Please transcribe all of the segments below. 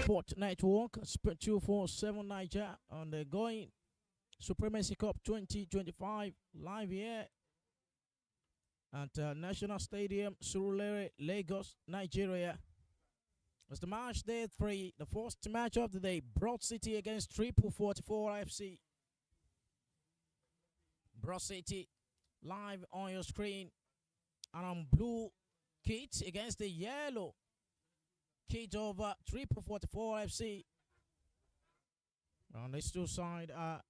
Sport Network, Sports24 Naija, on the going Supremacy Cup 2025 live here at National Stadium, Surulere, Lagos, Nigeria. It's the match day 3, the first match of the day. Broad City against 44 FC. Broad City live on your screen, and on blue kit against the yellow kit of 44 FC. On these two sides are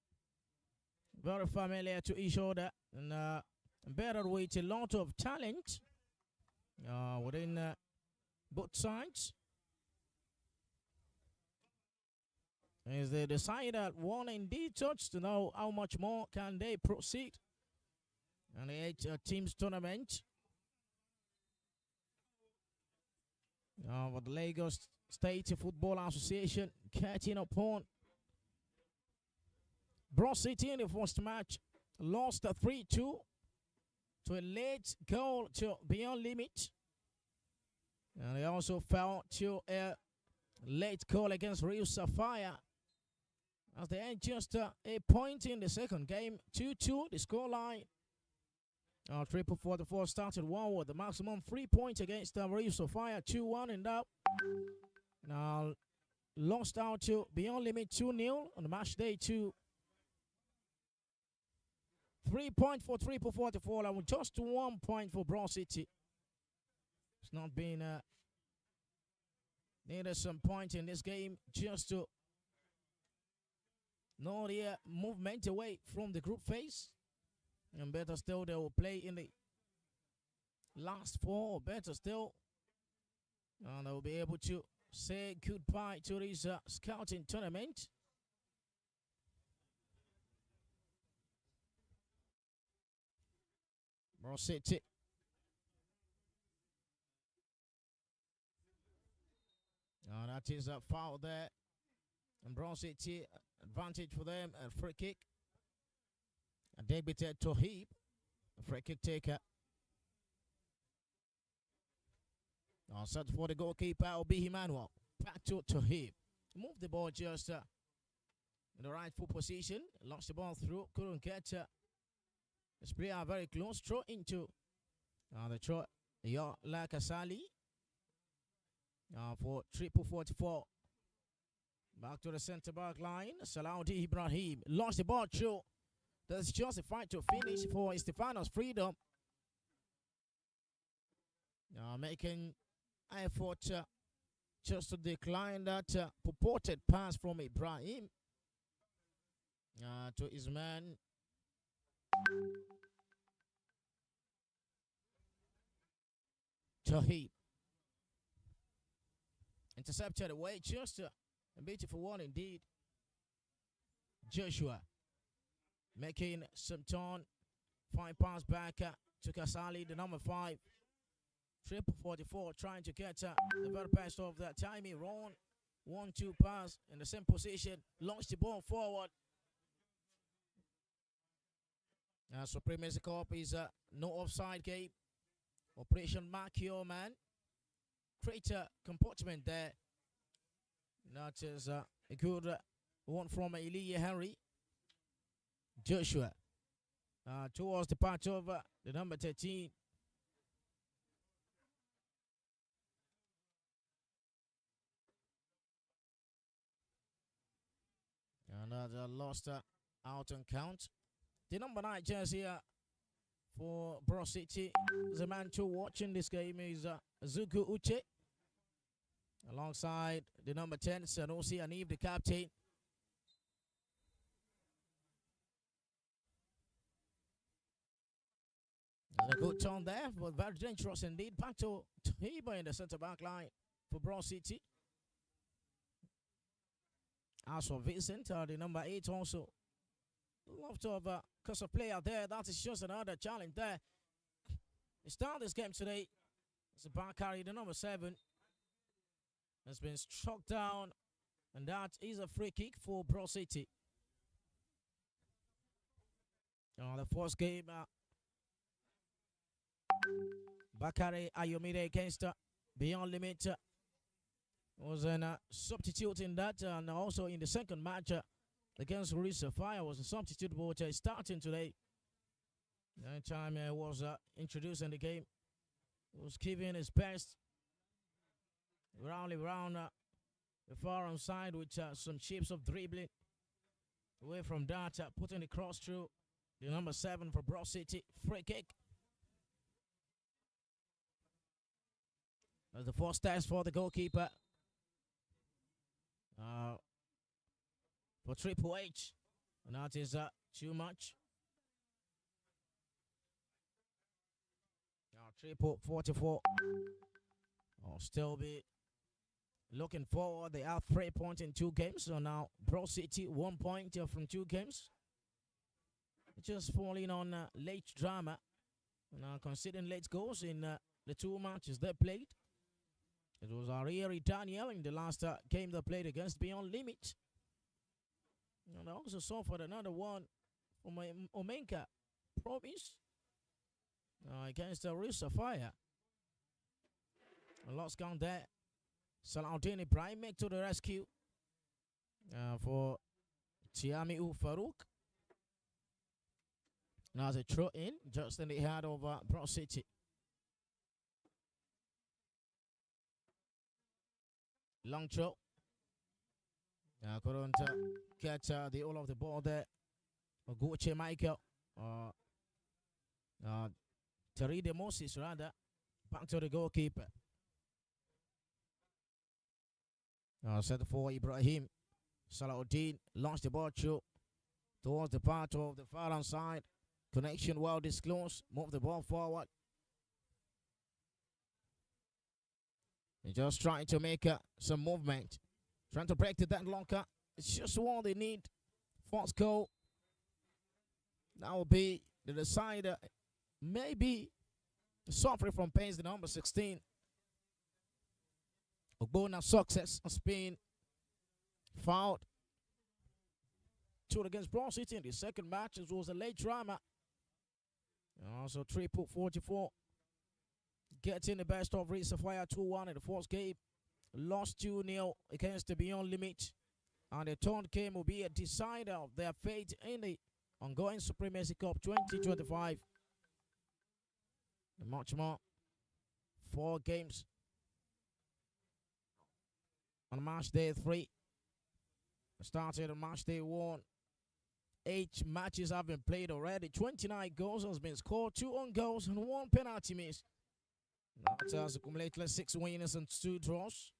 very familiar to each other, and better with a lot of talent within both sides. As they decide that one indeed touch to know how much more can they proceed in the 8 teams tournament. For the Lagos State Football Association catching upon Broad City in the first match, lost 3-2 to a late goal to beyond limit, and they also fell to a late goal against Real Sapphire as they had just a point in the second game. 2-2 the scoreline. 44 started 1 with the maximum 3 points against Real Sapphire, 2-1 in that. Now lost out to beyond limit 2-0 on the match day 2. 3 points for 44 and with just 1 point for Broad City. It's not been needed some point in this game just to know the movement away from the group phase. And better still, they will play in the last 4, or better still, and they will be able to say goodbye to this scouting tournament. Broad City That is a foul there. And Bronze City, advantage for them. A free kick. And debuted Tohib, a free kick taker. Set for the goalkeeper, Obi Emmanuel. Back to Tohib. Moved the ball just in the rightful position. Lost the ball through. Couldn't get this player very close. Throw into the throw. Like Asali for 44. Back to the centre back line. Salaudi Ibrahim lost the ball through. That's just a fight to finish for Stefano's freedom. Making effort just to decline that purported pass from Ibrahim to his man. Tahib. Intercepted away, just a beautiful one indeed. Joshua making some turn. Fine pass back to Kasali, the number 5. 44, trying to get the very best of that timing. Wrong 1-2 pass in the same position. Launched the ball forward. Supremacy Cup is no offside game. Operation Mark Your Man. Create a compartment there. That is a good one from Elijah Henry. Joshua towards the part of the number 13. Another lost out on count. The number 9 jersey for Bro City. The man to watching this game is Zuku Uche. Alongside the number 10, Sanusi Anib, the captain. A good turn there, but very dangerous indeed. Back to Tiba in the centre back line for Bro City. As for Vincent, the number 8 also. Love to have a cause of player there. That is just another challenge there. They start this game today. It's a back carry, the number 7. Has been struck down. And that is a free kick for Bro City. The first game, Bakari Ayomide against Beyond Limit was a substitute in that, and also in the second match against Real Sapphire was a substitute, but starting today. That time was introduced in the game. He was giving his best around the far side with some shapes of dribbling. Away from that, putting the cross through the number 7 for Bro City. Free kick. That's the first test for the goalkeeper. For Triple H. And that is too much. Triple 44. I'll still be looking forward. They have 3 points in 2 games. So now Bro City 1 point from 2 games. Just falling on late drama. And considering late goals in the 2 matches they played. It was Arieri Daniel in the last game they played against Beyond Limit. And I also suffered another one for my Omenka Promise against Real Sapphire. A lost count there. Salahuddin Ibrahim make to the rescue for Tiami Farouk. Now the throw in just in the head of Bro City. Long throw. Couldn't catch the all of the ball there. Oguche Michael. Teride Moses rather. Back to the goalkeeper. Set for Ibrahim. Salahuddin launched the ball through towards the part of the far hand side. Connection well disclosed. Move the ball forward. They're just trying to make some movement. Trying to break the deadlocker. It's just all they need. First goal. That will be the decider. Maybe suffering from pains, the number 16. Ogbonna success has been fouled. Two against Broad City in the second match. It was a late drama. And also, triple 44 getting the best of Real Sapphire 2-1 in the first game. Lost 2-0 against the Beyond Limit. And the third game will be a decider of their fate in the ongoing Supremacy Cup 2025. And much more. 4 games on Matchday 3. Started on Matchday 1. 8 matches have been played already. 29 goals has been scored. 2 own goals and 1 penalty miss. That has accumulated 6 winners and 2 draws.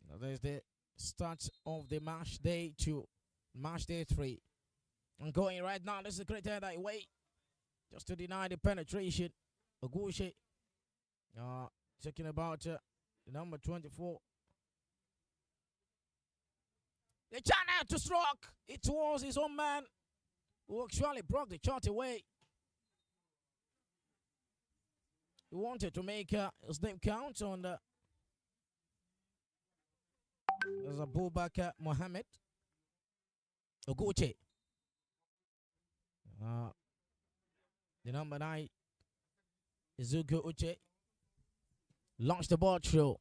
Now there's the start of the match day 2. Match day 3. And going right now, this is a great header away. Just to deny the penetration. Ogushe. Talking about the number 24. The channel to stroke. It was his own man who actually broke the shot away. He wanted to make his name count on the there's Abubakar Mohammed Oguche. The number 9 Izuku Uche launched the ball through.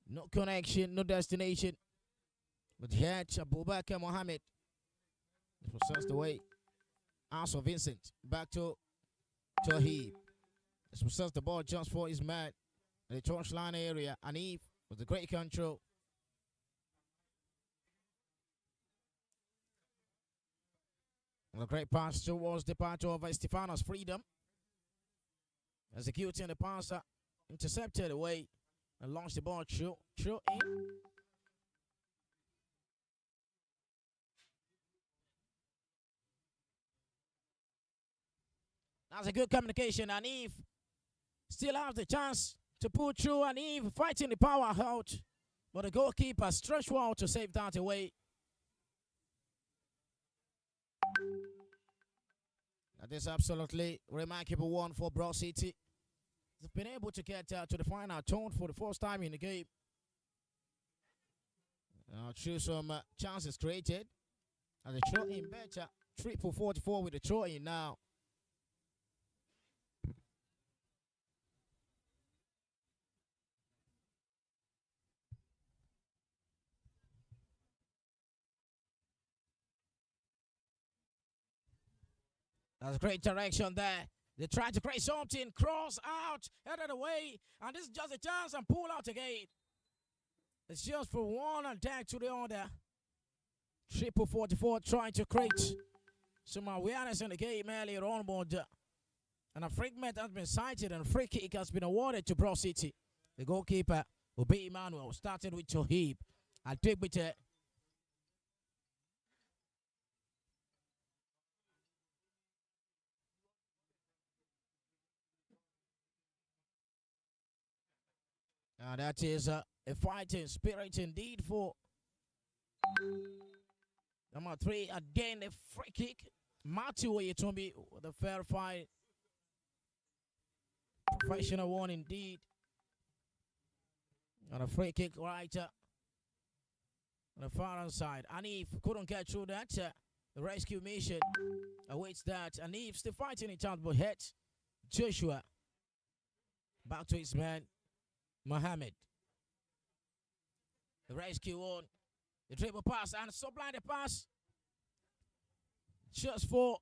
No connection, no destination. But here, Abubakar Mohammed possessed the way. Also Vincent back to Tahib. He possessed the ball just for his man in the touchline area. Anif with the great control. And a great pass towards the part of Estefanos Freedom. Executing the pass, intercepted away and launched the ball through in. That's a good communication. And Eve still has the chance to pull through. And Eve fighting the power out. But the goalkeeper stretched well to save that away. That is absolutely remarkable one for Broad City. They've been able to get to the final turn for the first time in the game. Through some chances created. And the throw in better. Triple 44 with the throw in now. That's a great direction there. They tried to create something, cross out, headed away, and this is just a chance and pull out again. It's just for one attack to the other. Triple 44 trying to create some awareness in the game earlier on, but and a fragment has been sighted and a free kick has been awarded to Broad City. The goalkeeper, Obi Emmanuel, started with Tohib. I'll take with that is a fighting spirit indeed for number 3. Again, a free kick. Matthew Oyetumbi with a fair fight. Professional one indeed. And a free kick right on the far hand side. Anif couldn't get through that. The rescue mission awaits that. Anif still fighting in chance, but hit Joshua. Back to his man. Mohammed. The rescue on. The dribble pass and sublime the pass. Just for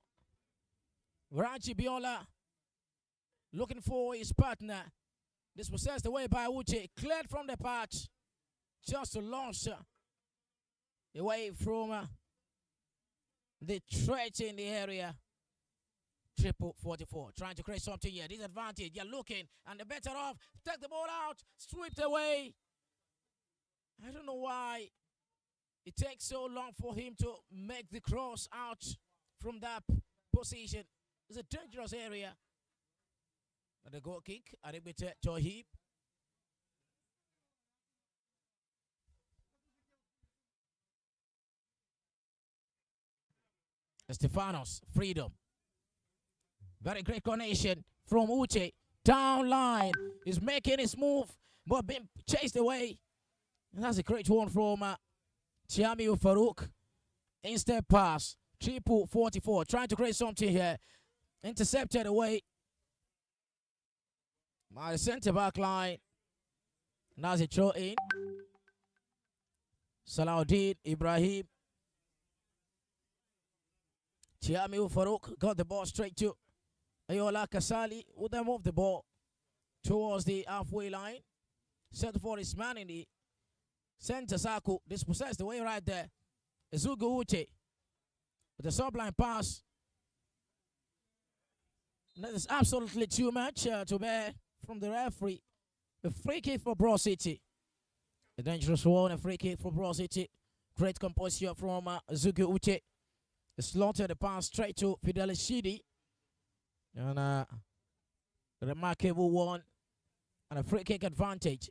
Ranchi Biola. Looking for his partner. This was possessed away by Uche. Cleared from the patch. Just to launch away from the threat in the area. Triple 44. Trying to create something here. Disadvantage. You're looking. And the better off. Take the ball out. Sweep away. I don't know why it takes so long for him to make the cross out from that position. It's a dangerous area. And the goal kick. I think it's Tohib. Estefanos. Freedom. Very great connection. from Uche. Down line. He's making his move, but being chased away. And that's a great one from Tiamiu Farouk. Instead pass. Triple 44. Trying to create something here. Intercepted away by the centre back line. Now it's a throw in. Salahuddin Ibrahim. Tiamiu Farouk got the ball straight to Ayola Kasali. Would then move the ball towards the halfway line. Set for his man in the center circle. Dispossessed the way right there. Ezugu Uche with the sublime pass. That is absolutely too much to bear from the referee. A free kick for Bro City. A dangerous one, a free kick for Bro City. Great composure from Ezugu Uche. Slaughtered the pass straight to Fidelis Shidi. And a remarkable one. And a free kick advantage.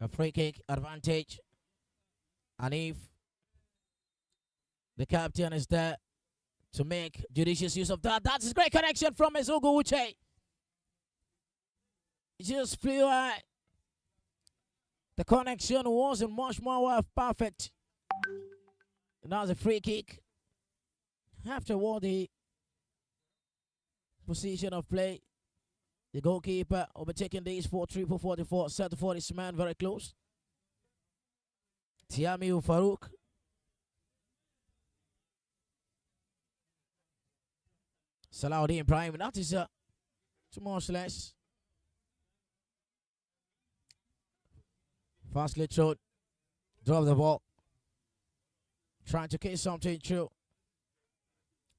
A free kick advantage. And if the captain is there to make judicious use of that, that's a great connection from Ezugu Uche. Just feel like the connection wasn't much more perfect. And that was a free kick. Afterward, the position of play. The goalkeeper overtaking these for triple 44. Set for this man very close. Tiamiu Farouk. Salahuddin Ibrahim. That is too much less. Fastly thrown. Drop the ball. Trying to kick something through.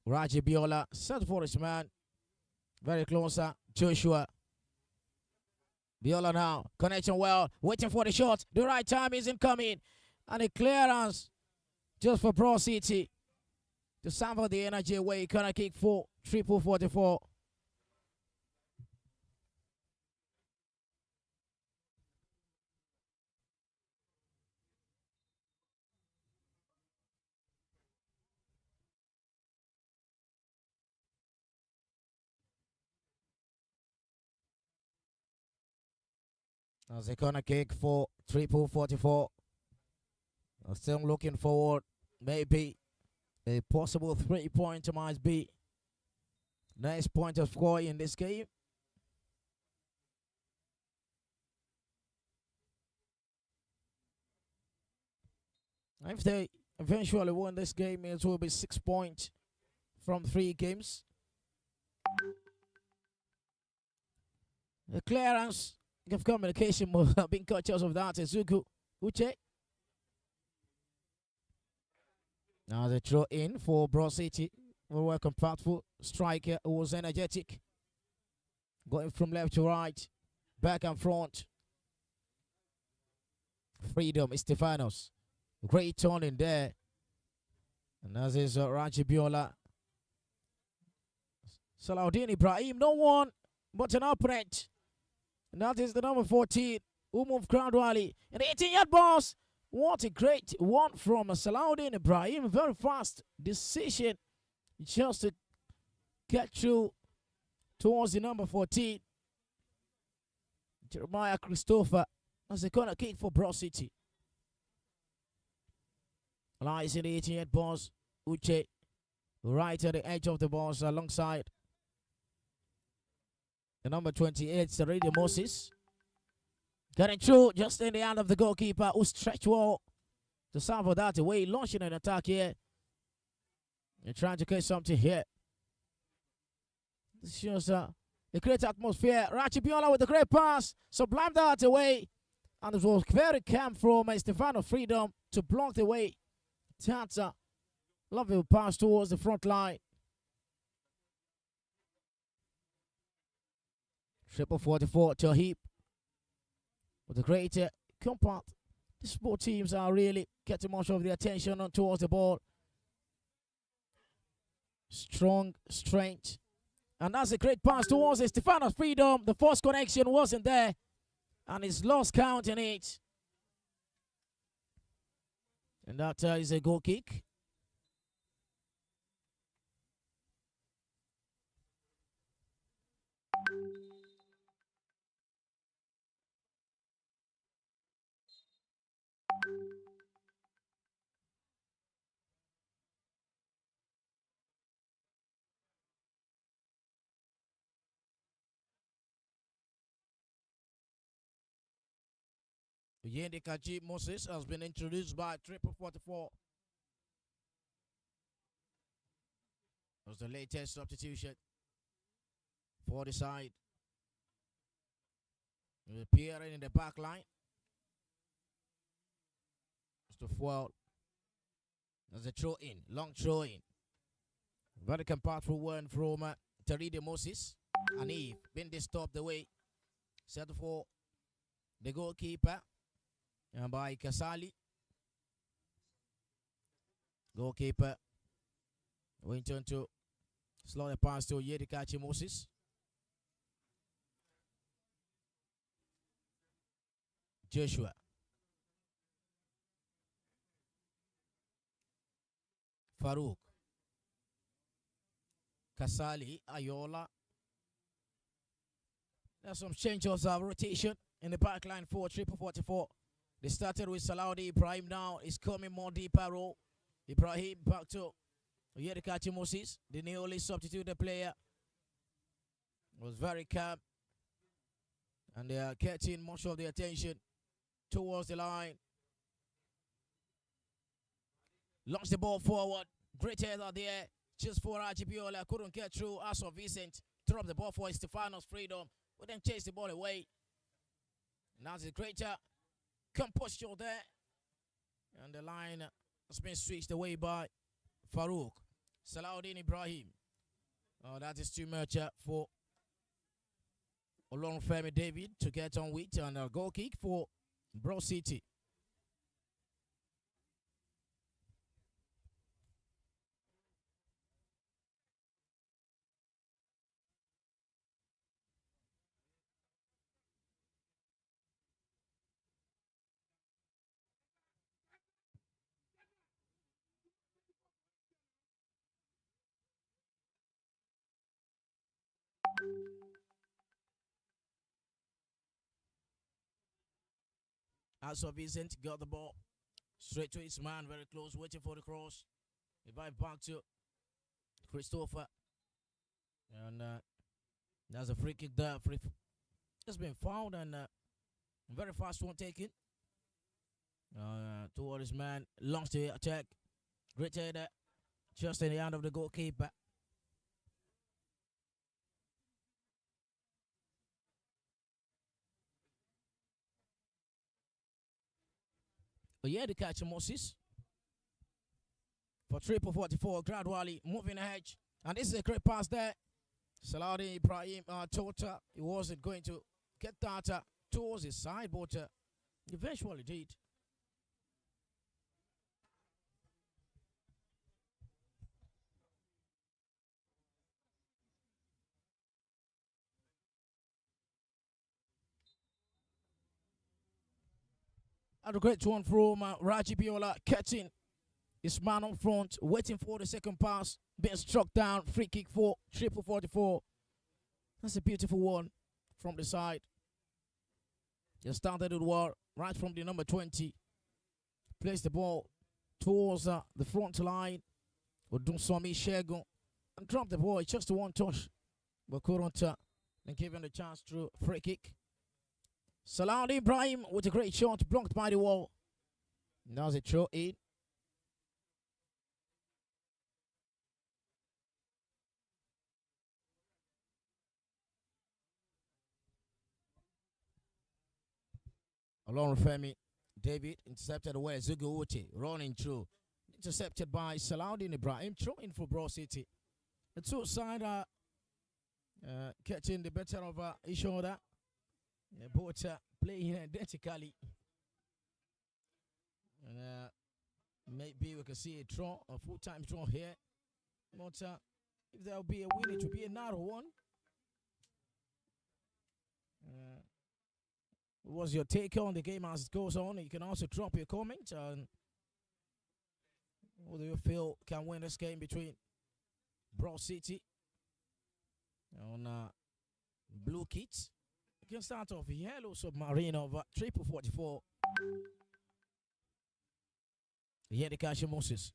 Raji Biola. Set for his man. Very closer. Joshua. Biola now. Connection well. Waiting for the shot. The right time isn't coming. And a clearance just for Bro City to sample the energy away. Corner kick for triple 44. As a corner kick for triple 44. I'm still looking forward. Maybe a possible 3-point might be next point of score in this game. If they eventually win this game, it will be 6 points from 3 games. The clearance of communication will have been conscious of that. Ezugu Uche. Now the throw in for Bro City. Very compactful striker who was energetic. Going from left to right. Back and front. Freedom Estefanos. Great turn in there. And as is Raji Biola. Salahuddin Ibrahim. No one but an opponent. And that is the number 14. Who moved gradually. And the 18-yard boss. What a great one from Salahuddin Ibrahim. Very fast decision just to get through towards the number 14. Jeremiah Christopher. That's a corner kick for Bro City. Lies in the 18th boss. Uche right at the edge of the box alongside the number 28, Sergio Moses. Getting through just in the hand of the goalkeeper who stretched well to sample that away. Launching an attack here. They're trying to catch something here. This shows a great atmosphere. Rachi Biola with a great pass. Sublime that away. And it was very calm from Stefano Freedom to block the way. That's a lovely pass towards the front line. Triple 44 to a heap. With a great compact. These both teams are really getting much of the attention on towards the ball. Strong strength. And that's a great pass towards Stefano Freedom. The first connection wasn't there. And he's lost count in it. And that is a goal kick. Yendikaji Moses has been introduced by 44. Was the latest substitution for the side. Appearing in the back line. It's the foul. There's a throw in, long throw in. Very compactful one from Taride Moses. And Eve been disturbed away. Set for the goalkeeper. And by Kasali. Goalkeeper. Went on to slow the pass to Yedikachi Moses. Joshua. Farouk. Kasali. Ayola. There's some changes of rotation in the back line for 44. They started with Salaudi Ibrahim. Now it's coming more deeper role. Ibrahim back to Yedikachi Moses, the newly substituted player. Was very calm. And they are catching much of the attention towards the line. Launched the ball forward. Great header there. Just for Ajibiola. Couldn't get through. Aso Vincent dropped the ball for Stefano's freedom. But then chased the ball away. Now it's a greater composure there. And the line has been switched away by Farouk. Salahuddin Ibrahim. Oh, that is too much for Olorunfemi David to get on with. And a goal kick for Bro City. Aso Vincent got the ball straight to his man, very close, waiting for the cross. Revive back to Christopher. And there's a free kick there. It's been fouled and very fast one taken. Toward his man, launched the attack. Great header, just in the hand of the goalkeeper. But yeah, the catch Moses for 44, gradually moving ahead. And this is a great pass there. Salahuddin Ibrahim thought he wasn't going to get that towards his side, but eventually did. And a great one from Raji Biola, catching his man on front, waiting for the second pass, being struck down, free kick for 44. That's a beautiful one from the side. They started with war right from the number 20. Placed the ball towards the front line with Dunsomi Shegun and dropped the ball just to one touch, but couldn't and give him the chance through free kick. Salahuddin Ibrahim with a great shot, blocked by the wall. Now it's a throw in. Olorunfemi David intercepted away. Zugu Uti running through. Intercepted by Salahuddin Ibrahim. Throw in for Bro City. The two side are catching the better of each other. Both playing identically. And maybe we can see a draw, a full-time draw here. But if there will be a win, it will be another one. What's your take on the game as it goes on? You can also drop your comment on who do you feel can win this game between Broad City on Blue Kits. You can start off Yellow Submarine of Triple 44. Yedikashi Moses.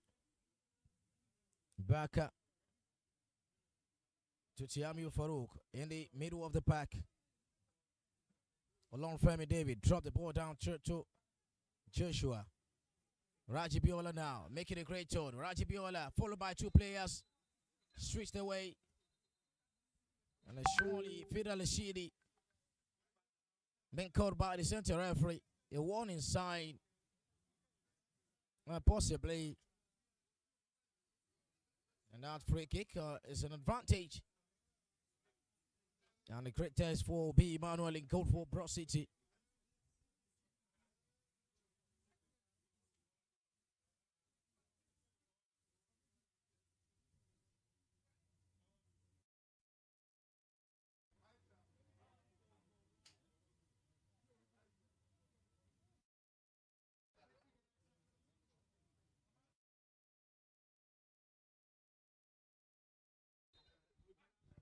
Back to Tiamiu Farouk in the middle of the pack. Along Femi David. Drop the ball down to Joshua. Raji Biola now. Making a great turn. Raji Biola followed by two players. Switched away. And surely Fidel Shidi been called by the center referee. A warning sign. Possibly. And that free kick is an advantage. And a great test for B. Emmanuel in goal for Broad City.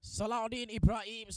Salahuddin Ibrahim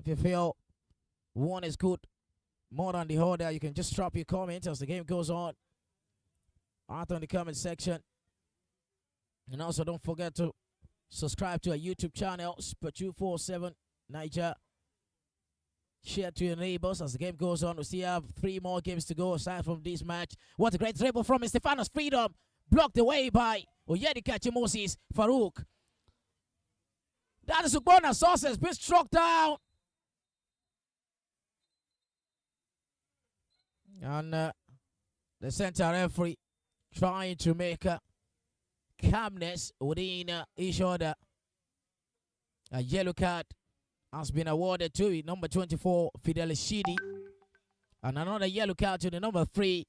If you feel one is good more than the other, you can just drop your comment as the game goes on out in the comment section. And also don't forget to subscribe to our YouTube channel, Sports24 Naija. Share to your neighbors as the game goes on. We still have 3 more games to go aside from this match. What a great dribble from Stefanos Freedom. Blocked away by Oyedikachi Moses Farouk. That is Ugbona Sources been struck down. And the center referee trying to make calmness within each other. A yellow card has been awarded to number 24, Fidel Shidi. And another yellow card to the number 3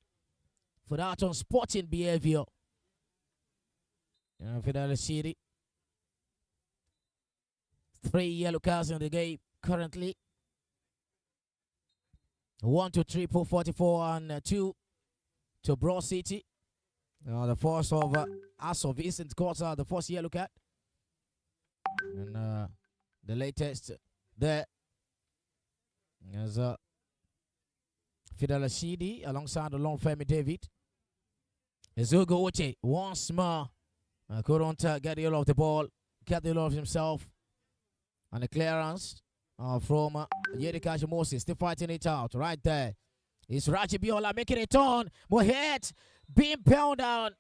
for that unsporting behavior. Fidel Shidi. 3 yellow cards in the game currently. 1 to 3 for 44 and 2 to Broad City. The force of Aso Vincent got the first yellow card. And the latest there is Fidel Shidi alongside the long Femi David. Ezugo Uche once more couldn't get the all of the ball, get the all of himself. And the clearance from Yedikachi Moses, still fighting it out right there. It's Raji Biola making a turn. Mohet being pounded down.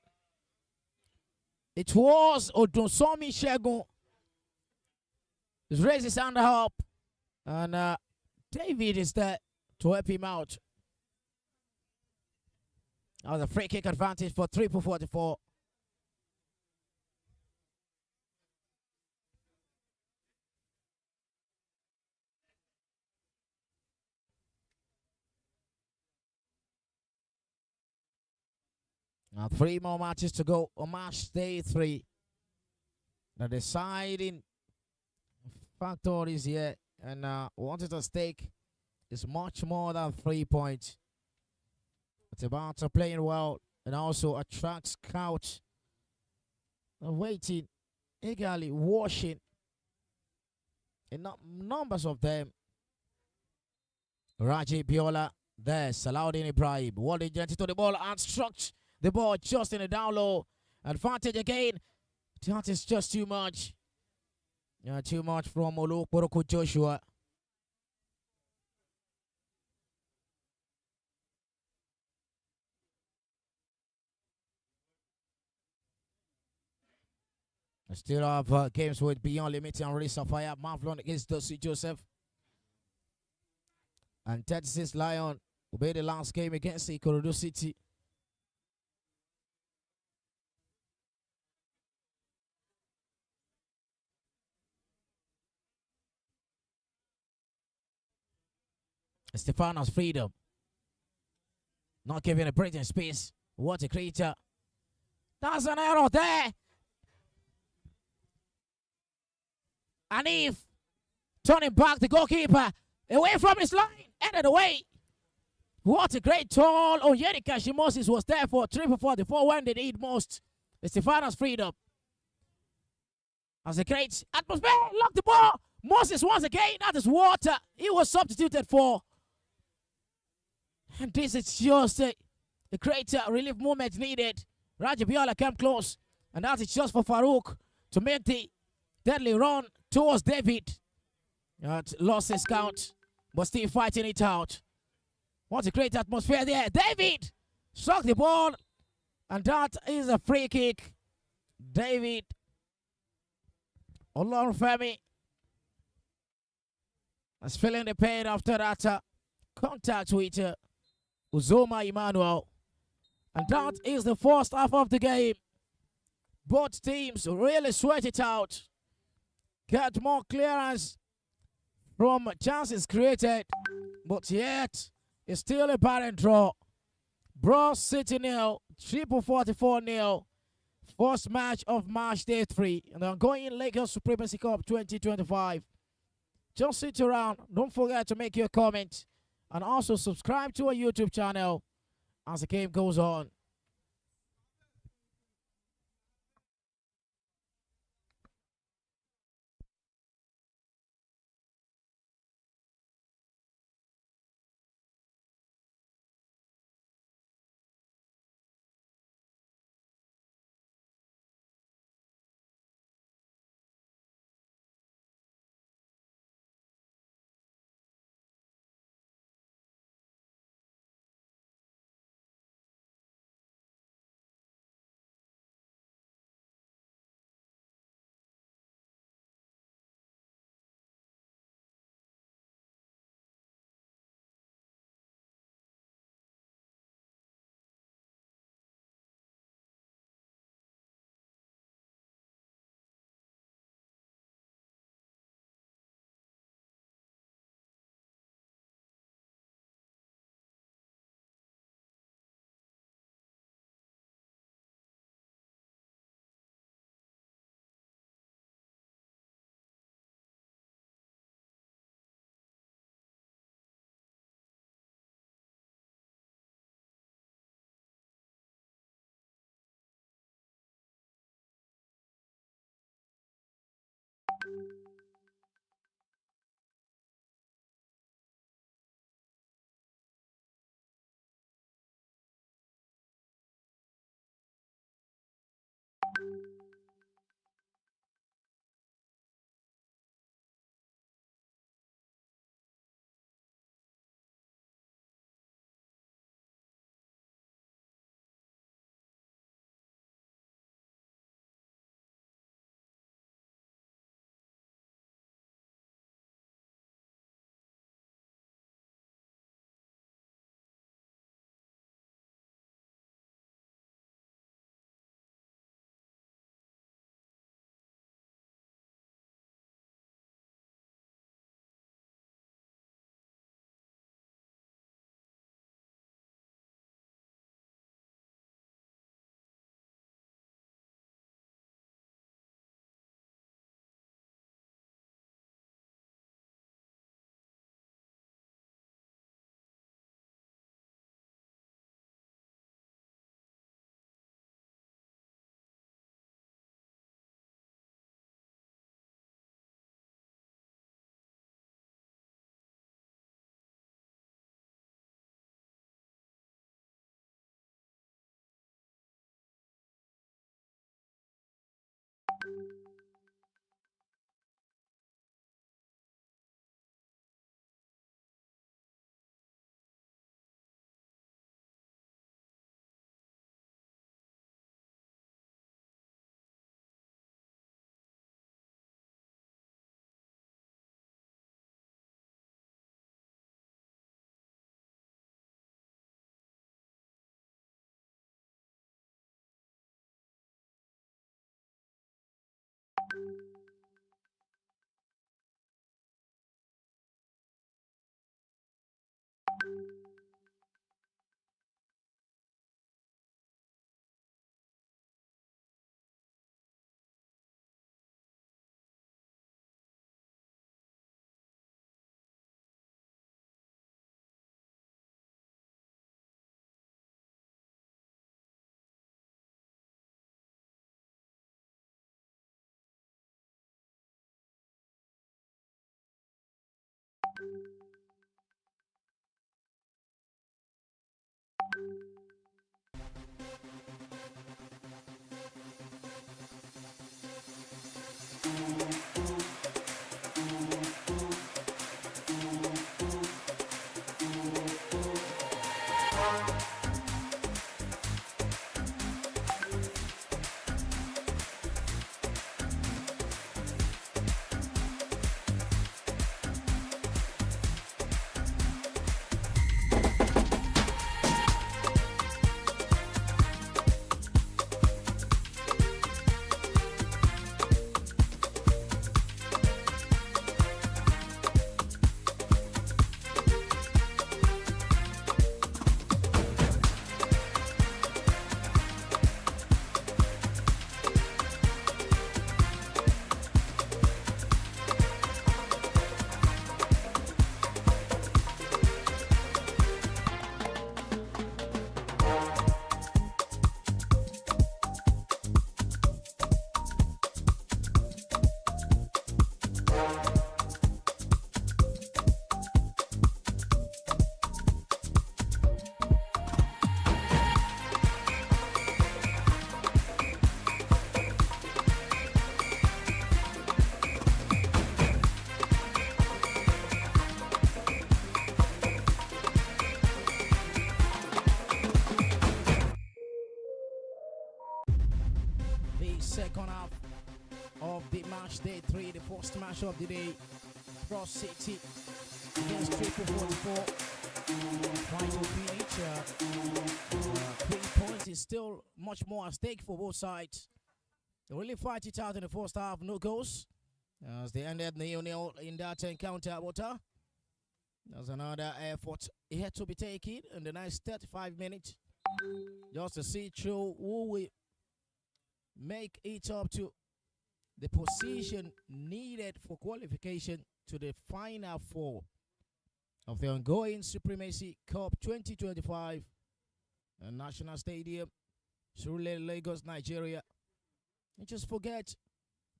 It was Odunsomi Shegun. He's raised his hand up. And David is there to help him out. That was a free kick advantage for 3 for 44. Now 3 more matches to go on Matchday 3. The deciding factor is here, and what is at stake is much more than 3 points. It's about playing well and also attract scouts waiting, eagerly watching, and numbers of them. Raji Biola there, Salaudin Ibrahim, Wally Genti to the ball and struck the ball just in the down low. Advantage again. That is just too much. Too much from Oluokoroku Joshua. I still have games with Beyond Limit and Real Sapphire. Mavlon against Dosu Joseph. And 36 Lion will be the last game against Ikorodu City. Stefanos Freedom. Not giving a breathing space. What a creature. That's an error there. And if turning back the goalkeeper away from his line, ended away. What a great toll. Oyedikachi Moses was there for 3 for 44 when they need most. Stefanos Freedom. As a great atmosphere, lock the ball. Moses once again, that is water. He was substituted for. And this is just a great relief moment needed. Raji Biola came close. And that is just for Farouk to make the deadly run towards David. Lost his count, but still fighting it out. What a great atmosphere there. David struck the ball. And that is a free kick. David Olorunfemi is feeling the pain after that contact with Uzoma Emmanuel. And that is the first half of the game. Both teams really sweat it out. get more clearance from chances created, but yet it's still a barren draw. Bros City 0, Triple 44 0. First match of Matchday 3 in the ongoing Lagos Supremacy Cup 2025. Just sit around. Don't forget to make your comment and also subscribe to our YouTube channel as the game goes on. second half of the match day 3, the first match of the day. Cross City against 44. Trying to finish 3 points is still much more at stake for both sides. They really fight it out in the first half, no goals. As they ended 0-0 in that encounter, there's another effort here to be taken in the next 35 minutes. Just to see through who will make it up to the position needed for qualification to the final 4 of the ongoing Supremacy Cup 2025 at National Stadium, Surulere, Lagos, Nigeria. And just forget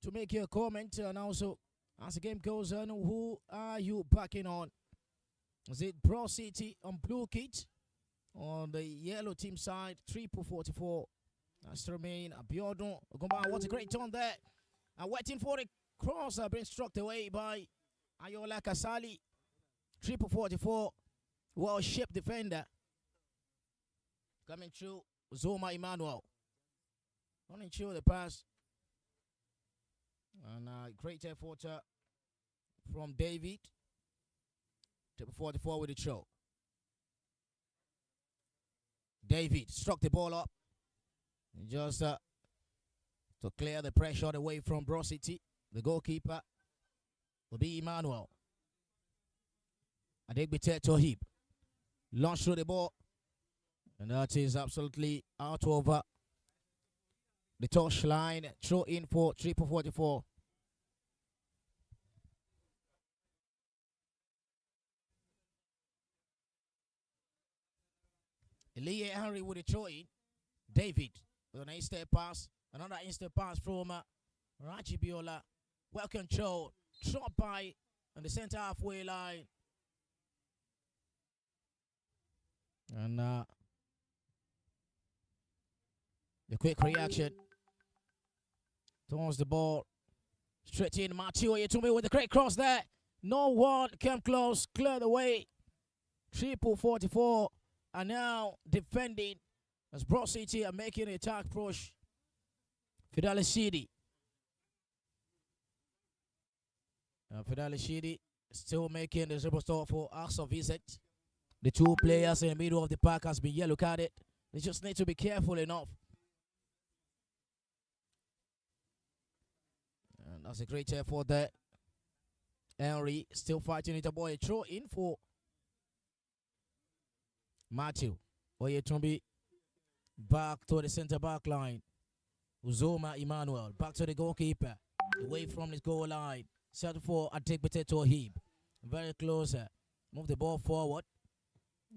to make your comment, and also as the game goes on, who are you backing on? Is it Bro City on blue kit? On the yellow team side, 44. That's to remain Abiodun Ogumba. What a great turn there. And waiting for the cross, being struck away by Ayola Kasali. 44. Well-shaped defender. Coming through, Zoma Emmanuel. Running through the pass. And great effort from David. 44 with the throw. David struck the ball up. Just to clear the pressure away from Bro City. The goalkeeper will be Emmanuel. Adegbite Tohib. Launch through the ball. And that is absolutely out over the touch line. Throw in for 44. Elie Henry with a throw in. David with an instant pass. Another instant pass from Raji Biola. Well controlled. Shot by on the center halfway line. And the quick reaction. Towards the ball. Straight in. Matthew Yetume with the great cross there. No one came close. Cleared away. 44. And now defending as Bro City are making an attack push. Fidel City. Fidel City still making the superstar for Axel Vincent. The 2 players in the middle of the park has been yellow carded. They just need to be careful enough. And that's a great effort there. Henry still fighting it. A boy throw in for Matthew Oyetumbi. Back to the center back line. Uzoma Emmanuel. Back to the goalkeeper. Away from his goal line. Set for Adegbite Tohib. Very close. Move the ball forward.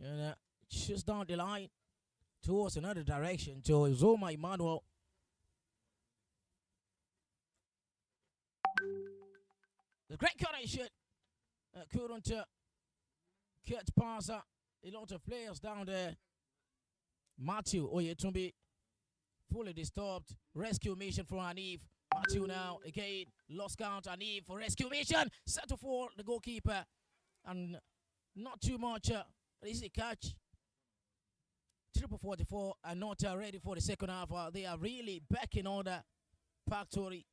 And just down the line towards another direction to Uzoma Emmanuel. The great connection. Couldn't catch pass. A lot of players down there. Matthew Oyetumbi fully disturbed. Rescue mission from Hanif. Matthew now again lost count. Hanif for rescue mission. Settle for the goalkeeper. And not too much easy catch. 44 are not ready for the second half. They are really back in order. Factory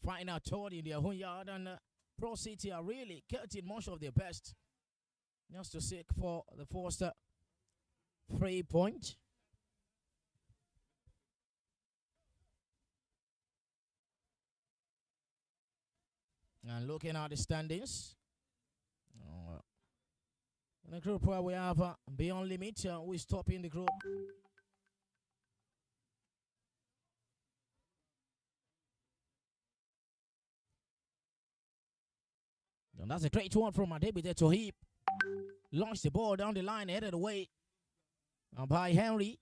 fighting out toward in their own yard, and Bro City are really getting much of their best just to seek for the first 3 point. And looking at the standings, in the group where we have Beyond Limit, we stop in the group. And that's a great one from Adegbite Tohib. Launched the ball down the line, headed away by Henry.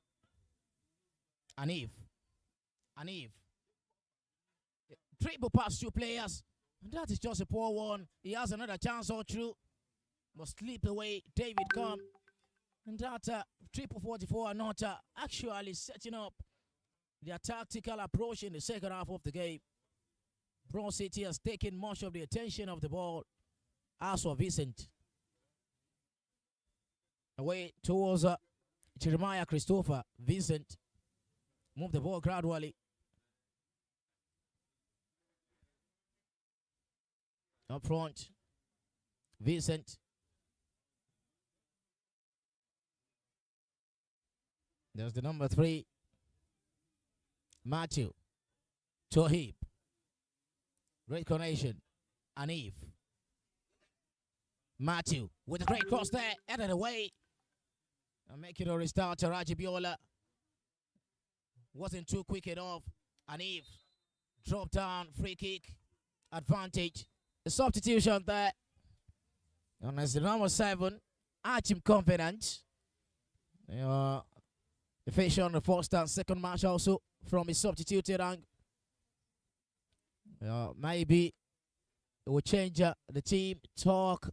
Hanif. Dribble past 2 players. And that is just a poor one. He has another chance or 2. Must slip away. David come. And that 44 are not actually setting up their tactical approach in the second half of the game. Bro City has taken much of the attention of the ball. As for Vincent. Away towards Jeremiah Christopher. Vincent. Move the ball gradually. Up front. Vincent. There's the number 3. Matthew. Tohib. Great connection. Anif. Matthew with a great cross there. Out of the way. And making a restart to Raji Biola. Wasn't too quick enough. Anif. Drop down. Free kick. Advantage. The substitution there. And as the number 7. Archim Confident. The fish on the first and second match also from his substituted rank. Maybe it will change the team talk.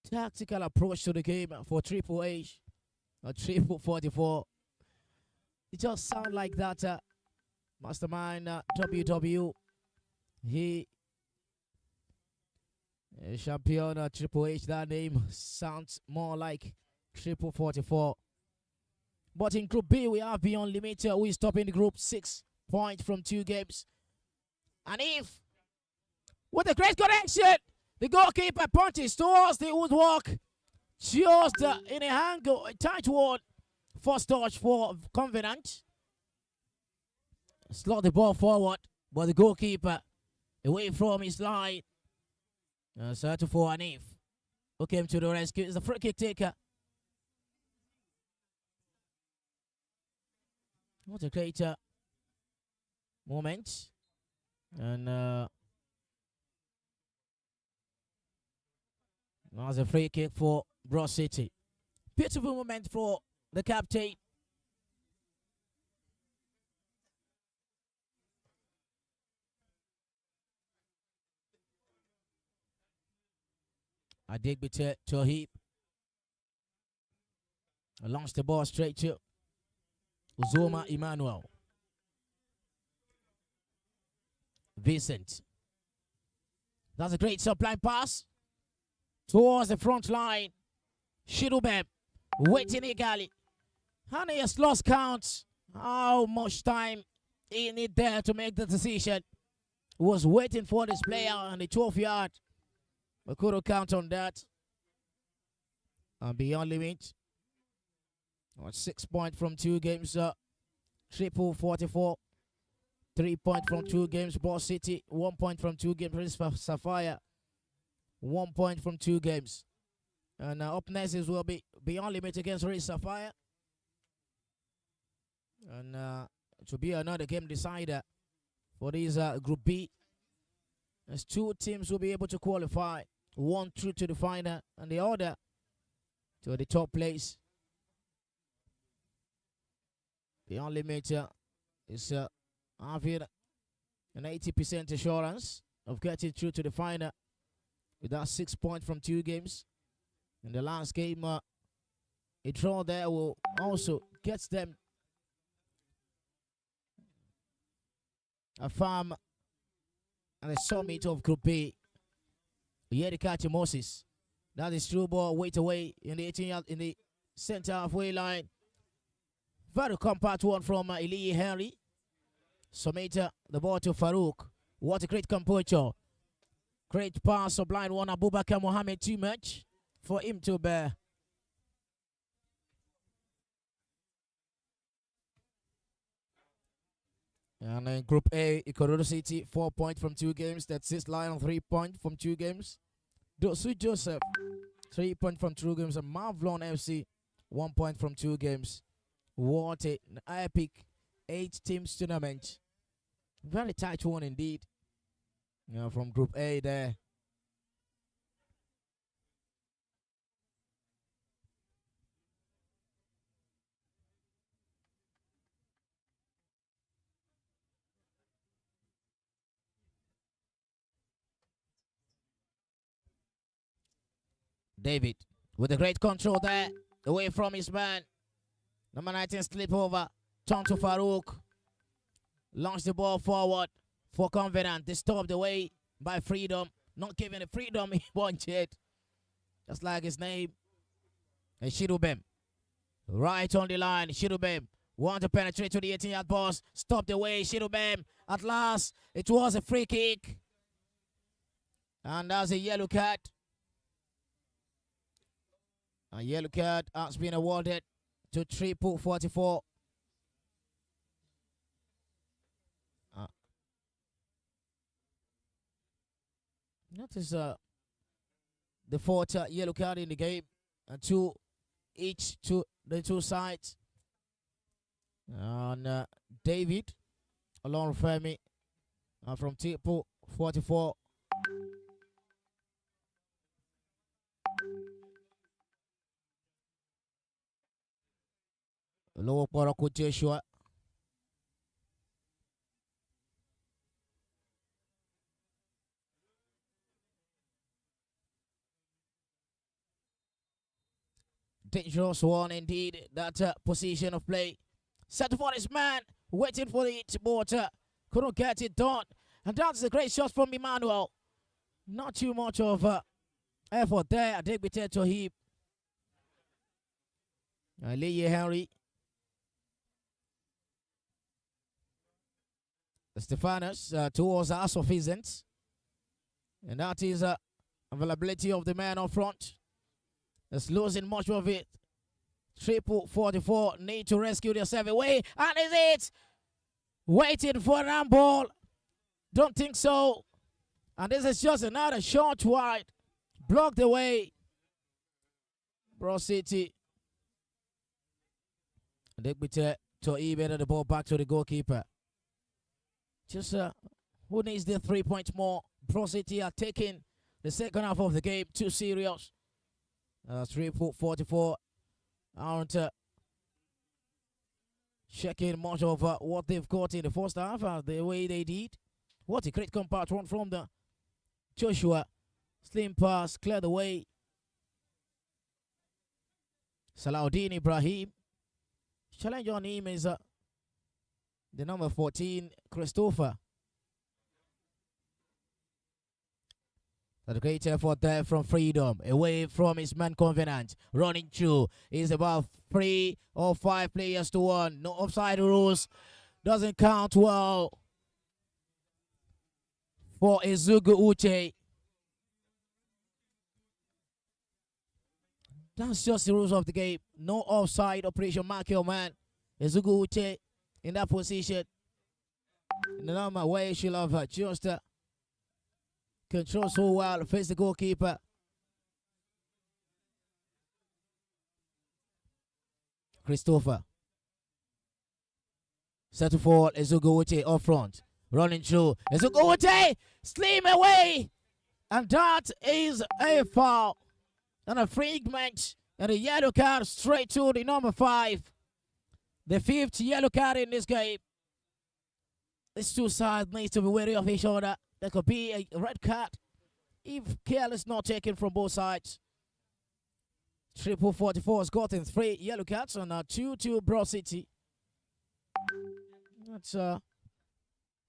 Tactical approach to the game for Triple H or Triple 44. It just sounds like that. Mastermind WW. He champion Triple H. That name sounds more like Triple 44. But in Group B, we have Beyond Limit, who is topping the group, 6 points from 2 games. And if, with a great connection, the goalkeeper punches towards the woodwork, just in a angle, a tight one. First touch for Confident. Slot the ball forward, but the goalkeeper away from his line. Search for Anif, who came to the rescue. It's the free kick taker. What a great moment. And was a free kick for Bro City. Beautiful moment for the captain. I dig to a heap. I launched the ball straight to Uzoma Emmanuel. Vincent. That's a great supply pass towards the front line. Shirubem waiting eagerly. And he has lost count how much time he need there to make the decision. He was waiting for this player on the 12-yard. We couldn't count on that. And Beyond Limit. 6 points from 2 games. Triple 44. 3 points from 2 games. Boss City. 1 point from 2 games. Real Sapphire. 1 point from 2 games. And up next is will be Beyond Limit against Real Sapphire. And to be another game decider for this Group B. As 2 teams will be able to qualify. 1 through to the final and the other to the top place. Beyond Limit is having an 80% assurance of getting through to the final with that 6 points from 2 games. In the last game, a draw there will also get them a farm and a summit of Group B. Here to catch Moses. That is through ball, wait away in the 18 in the center halfway line. Very compact one from Eli Henry. Submit the ball to Farouk. What a great composure. Great pass, sublime one. Abubakar Mohammed, too much for him to bear. And in Group A, Ikorodu City, 4 points from 2 games. That's his line on 3 points from 2 games. Dosu Joseph, 3 points from 2 games. And Mavlon FC, 1 point from 2 games. What an epic 8 teams tournament. Very tight one indeed. From Group A there. David with a great control there, away from his man. Number 19 slip over, turn to Farouk. Launch the ball forward for Confident. Disturbed away by Freedom. Not giving the freedom he wanted. Just like his name. And Shirubem. Right on the line. Shirubem Want to penetrate to the 18-yard box. Stopped away. Shidobem. At last, it was a free kick. And that's a yellow card. A yellow card has been awarded to Triple 44. That is the fourth yellow card in the game. And two each to the two sides. And David, along with Femi, from Triple 44. Lower Poroko Joshua. Dangerous one indeed, that position of play. Set for his man, waiting for it, but couldn't get it done. And that's a great shot from Emmanuel. Not too much of effort there. I think we turn to him. Lee Henry. Stephanus towards our sufficient. And that is availability of the man up front. It's losing much of it. Triple 44 need to rescue themselves away. And is it? Waiting for an handball. Don't think so. And this is just another short wide. Blocked away. Bro City. Digbite to even the ball back to the goalkeeper. Just who needs the 3 points more? Bro City are taking the second half of the game too serious. 3-44 aren't checking much of what they've got in the first half, the way they did. What a great compact run from the Joshua. Slim pass, cleared the way. Salahuddin Ibrahim. Challenge on him is the number 14, Christopher. A great effort there from Freedom, away from his man Covenant, running through. Is about 3 or 5 players to 1. No offside rules, doesn't count well for Ezugu Uche. That's just the rules of the game. No offside operation, mark your man. Ezugu Uche in that position. In the normal way, she'll have just control so well, face the goalkeeper. Christopher. Settle for Ezugu Uche up front. Running through. Ezugu Uche! Slim away! And that is a foul. And a free match. And a yellow card straight to the number 5. The 5th yellow card in this game. These two sides need to be wary of each other. There could be a red card if care is not taken from both sides. Triple 44 has gotten 3 yellow cards and 2 to Bro City. That's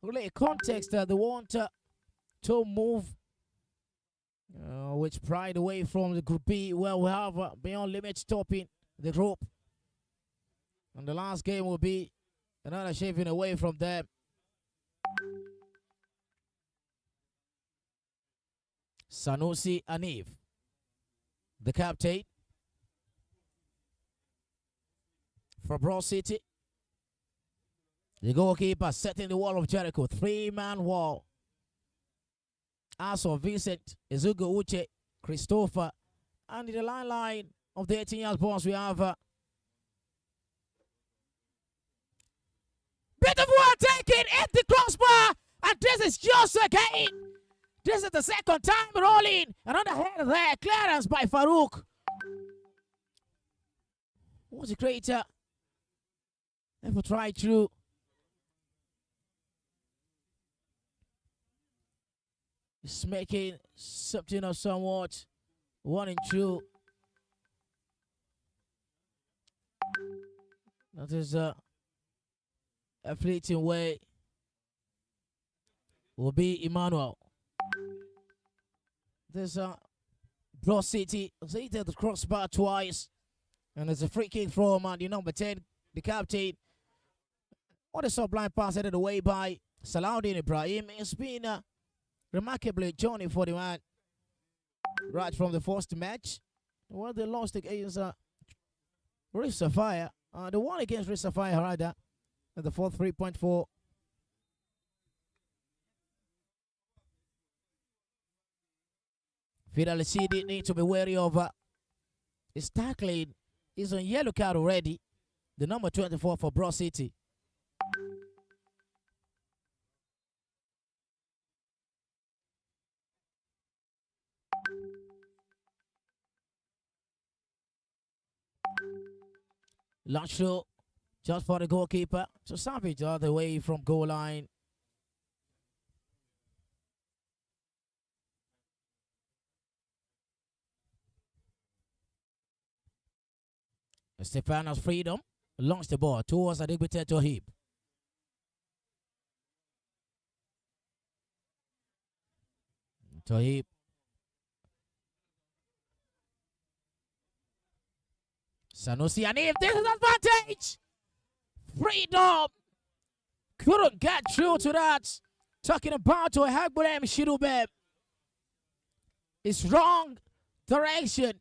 really a context that they want to move which pride away from the Group B, where we have Beyond Limits topping the group. And the last game will be another shaving away from them. Sanusi Anif, the captain for Bro City. The goalkeeper setting the wall of Jericho, 3-man wall. Also Vincent, Ezugu Uche, Christopher, and in the line of the 18-yard box we have beautiful taking at the crossbar, and this is just again. This is the second time rolling. Another head there. Clearance by Farouk. What a creator. Never try through. He's making something of somewhat. 1 and 2. That is a fleeting way. Will be Emmanuel. There's Bro City hit the crossbar twice. And there's a free kick from the number 10, the captain, On the sublime pass headed away by Salahuddin Ibrahim. It's been a remarkably journey for the man right from the first match. Well, they lost against Real Sapphire. The one against Real Sapphire, rather, at the 4-3.4. Fidelity need to be wary of his tackling. He's on yellow card already. The number 24 for Bro City. Launch through just for the goalkeeper. So Savage all the way from goal line. Stephanos Freedom launched the ball towards Adigbite Tohib. Tohib. Sanusi, and if this is advantage, Freedom couldn't get through to that. Talking about to Hagbulem Shirubeb. It's wrong direction.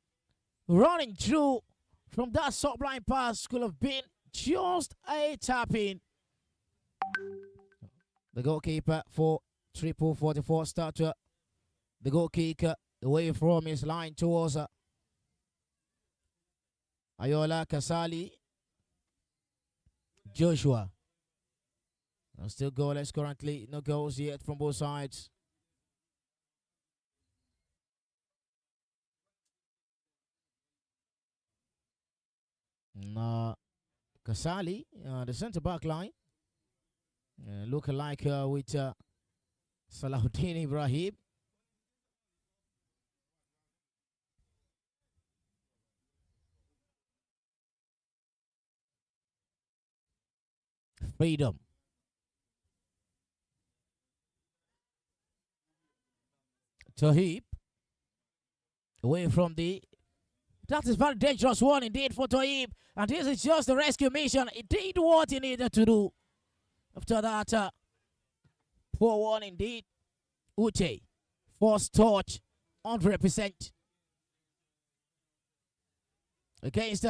Running through from that sublime pass could have been just a tap-in. The goalkeeper for 44 starter. The goal kicker away from his line towards Ayola Kasali. Joshua. Still goalless currently. No goals yet from both sides. Kasali, the centre-back line. Looking like with Salahuddin Ibrahim. Freedom. Tohib. Away from the... That is very dangerous one indeed for Tohib. And this is just the rescue mission. It did what he needed to do. After that, poor one indeed. Uche. First touch. 100%. Against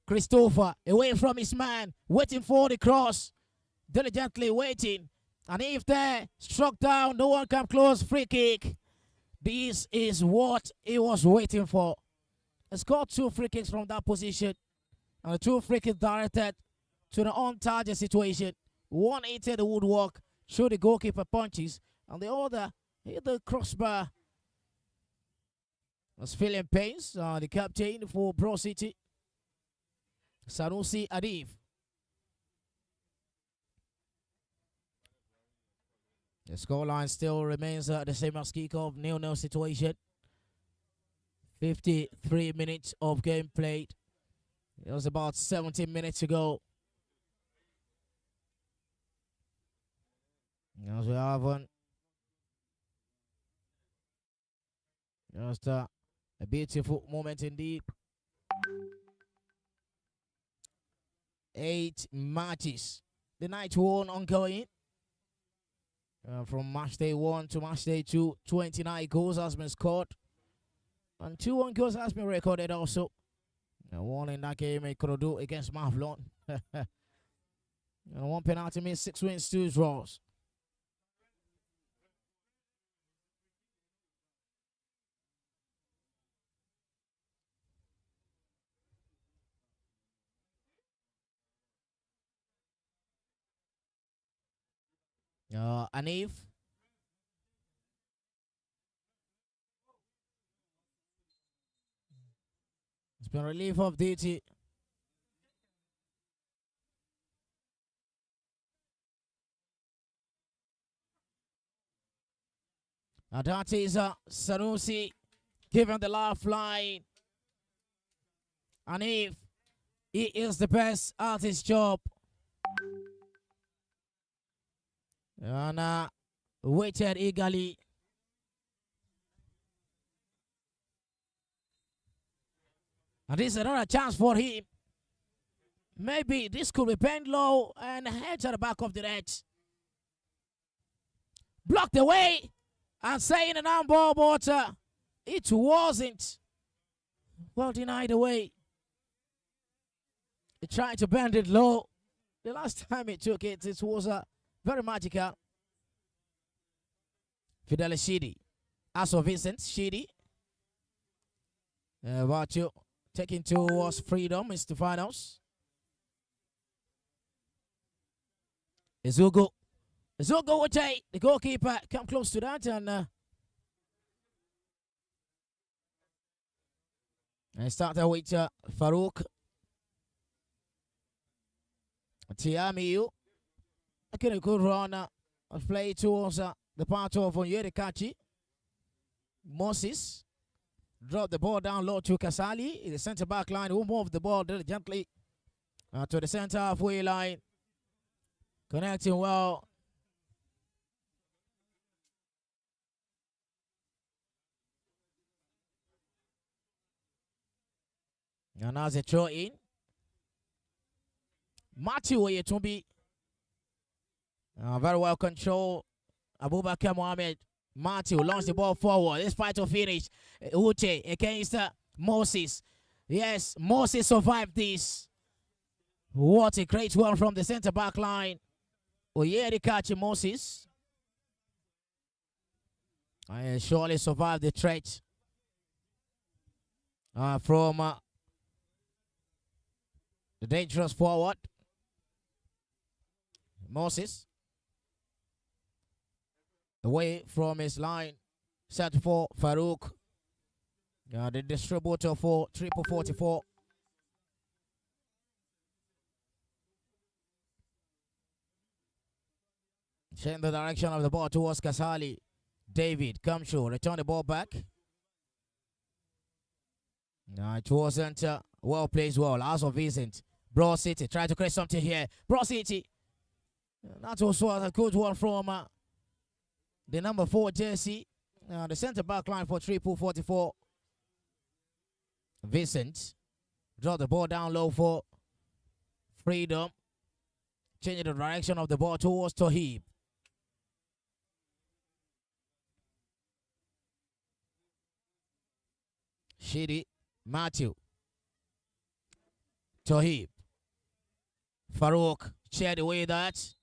Christopher. Away from his man. Waiting for the cross. Diligently waiting. And if they struck down, no one come close. Free kick. This is what he was waiting for. He's got 2 free kicks from that position. And the 2 free kicks directed to the on-target situation. One hit the woodwork through the goalkeeper punches. And the other hit the crossbar. Was feeling pains. The captain for Bro City. Sanusi Adif. The scoreline still remains the same as kickoff, 0-0 situation. 53 minutes of game played. It was about 17 minutes ago. As we have one. Just a beautiful moment indeed. 8 matches. The night one ongoing. From Matchday 1 to Matchday 2, 29 goals has been scored. And 2 on goals has been recorded also. And 1 in that game, Ikorodu against Mavlon. And 1 penalty means 6 wins, 2 draws. Anif. It's been relief of duty. Now that is Sanusi given the lifeline. Anif, he is the best at his job. And waited eagerly. And this is another chance for him. Maybe this could be bent low and head to the back of the net. Blocked away and saying an arm ball, but it wasn't. Well denied away. He tried to bend it low. The last time he took it, it was very magical. Fidel Shidi. Also Vincent Shidi. About to taking towards freedom, Mr. Finals. Izugo would take the goalkeeper, come close to that and start with Farouk Tiamiu. Making a good run of play towards the part of Onyedikachi. Moses dropped the ball down low to Kasali. The centre back line who moved the ball diligently to the centre halfway line. Connecting well. And as a throw in, Matthew Oyetumbi, very well controlled. Abubakar Mohammed. Matthew launched the ball forward. This fight to finish. Uche against Moses. Yes, Moses survived this. What a great one from the centre back line. Oyedikachi Moses. I surely survived the threat from the dangerous forward. Moses. Away from his line. Set for Farouk. The distributor for 44. Change the direction of the ball towards Kasali. David comes through. Return the ball back. It wasn't well placed well. Also Vincent. Broad City try to create something here. Broad City. That also was a good one from the number 4 jersey. The centre back line for 44. Vincent. Draw the ball down low for freedom. Changing the direction of the ball towards Tohib. Shidi. Matthew. Tohib. Farouk shared away that.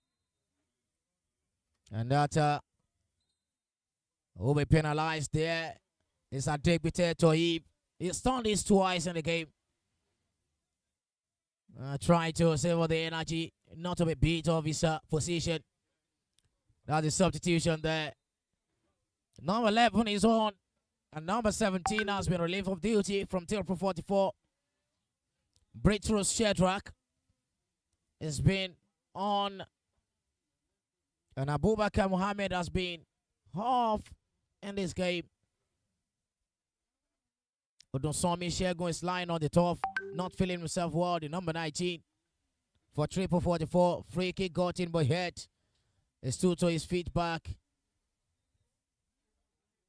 And that will be penalized there. It's a deputy Tohib. He's done this twice in the game. Trying to save the energy, not to be beat off his position. That's the substitution there. Number 11 is on. And number 17 has been relieved of duty from Tilbury 44. Breakthrough Shedrack has been on. And Abubakar Mohammed has been off in this game. Odonsomi Shegun is lying on the top, not feeling himself well. The number 19 for 44. Free kick got in by head. He stood to his feet back.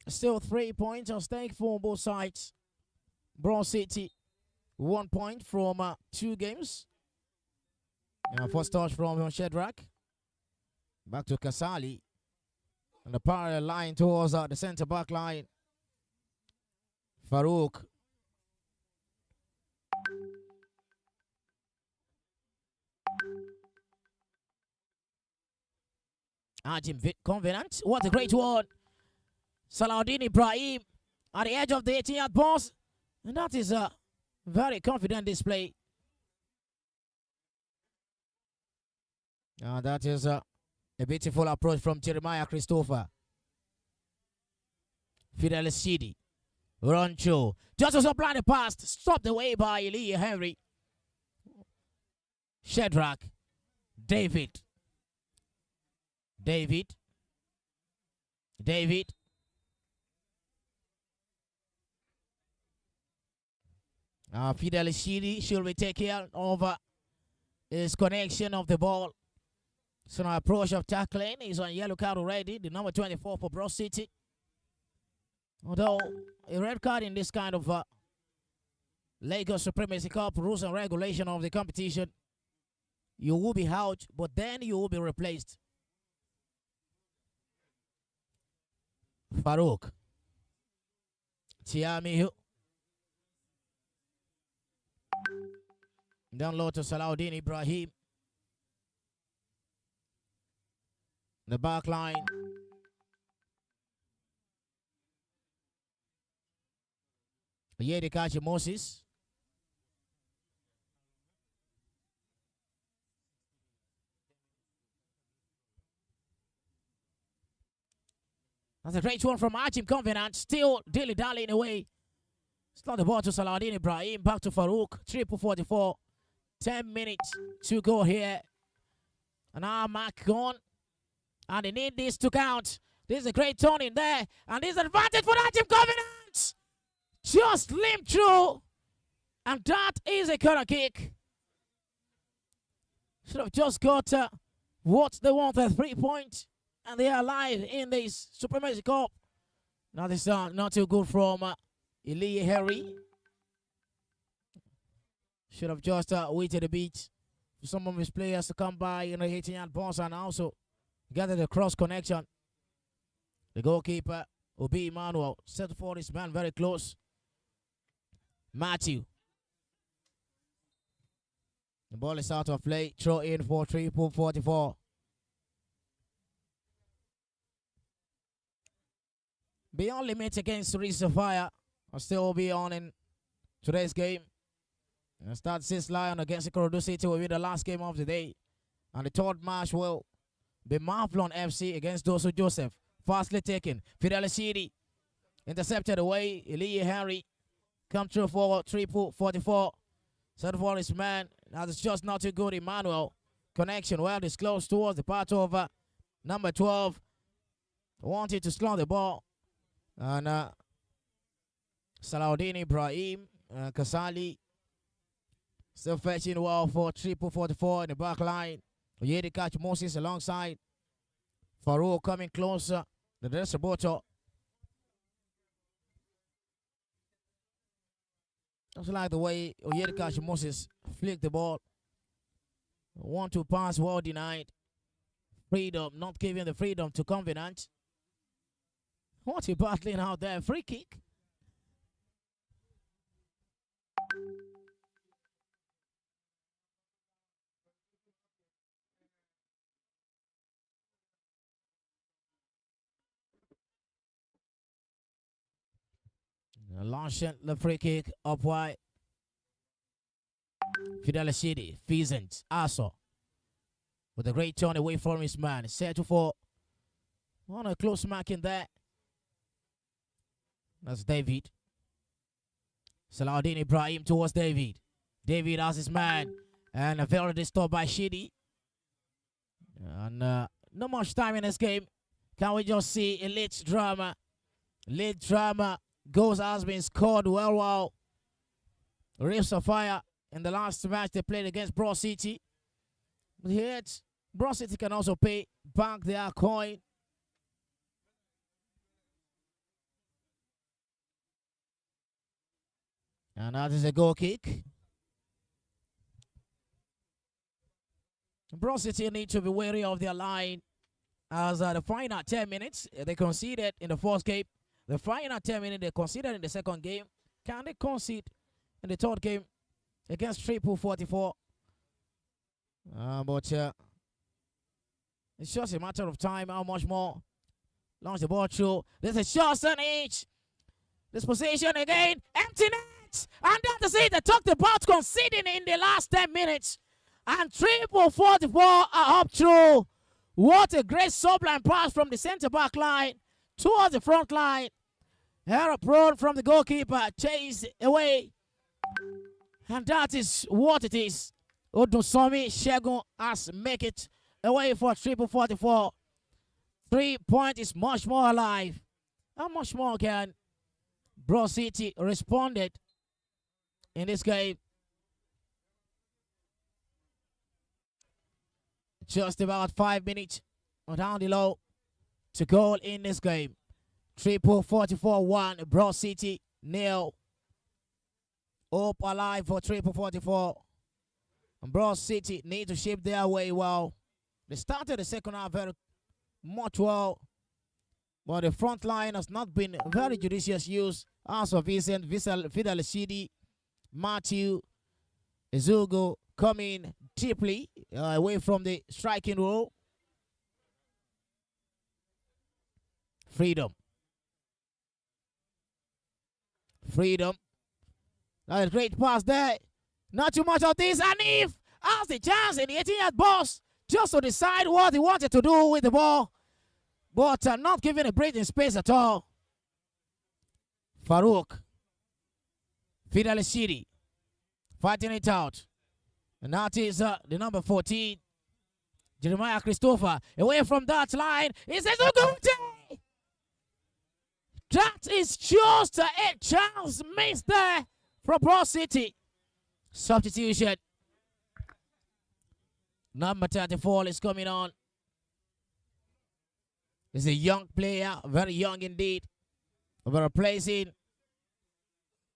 Still 3 points at stake for both sides. Broad City, 1 point from 2 games. First touch from Shedrack. Back to Kasali. And the parallel line towards the centre back line. Farouk. Ajim Covenant. What a great one. Salahuddin Ibrahim at the edge of the 18-yard box. And that is a very confident display. That is a beautiful approach from Jeremiah Christopher. Fidel Shidi. Roncho. Just as a blind pass. Stopped away by Lee Henry. Shedrack. David. Fidel Shidi should be taking over his connection of the ball. So now approach of tackling. He's on yellow card already. The number 24 for Broad City. Although a red card in this kind of Lagos Supremacy Cup rules and regulation of the competition you will be out, but then you will be replaced. Farouk. Tiami. Down low to Salahuddin Ibrahim. The back line. Yedikachi Moses. That's a great one from Archim Confident. Still dilly-dallying away. Slot the ball to Salahuddin Ibrahim. Back to Farouk. 3:44. 10 minutes to go here. And now mark gone. And they need this to count. This is a great turn in there. And this is an advantage for Archim Confident. Just limped through. And that is a corner kick. Should have just got what they want, a 3 point. And they are alive in this Supremacy Cup. Now this is not too good from Elie Harry. Should have just waited a bit for some of his players to come by in the 18-yard box and also gather the cross connection. The goalkeeper, Obi Emmanuel, set for this man very close. Matthew. The ball is out of play. Throw in for 3:44. Beyond limits against Real Sapphire. I'll still be on in today's game. And start Sis Lion against Ikorodu City will be the last game of the day. And the third match will be Mavlon FC against Dosu Joseph. Fastly taken. Fidelity City intercepted away. Elie Henry come through for 3:44. Set for his man. Now it's just not too good. Emmanuel. Connection well disclosed towards the part of number 12. Wanted to slot the ball. And Salahuddin Ibrahim, Kasali, still fetching well for 3:44 in the back line. Yedikachi Moses alongside. Farouk coming closer. The distributor. I also like the way Yedikachi Moses flicked the ball. 1-2 pass, well denied. Freedom, not giving the freedom to Confident. What's he battling out there? Free kick. Launching the free kick up wide. Fidelity City, Pheasant, Aso. With a great turn away from his man. Set for on a close mark in there. That's David. Salahuddin Ibrahim towards David. David has his man. And a very disturbed by Shidi. And not much time in this game. Can we just see a late drama? Late drama. Goals has been scored well. Real Sapphire in the last match they played against Broad City. But here, Broad City can also pay back their coin. And that is a goal kick. Broad City need to be wary of their line as the final 10 minutes they conceded in the first game. The final 10 minutes they conceded in the second game. Can they concede in the third game against 3:44? But it's just a matter of time. How much more? Launch the ball through. There's a shot on each. This position again. Empty net. And that is it. They talked about conceding in the last 10 minutes. And 3:44 are up through. What a great sublime pass from the center back line towards the front line. Error prone from the goalkeeper. Chased away. And that is what it is. Odusomi Shegun has make it away for 3:44. 3 point is much more alive. How much more can Broad City responded in this game? Just about 5 minutes down the low to goal in this game. 3:44-1. Broad City 0. Hope alive for 3:44. And Broad City need to shape their way well. They started the second half very much well, but the front line has not been very judicious use. As for Vincent, Fidel City, Matthew, Ezugo coming deeply away from the striking role. Freedom. That is a great pass there. Not too much of this. And if has the chance in the 18-yard box just to decide what he wanted to do with the ball, but not giving a breathing space at all. Farouk. Fidel City fighting it out. And that is the number 14. Jeremiah Christopher. Away from that line. He says, Ogunte! That is just a chance missed there from Broad City. Substitution. Number 34 is coming on. He's a young player, very young indeed. We're replacing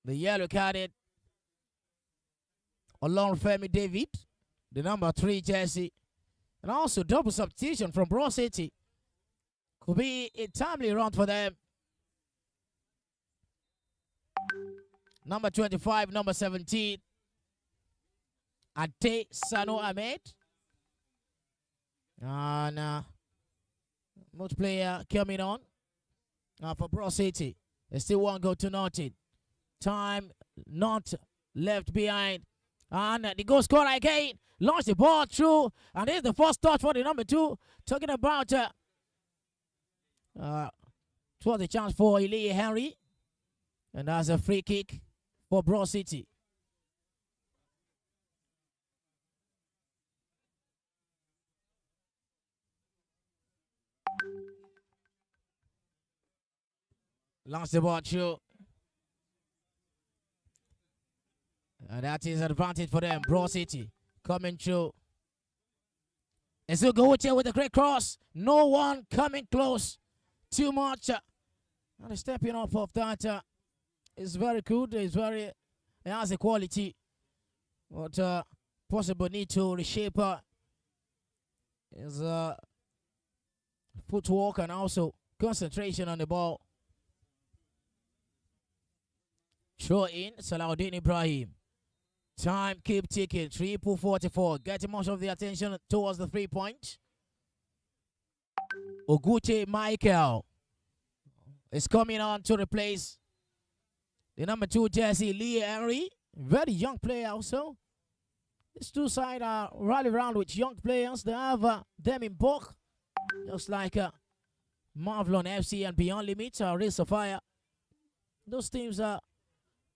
the yellow carded Olorunfemi David, the number 3 jersey. And also double substitution from Broad City. Could be a timely run for them. Number 25, number 17. Ate Sano Ahmed. And much player coming on for Broad City. They still won't go to nothing. Time not left behind. And the goal scorer again. Launched the ball through. And this is the first touch for the number 2. Talking about it was a chance for Elie Henry. And that's a free kick for Broad City. Launched the ball through. And that is an advantage for them. Broad City coming through. And so go with a great cross. No one coming close. Too much. And the stepping up of that is very good. It has a quality. But possible need to reshape his footwork and also concentration on the ball. Throw in Salahuddin Ibrahim. Time keep ticking. 3:44. Getting much of the attention towards the 3-point. Oguche Michael is coming on to replace the number 2 jersey, Lee Henry. Very young player also. These two sides are rally around with young players. They have them in bulk. Just like Mavlon FC and Beyond Limits or Real Sapphire. Those teams are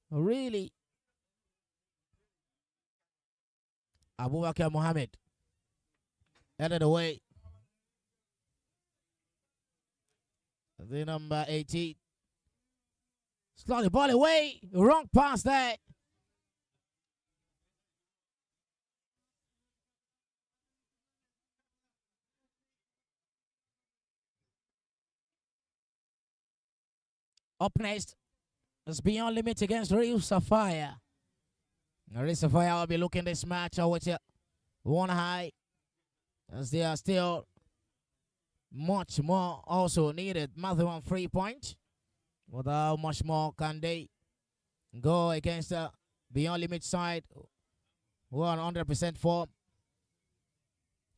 really Abubakar Mohammed headed away. The number 18 slot the ball away. Wrong pass there. Up next is Beyond Limits against Real Sapphire. Real Sapphire will be looking this match with one high, as they are still much more also needed. Mavlon 3 point. But how much more can they go against the Beyond Limits side? 100% form.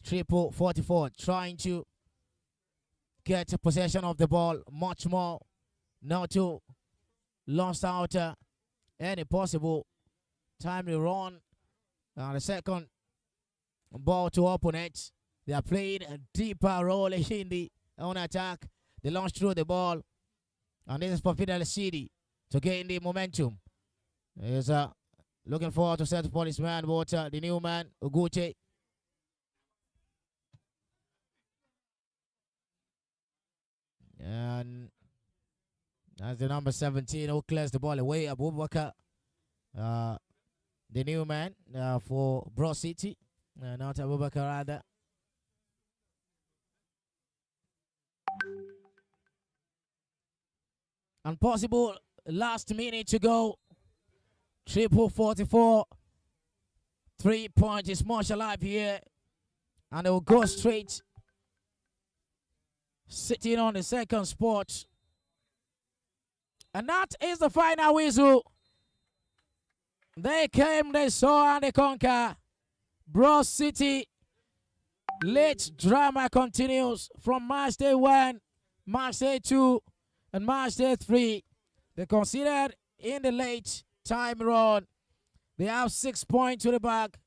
44, trying to get possession of the ball much more. Not to lost out any possible timely run. The second ball to opponents. They are playing a deeper role in the own attack. They launch through the ball. And this is for Fidel City to gain the momentum. He's looking forward to set for this man, but the new man, Oguche. And that's the number 17 who clears the ball away. Abubakar, the new man for Broad City. Not Abubakar rather. And possible last minute to go. 44. 3 points is much alive here. And they will go straight. Sitting on the second spot. And that is the final whistle. They came, they saw, and they conquer. Bros City. Late drama continues from Matchday 1, Matchday 2, and Matchday 3. They considered in the late time run. They have 6 points to the bag.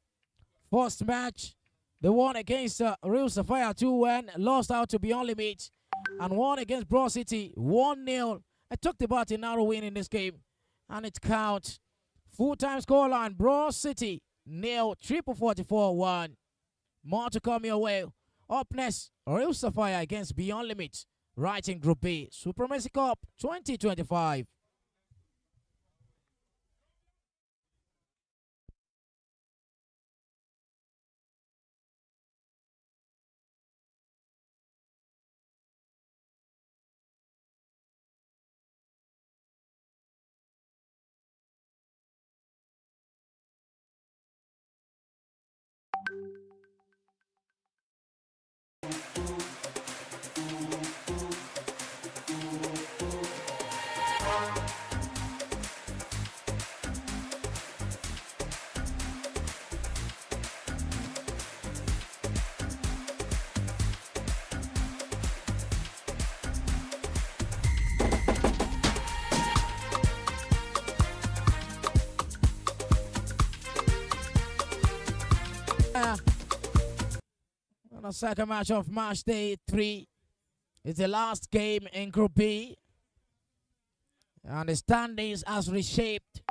First match, they won against Real Sapphire 2-1, lost out to Beyond Limit, and won against Bros City 1-0. I talked about a narrow win in this game, and it counts. Full-time scoreline, Bros City 0, Triple 44-1. More to come your way. Up next, Real Sapphire against Beyond Limit, right in Group B, Supremacy Cup 2025. On the second match of Matchday 3 is the last game in Group B, and the standings has reshaped.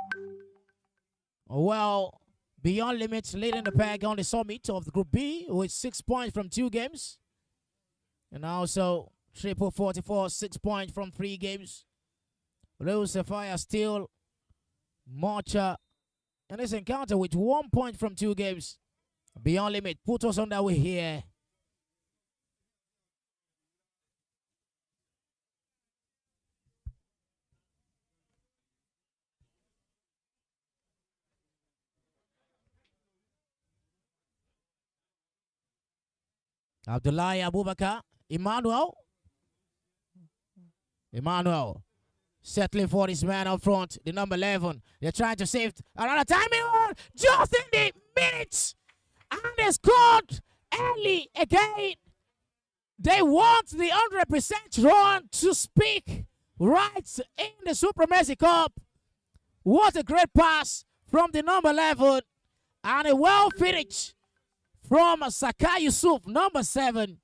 Well, Beyond Limits leading the pack on the summit of the Group B with 6 points from 2 games, and also Triple 44 6 points from 3 games. Real Sapphire still much in this encounter with 1 point from 2 games. Beyond Limit put us on that way here. Abdullahi Abubakar, Emmanuel settling for this man up front, the number 11. They're trying to save another timing one just in the minutes. And they scored early again. They want the 100% run to speak right in the Supremacy Cup. What a great pass from the number 11. And a well finish from Saka Yusuf, number 7.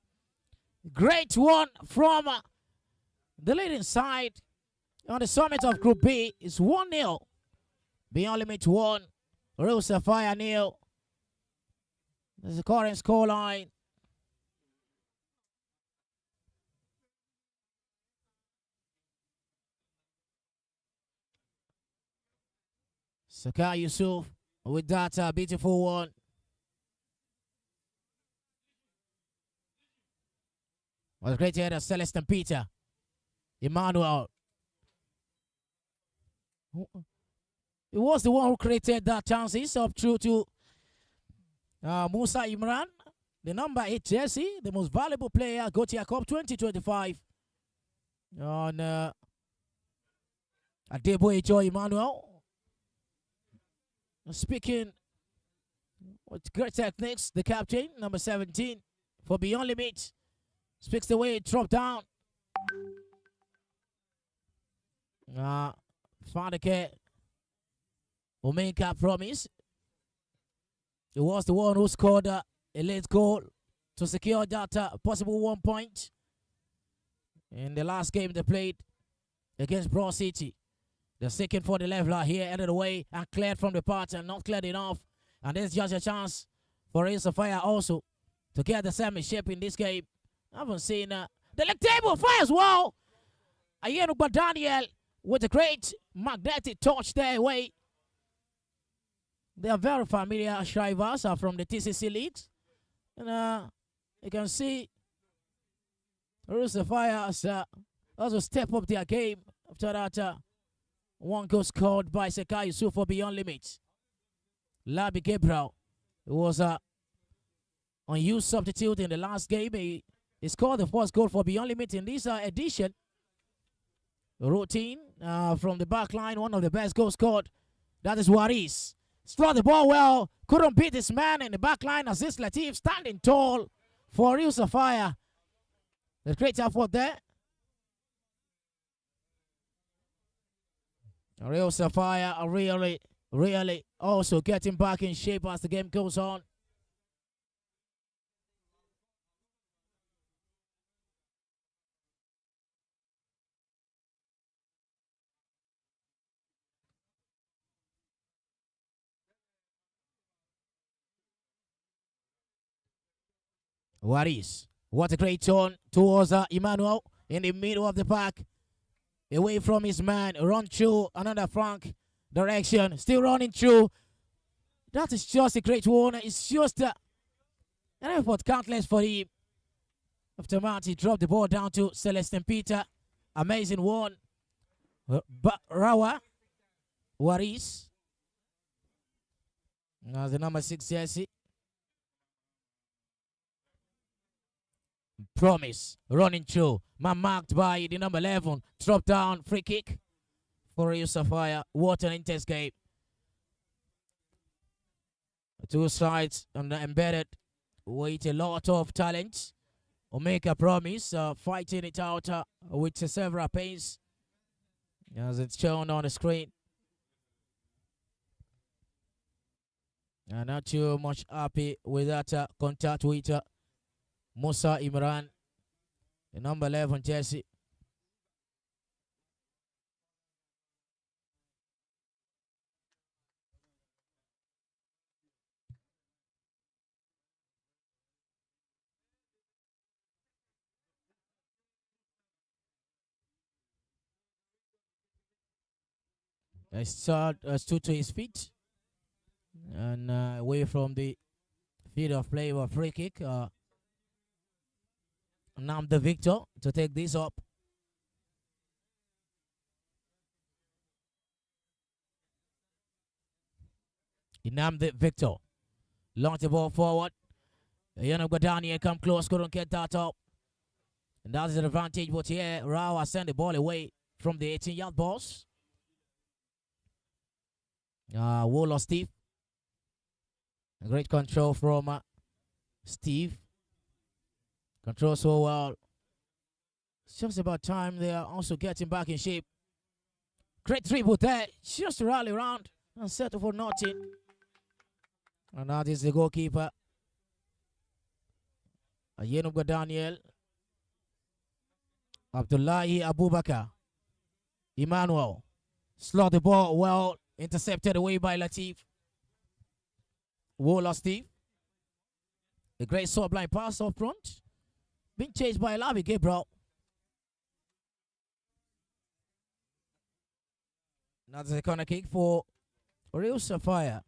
Great one from the leading side on the summit of Group B. It's 1-0. Beyond Limit 1, Real Sapphire 0. This is the current scoreline. Saka Yusuf with that beautiful one. Was great header, Celestin Peter. Emmanuel. He was the one who created that chances up through to Musa Imran, the number 8 jersey, the most valuable player, Gotia Cup 2025. On Adebo Joy Emmanuel. Speaking with great techniques, the captain, number 17, for Beyond Limit, speaks the way it dropped down. Fadeke Omeka promise. He was the one who scored a late goal to secure that possible 1 point in the last game they played against Bros City. They're seeking for the leveler here, ended away and cleared from the part and not cleared enough. And there's just a chance for Real Sapphire also to get the same shape in this game. I haven't seen the leg table fire as well. Ayenuba Daniel with a great magnetic touch there away. They are very familiar strivers from the TCC leagues. And you can see Real Sapphire has also step up their game after that one goal scored by Saka Yusuf for Beyond Limits. Labi Gabriel It was a unused substitute in the last game. He scored the first goal for Beyond Limit in this edition. Routine from the back line, one of the best goals scored. That is Waris. Struck the ball well, couldn't beat his man in the back line. Aziz Latif standing tall for Real Sapphire. The great effort there. Real Sapphire are really also getting back in shape as the game goes on. Waris. What a great turn towards Emmanuel in the middle of the park. Away from his man. Run through another flank direction. Still running through. That is just a great one. It's just an effort countless for him. After that, he dropped the ball down to Celestin Peter. Amazing one. Rawa. Waris. Now the number 6 jersey. Promise, running through, man marked by the number 11, drop down, free kick for Real Sapphire. What an intense game. The two sides embedded with a lot of talent. Omeka Promise fighting it out with several pains as it's shown on the screen. And not too much happy with that contact with Musa Imran, the number 11 jersey. He stood to his feet and away from the field of play of a free kick. Now the victor to take this up. Inam the victor. Launch the ball forward. Yanab Gadani come close, couldn't get that up. And that is an advantage, but here Rao sent the ball away from the 18-yard box. Wall Steve. A great control from Steve. Control so well. It's just about time they are also getting back in shape. Great dribble there. Just to rally around and settle for nothing. And that is the goalkeeper. Yenub Daniel. Abdullahi Abubakar. Emmanuel. Slot the ball well. Intercepted away by Latif. Wall Steve. A great sublime pass up front. Being chased by Lavi Gabriel. That's a corner kick for Real Sapphire.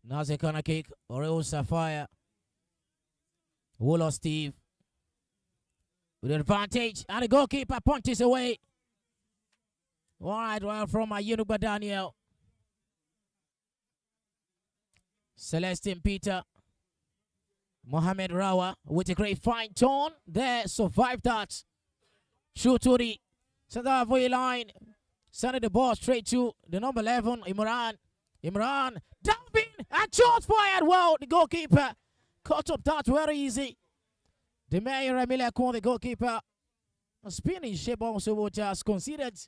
Now the corner kick, Real Sapphire. Wall Steve. With advantage, and the goalkeeper punches away. Wide well from Yunuba Daniel. Celestin Peter. Mohamed Rawa with a great fine turn. There, survived that. Shoot to the center halfway line. Sending the ball straight to the number 11, Imran. Imran, dumping and shot fired. Well, the goalkeeper caught up that very easy. The Mayor Emilia Kwon, the goalkeeper, spinning shape also, which has conceded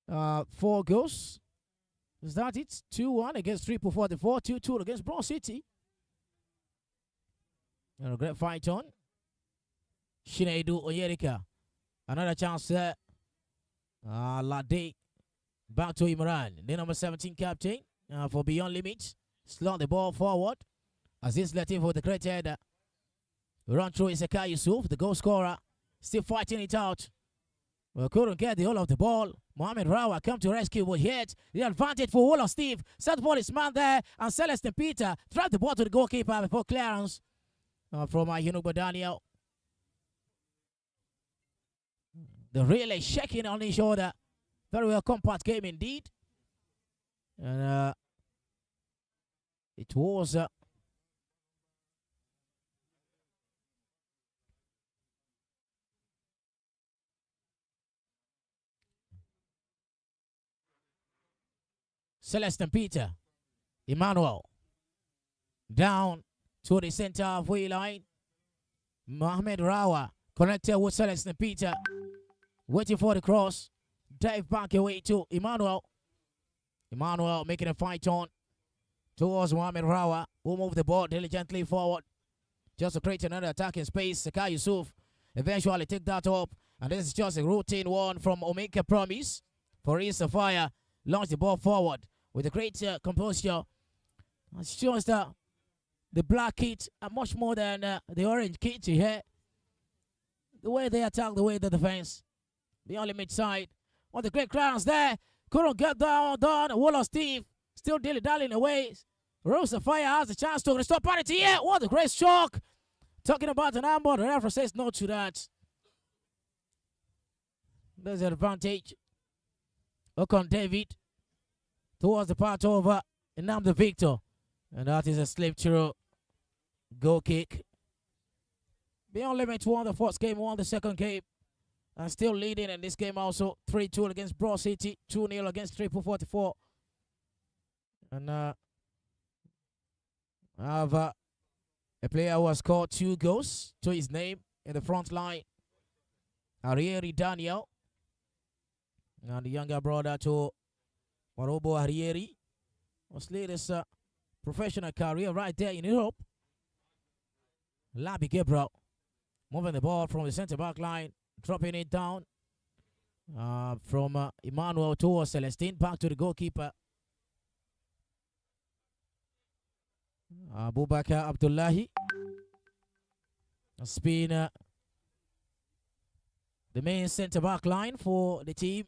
4 goals. Is that it? 2-1 against Triple 44, 2-2 against Bronx City. And a great fight on. Shinedu Onyerika. Another chance there. Lade. Back to Imran. The number 17 captain for Beyond Limits. Slot the ball forward. Aziz Latif with the great header. Run through Isaka Yusuf, the goal scorer. Still fighting it out. Well, couldn't get the whole of the ball. Mohamed Rawa come to rescue, but yet the advantage for Wall of Steve. Set ball is man there, and Celestin Peter trapped the ball to the goalkeeper before clearance from Yunuba Daniel. The relay shaking on his shoulder. Very well compact game indeed. And it was Celestin Peter, Emmanuel, down to the center halfway line. Mohamed Rawa connected with Celestin Peter, waiting for the cross. Dive back away to Emmanuel. Emmanuel making a fight on towards Mohamed Rawa, who moved the ball diligently forward just to create another attacking space. Sakai Yusuf eventually take that up, and this is just a routine one from Omeka Promise for Real Sapphire. Launch the ball forward with a great composure. It shows that the black kit are much more than the orange kit here. The way they attack, the way the defense, the only mid-side. On the great crowns there, couldn't get down. Wall of Steve still dilly-dallying away. Real Sapphire has a chance to restore parity here. What a great shock. Talking about an armband, the referee says no to that. There's an advantage. Okon David towards the part over, and now the victor. And that is a slip through goal kick. Beyond limit won the first game, won the second game, and still leading in this game also. 3-2 against Broad City, 2-0 against 44. And I have a player who has scored 2 goals to his name in the front line, Arieri Daniel. And the younger brother to Marobo Arieri was latest professional career right there in Europe. Labi Gabriel moving the ball from the center back line, dropping it down from Emmanuel towards Celestine, back to the goalkeeper. Abubakar Abdullahi has been the main center back line for the team.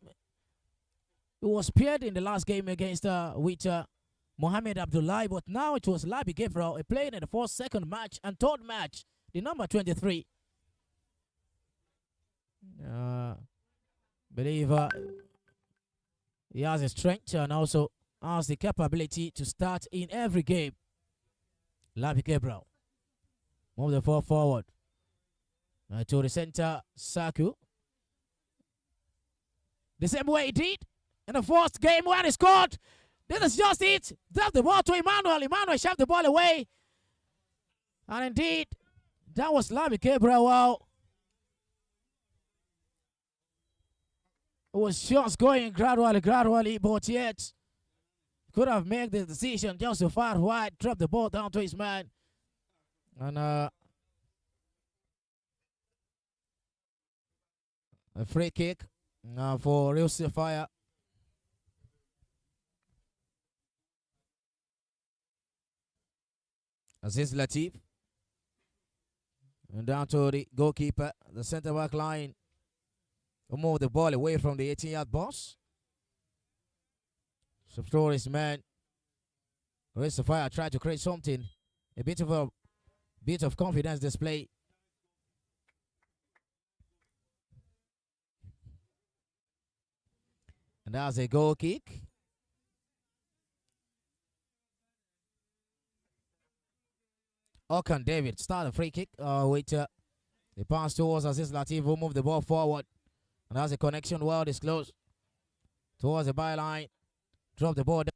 It was paired in the last game against with Mohamed Abdullahi, but now it was Labi Gabriel playing in the first, second match, and third match, the number 23. Believe he has the strength and also has the capability to start in every game. Labi Gabriel move the ball forward to the center, Saku. The same way he did in the first game when he scored. This is just it. Drop the ball to Emmanuel. Emmanuel shoved the ball away. And indeed, that was Labi Gabriel. Wow. It was just going gradually, but yet could have made the decision just so far wide, drop the ball down to his man. And a free kick for Real Sapphire. Aziz Latif. And down to the goalkeeper, the center back line. We'll move the ball away from the 18-yard box. So throw his man. Real Sapphire tried to create something. A bit of confidence display. And that's a goal kick. Okan David start a free kick. With the pass towards Aziz Latif, who move the ball forward. And that's a connection well disclosed towards the byline. Drop the ball down.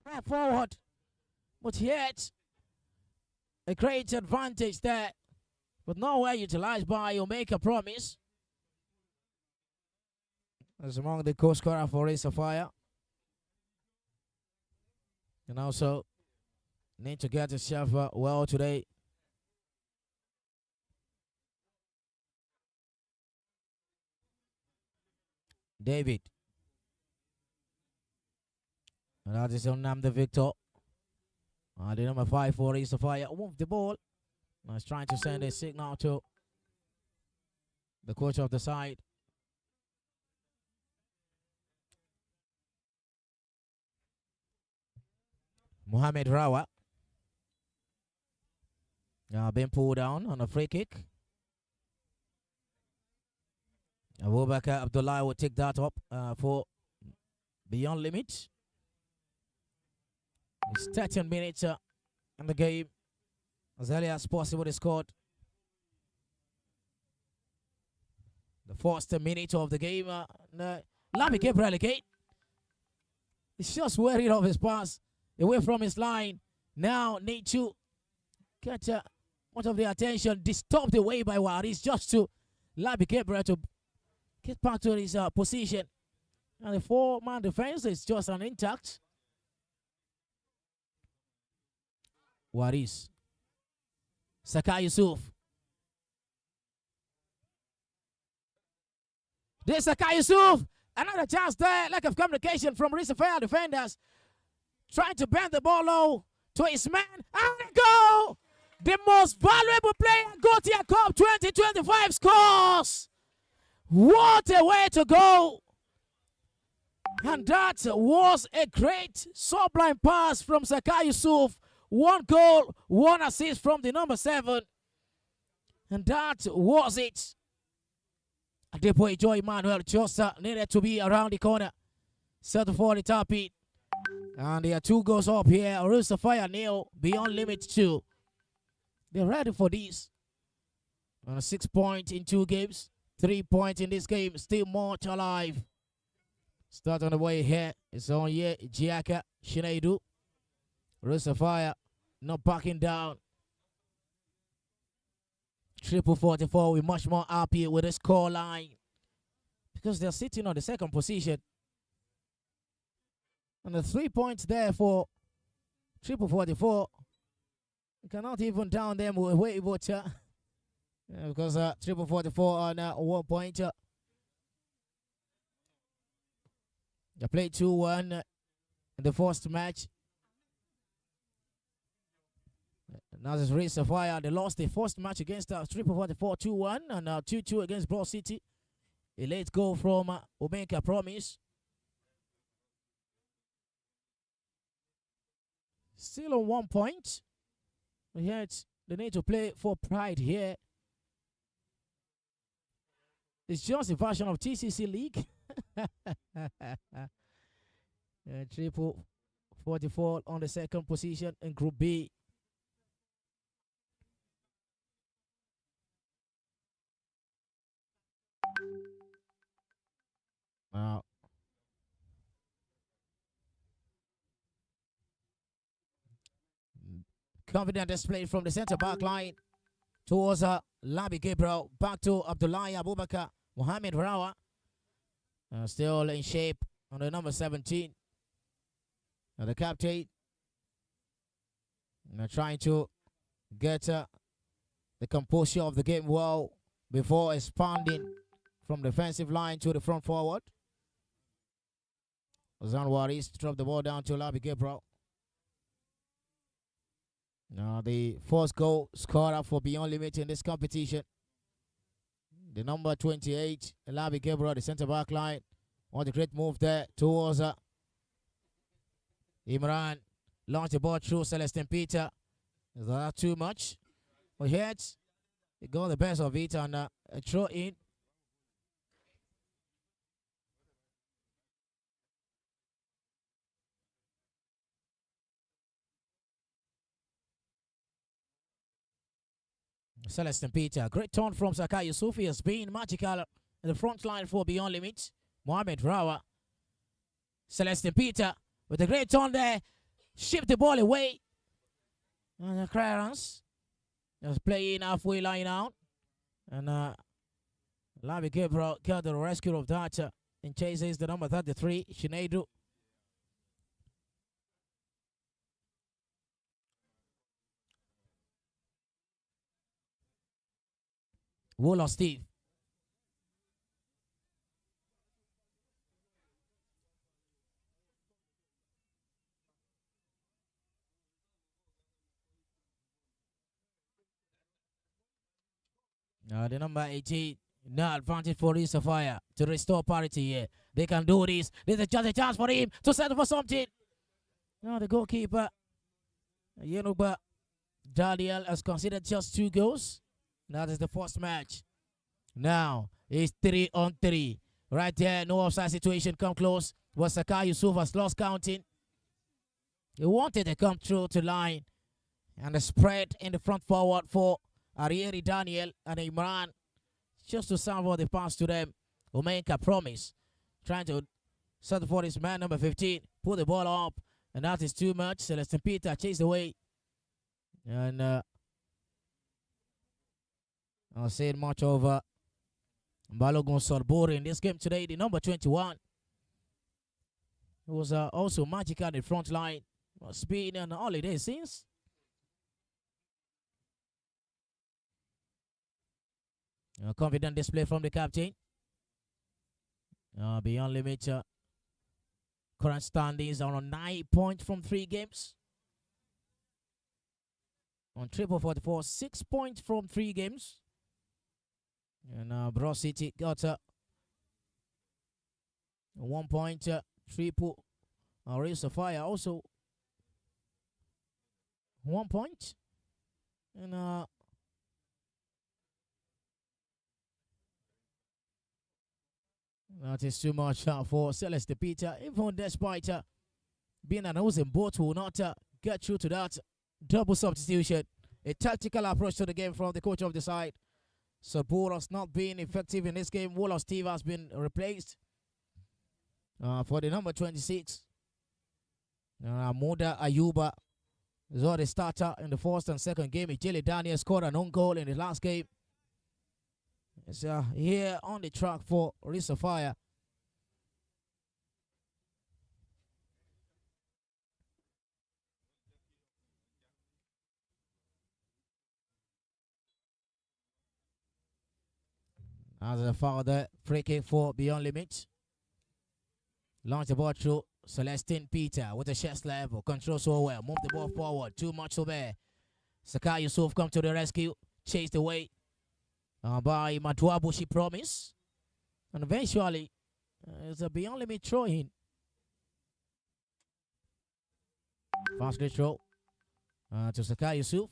Right forward. But yet, a great advantage there. But nowhere utilized by Omeka Promise. As among the goal scorer for Real Sapphire. And also need to get himself well today. David. And that is on the victor. The number 5 for Real Sapphire moved the ball. He's trying to send a signal to the coach of the side. Mohamed Rawa. Been pulled down on a free kick. Abubakar Abdullah will take that up for Beyond Limit. It's 13 minutes in the game. As early as possible, they scored. The first minute of the game. Labi kept relegate. He's just worried of his pass away from his line. Now need to get much of the attention disturbed away by Waris just to Labi Gabriel to get back to his position. And the 4-man defense is just an intact. Waris. Sakai Yusuf. There's Sakai Yusuf. Another chance there. Lack of communication from Real Sapphire defenders. Trying to bend the ball low to his man. And go! The most valuable player Gotia Cup 2025 scores. What a way to go. And that was a great sublime pass from Sakai Yusuf. 1 goal, 1 assist from the number 7. And that was it. Adepoye Joy Emmanuel just needed to be around the corner. Settle for the top hit. And there are 2 goals up here. Real Sapphire 0, Beyond Limit 2. They're ready for this. On a 6 points in 2 games. 3 points in this game. Still much alive. Start on the way here. It's on here. Jiaka Shinaidu. Real Sapphire not backing down. Triple 44. We're much more happy with the score line. Because they're sitting on the 2nd position. And the 3 points there for Triple 44. You cannot even down them away, but because Triple 44 on 1 point. They played 2-1 in the first match. Now this Real Sapphire, they lost the first match against Triple 44 2-1 and 2-2 against Lagos City. A late goal from Obenka Promise. Still on 1 point. Yet they need to play for pride here. It's just a version of TCC League. Triple 44 on the 2nd position in Group B. Now, confident display from the center back line towards Labi Gabriel. Back to Abdullahi Abubakar. Mohamed Rawa. Still in shape on the number 17. The captain. Trying to get the composure of the game well before expanding from the defensive line to the front forward. Ozan Waris drop the ball down to Labi Gabriel. Now the first goal scorer for Beyond Limit in this competition. The number 28, Labi Gabriel, the center back line. On the great move there towards Imran. Launch the ball through Celestin Peter. Is that too much? But yet, they got the best of it and a throw in. Celestin Peter. Great turn from Sakai Yusuf. He has been magical in the front line for Beyond Limits. Mohamed Rawa. Celestin Peter with a great turn there. Shipped the ball away. And the clearance. Just playing halfway line out. And Labi Gabriel got the rescue of that. And chases the number 33, Shinaidu. Wooler Steve. The number 18. Now advantage for Real Sapphire to restore parity here. They can do this. There's just a chance for him to settle for something. Now the goalkeeper, Yenuba Daniel, has considered just 2 goals. That is the first match. Now it's 3-on-3. Right there, no offside situation. Come close. Was Sakai Yusuf has lost counting. He wanted to come through to line. And the spread in the front forward for Arieri Daniel and Imran. Just to salvo the pass to them. Omenka promise. Trying to settle for his man number 15. Put the ball up. And that is too much. Celestin Peter chased away. And I'll say it much over Balogun Solbori in this game today. The number 21. It was also magical in the front line. Was been on holiday since. A confident display from the captain. Beyond limit. Current standings are on 9 points from 3 games. On triple 44, 6 points from 3 games. And Bro City got 1 point. Triple Real Sapphire also 1 point. And that is too much for Celeste Peter. Even despite being an losing boat, will not get through to that double substitution. A tactical approach to the game from the coach of the side. Saboros not being effective in this game. Wall of Steve has been replaced for the number 26. Moda Ayuba is the starter in the first and second game. Ijele Daniel scored an own goal in the last game. It's here on the track for Real Sapphire. As a foul there, free kick for Beyond Limits. Launch the ball through Celestine Peter with a chest level. Control so well. Move the ball forward. Too much over there. Sakai Yusuf come to the rescue. Chased away by Matuabushi Promise. And eventually, it's a Beyond Limit throw in. Fast throw to Sakai Yusuf.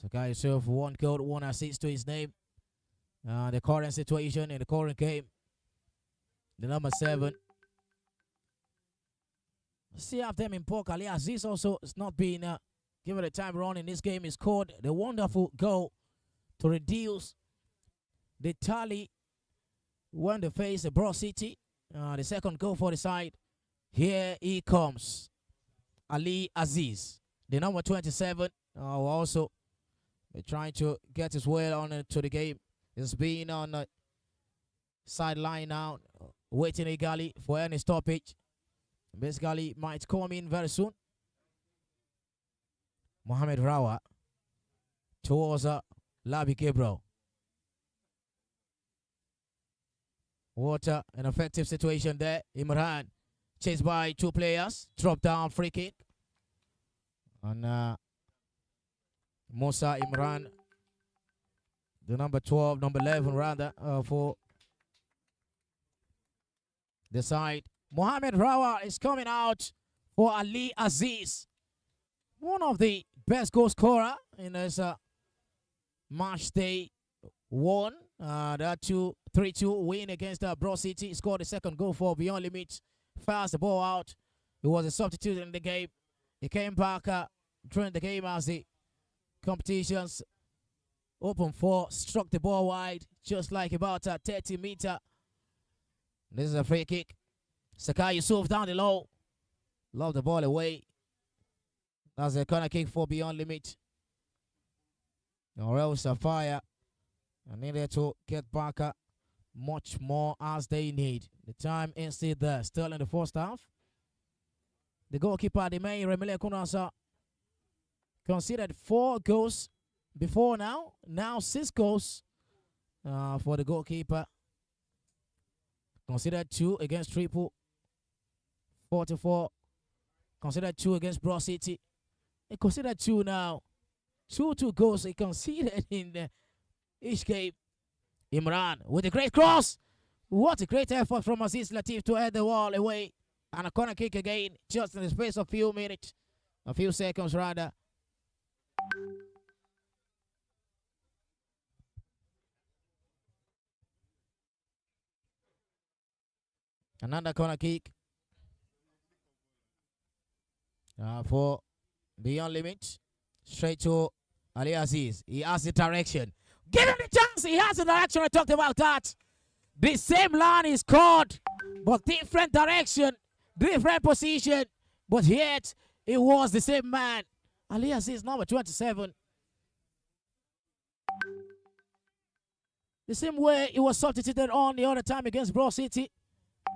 Sakai Yusuf, 1 goal, 1 assist to his name. The current situation in the current game. The number 7. See after him in Port Ali Aziz also is not being given a time run in this game. He scored the wonderful goal to reduce the tally when they face the Bro City. The second goal for the side. Here he comes. Ali Aziz, the number 27, also trying to get his way on to the game. He's been on the sideline now, waiting eagerly for any stoppage. Basically, might come in very soon. Mohamed Rawa towards Labi Gabriel. What an effective situation there. Imran chased by 2 players. Drop down free kick. And Musa Imran, the number 12, number 11 rather, for the side. Mohamed Rawa is coming out for Ali Aziz. One of the best goal scorer in this match day 1. That 3-2 win against Bro City. Scored the second goal for Beyond Limits. Fires the ball out. He was a substitute in the game. He came back during the game as the competitions open for, struck the ball wide, just like about 30 meter. This is a free kick. Sakai Yusuf down the low. Love the ball away. That's a corner kick for Beyond Limit. Real Sapphire and needed to get back much more as they need. The time is still there, still in the first half. The goalkeeper, the main Remile Kunasa, considered 4 goals before now. Now 6 goals for the goalkeeper. Considered 2 against Triple 44. Considered 2 against Bro City. He considered 2 now 2 goals he conceded in each game. Imran with a great cross. What a great effort from Aziz Latif to head the wall away. And a corner kick again, just in the space of a few minutes. A few seconds, rather. Another corner kick. For Beyond Limits. Straight to Ali Aziz. He has the direction. Give him the chance. He has the direction. I talked about that. The same line is caught, but different direction, different position. But yet, it was the same man. Ali Aziz, number 27. The same way he was substituted on the other time against Bro City.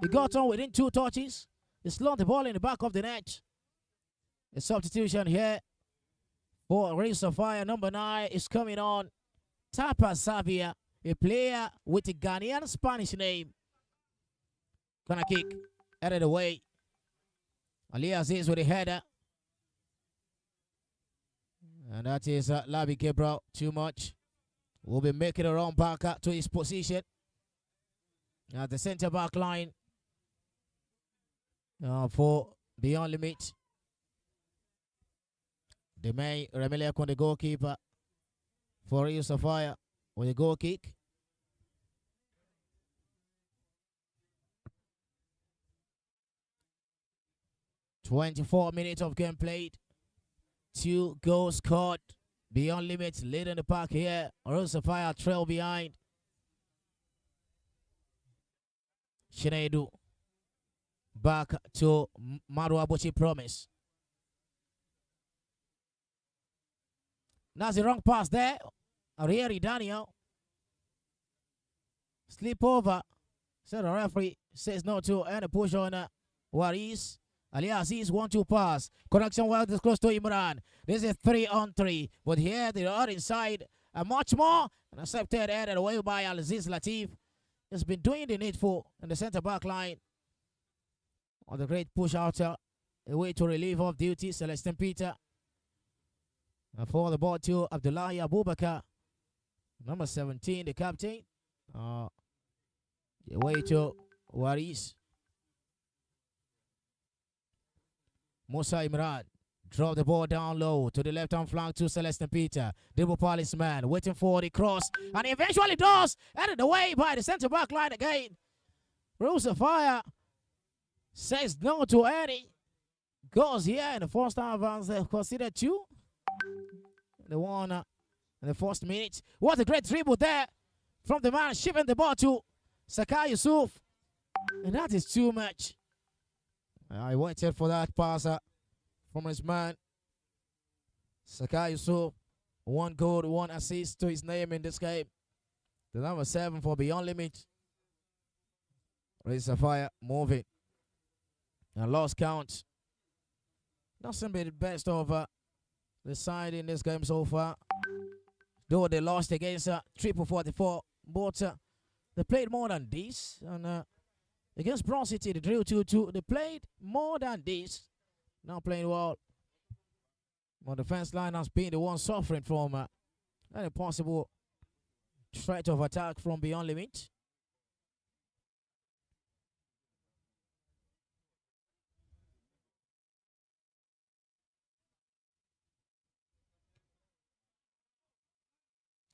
He got on within 2 touches. He slung the ball in the back of the net. A substitution here for Real Sapphire. Number 9 is coming on. Tapa Savia, a player with a Ghanaian Spanish name. Corner kick, out of the way. Ali Aziz with a header. And that is Labi Gabriel, too much. Will be making a run back to his position. At the center back line for Beyond Limit. The main Remelia on the goalkeeper for Real Sapphire with a goal kick. "24 minutes of game played. 2 goals scored. Beyond Limits leading the pack here. Real Sapphire trail behind. Shinedu back to Maru Abuchi Promise. That's the wrong pass there. Arieri Daniel. Slip over. So the referee says no to and a push on Waris. Ali Aziz 1-2 pass. Connection well this close to Imran. This is 3-on-3. But here they are inside. And much more. And accepted headed away by Aziz Latif. Has been doing the needful in the center back line. On the great push out. Away to relief of duty. Celestin Peter. And for the ball to Abdullahi Abubakar. Number 17, the captain. Away to Waris. Musa Imran. Drop the ball down low to the left-hand flank to Celestin Peter. Double policeman waiting for the cross. And he eventually does. Headed away by the center-back line again. Real Sapphire says no to any goals here in the first half. And they considered 2. The one in the first minute. What a great dribble there from the man shipping the ball to Sakai Yusuf. And that is too much. I waited for that pass from his man. Sakai Yusuf. 1 goal, 1 assist to his name in this game. The number 7 for Beyond Limit. Real Sapphire moving. And lost count. Not simply the best of the side in this game so far. Though they lost against Triple 44. But they played more than this. And against Bronze City, the drill 2-2. They played more than this. Not playing well. But the defense line has been the one suffering from any possible threat of attack from Beyond Limit.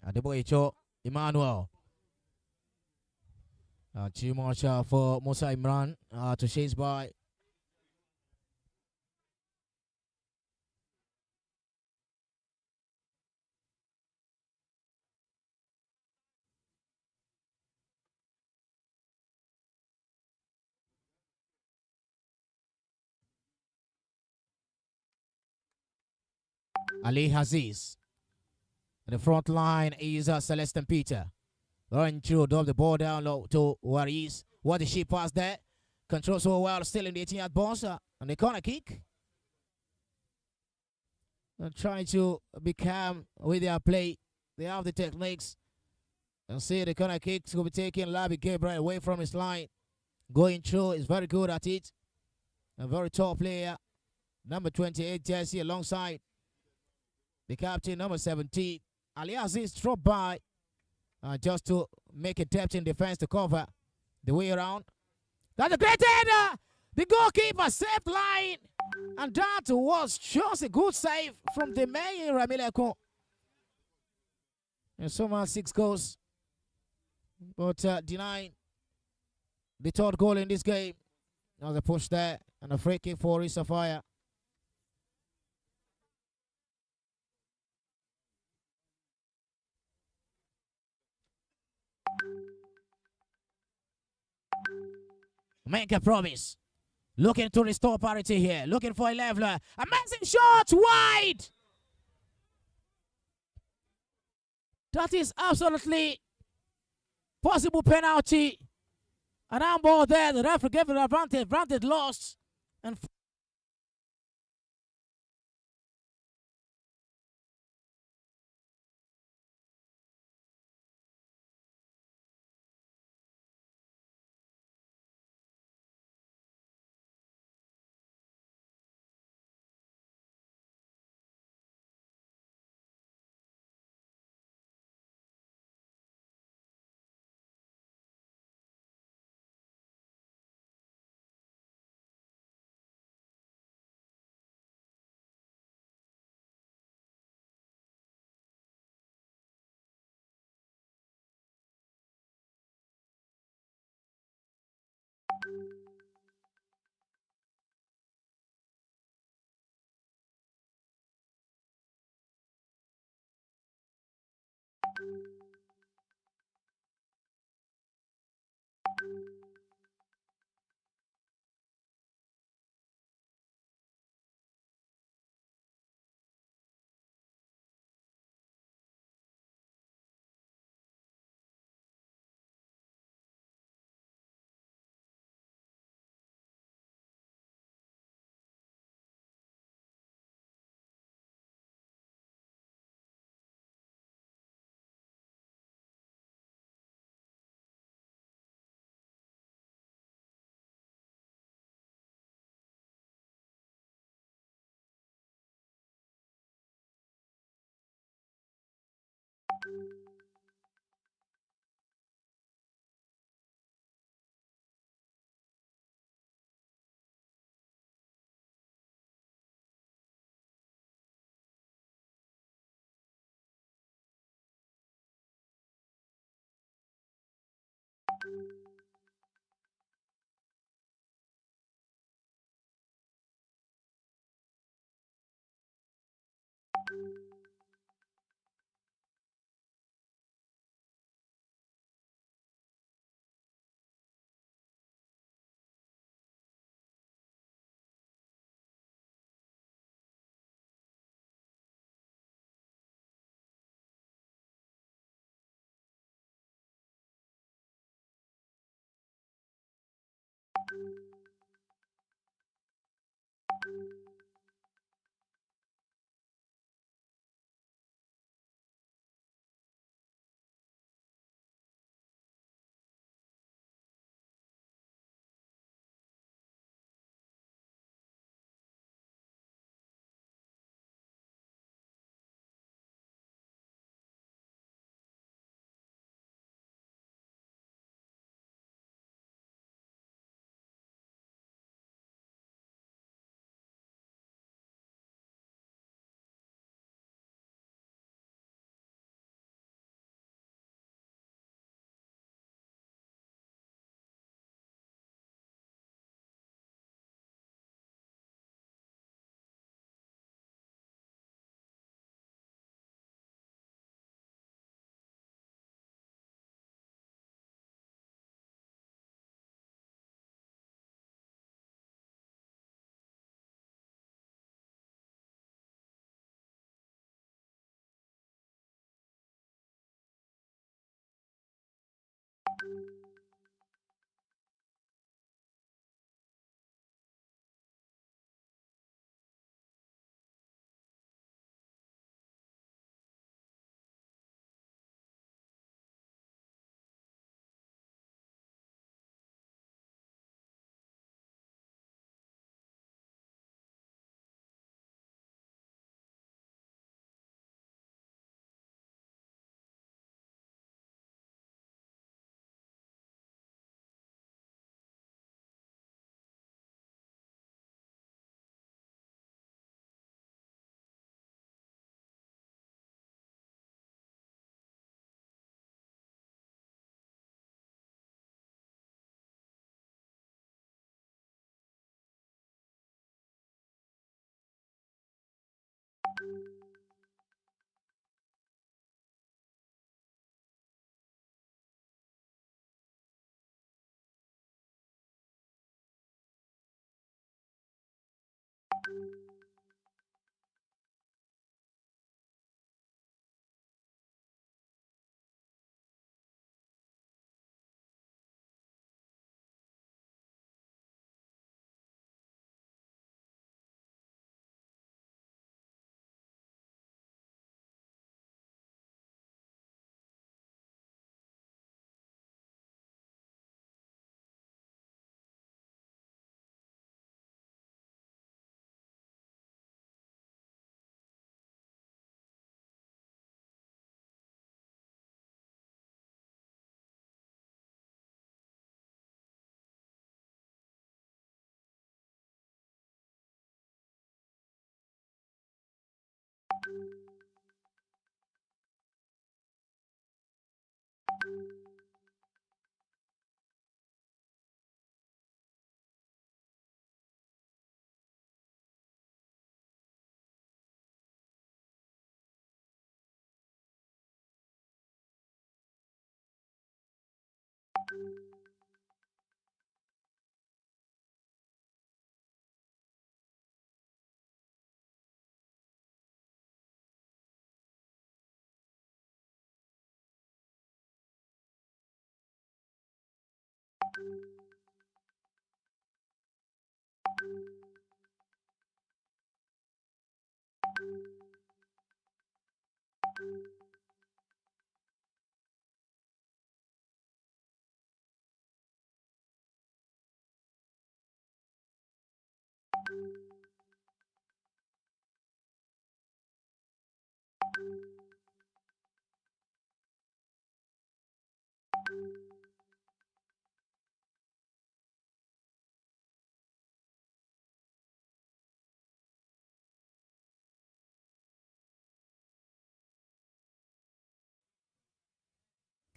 Adeboyecho Emmanuel. Too much for Musa Imran to chase by. Ali Aziz. The front line is Celestin Peter. Running through, drop the ball down low to Waris. What is she pass there? Control so well, still in the 18-yard box. And the corner kick. And trying to be calm with their play. They have the techniques. And see the corner kick will be taking Labi Gabriel away from his line. Going through, is very good at it. A very tall player. Number 28 jersey alongside The captain, number 17, Ali Aziz, dropped by just to make a depth in defense to cover the way around. That's a great header! The goalkeeper saved line. And that was just a good save from the main Ramileko. And somehow 6 goals. But denying the third goal in this game. Now the push there. And a free kick for Real Sapphire. Make a promise. Looking to restore parity here. Looking for a leveler. Amazing shot wide. That is absolutely possible penalty. An handball there. The referee gave it advantage. Advantage lost. And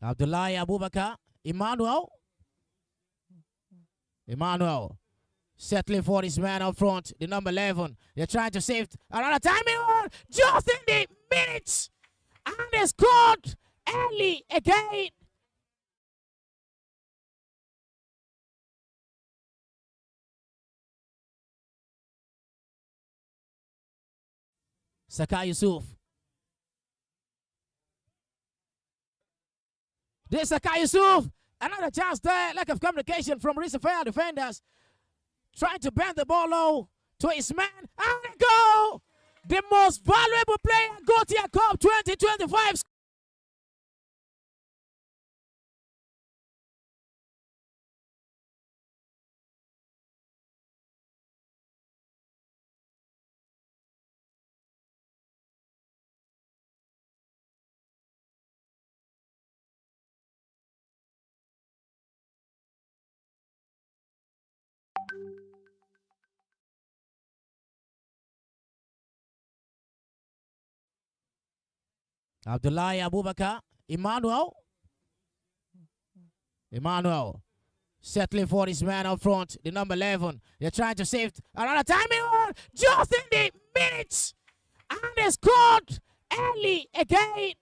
Abdullahi Abubakar. Emmanuel. Settling for this man up front, the number 11. They're trying to save another timing one just in the minutes. And they scored early again. Saka Yusuf. This Saka Yusuf. Another chance there. Lack of communication from Real Sapphire defenders. Trying to bend the ball low to his man. And they go! The most valuable player, Gotia Cup 2025. Abdullahi Abubakar. Emmanuel. Settling for his man up front, the number 11. They're trying to save another timing one just in the minutes. And they scored early again.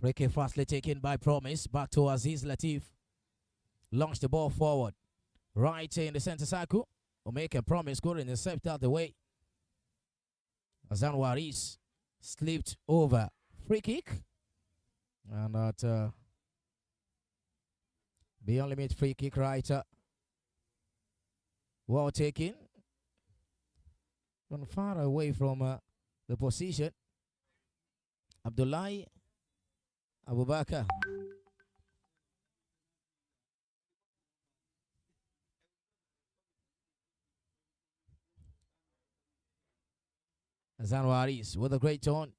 Free kick fastly taken by Promise. Back to Aziz Latif. Launch the ball forward. Right in the center circle. Will make a Promise. Good intercept out the way. Azan Waris slipped over. Free kick. And that beyond limit free kick right. Well taken. From far away from the position. Abdullahi Abubakar. Azan Waris with a great turn.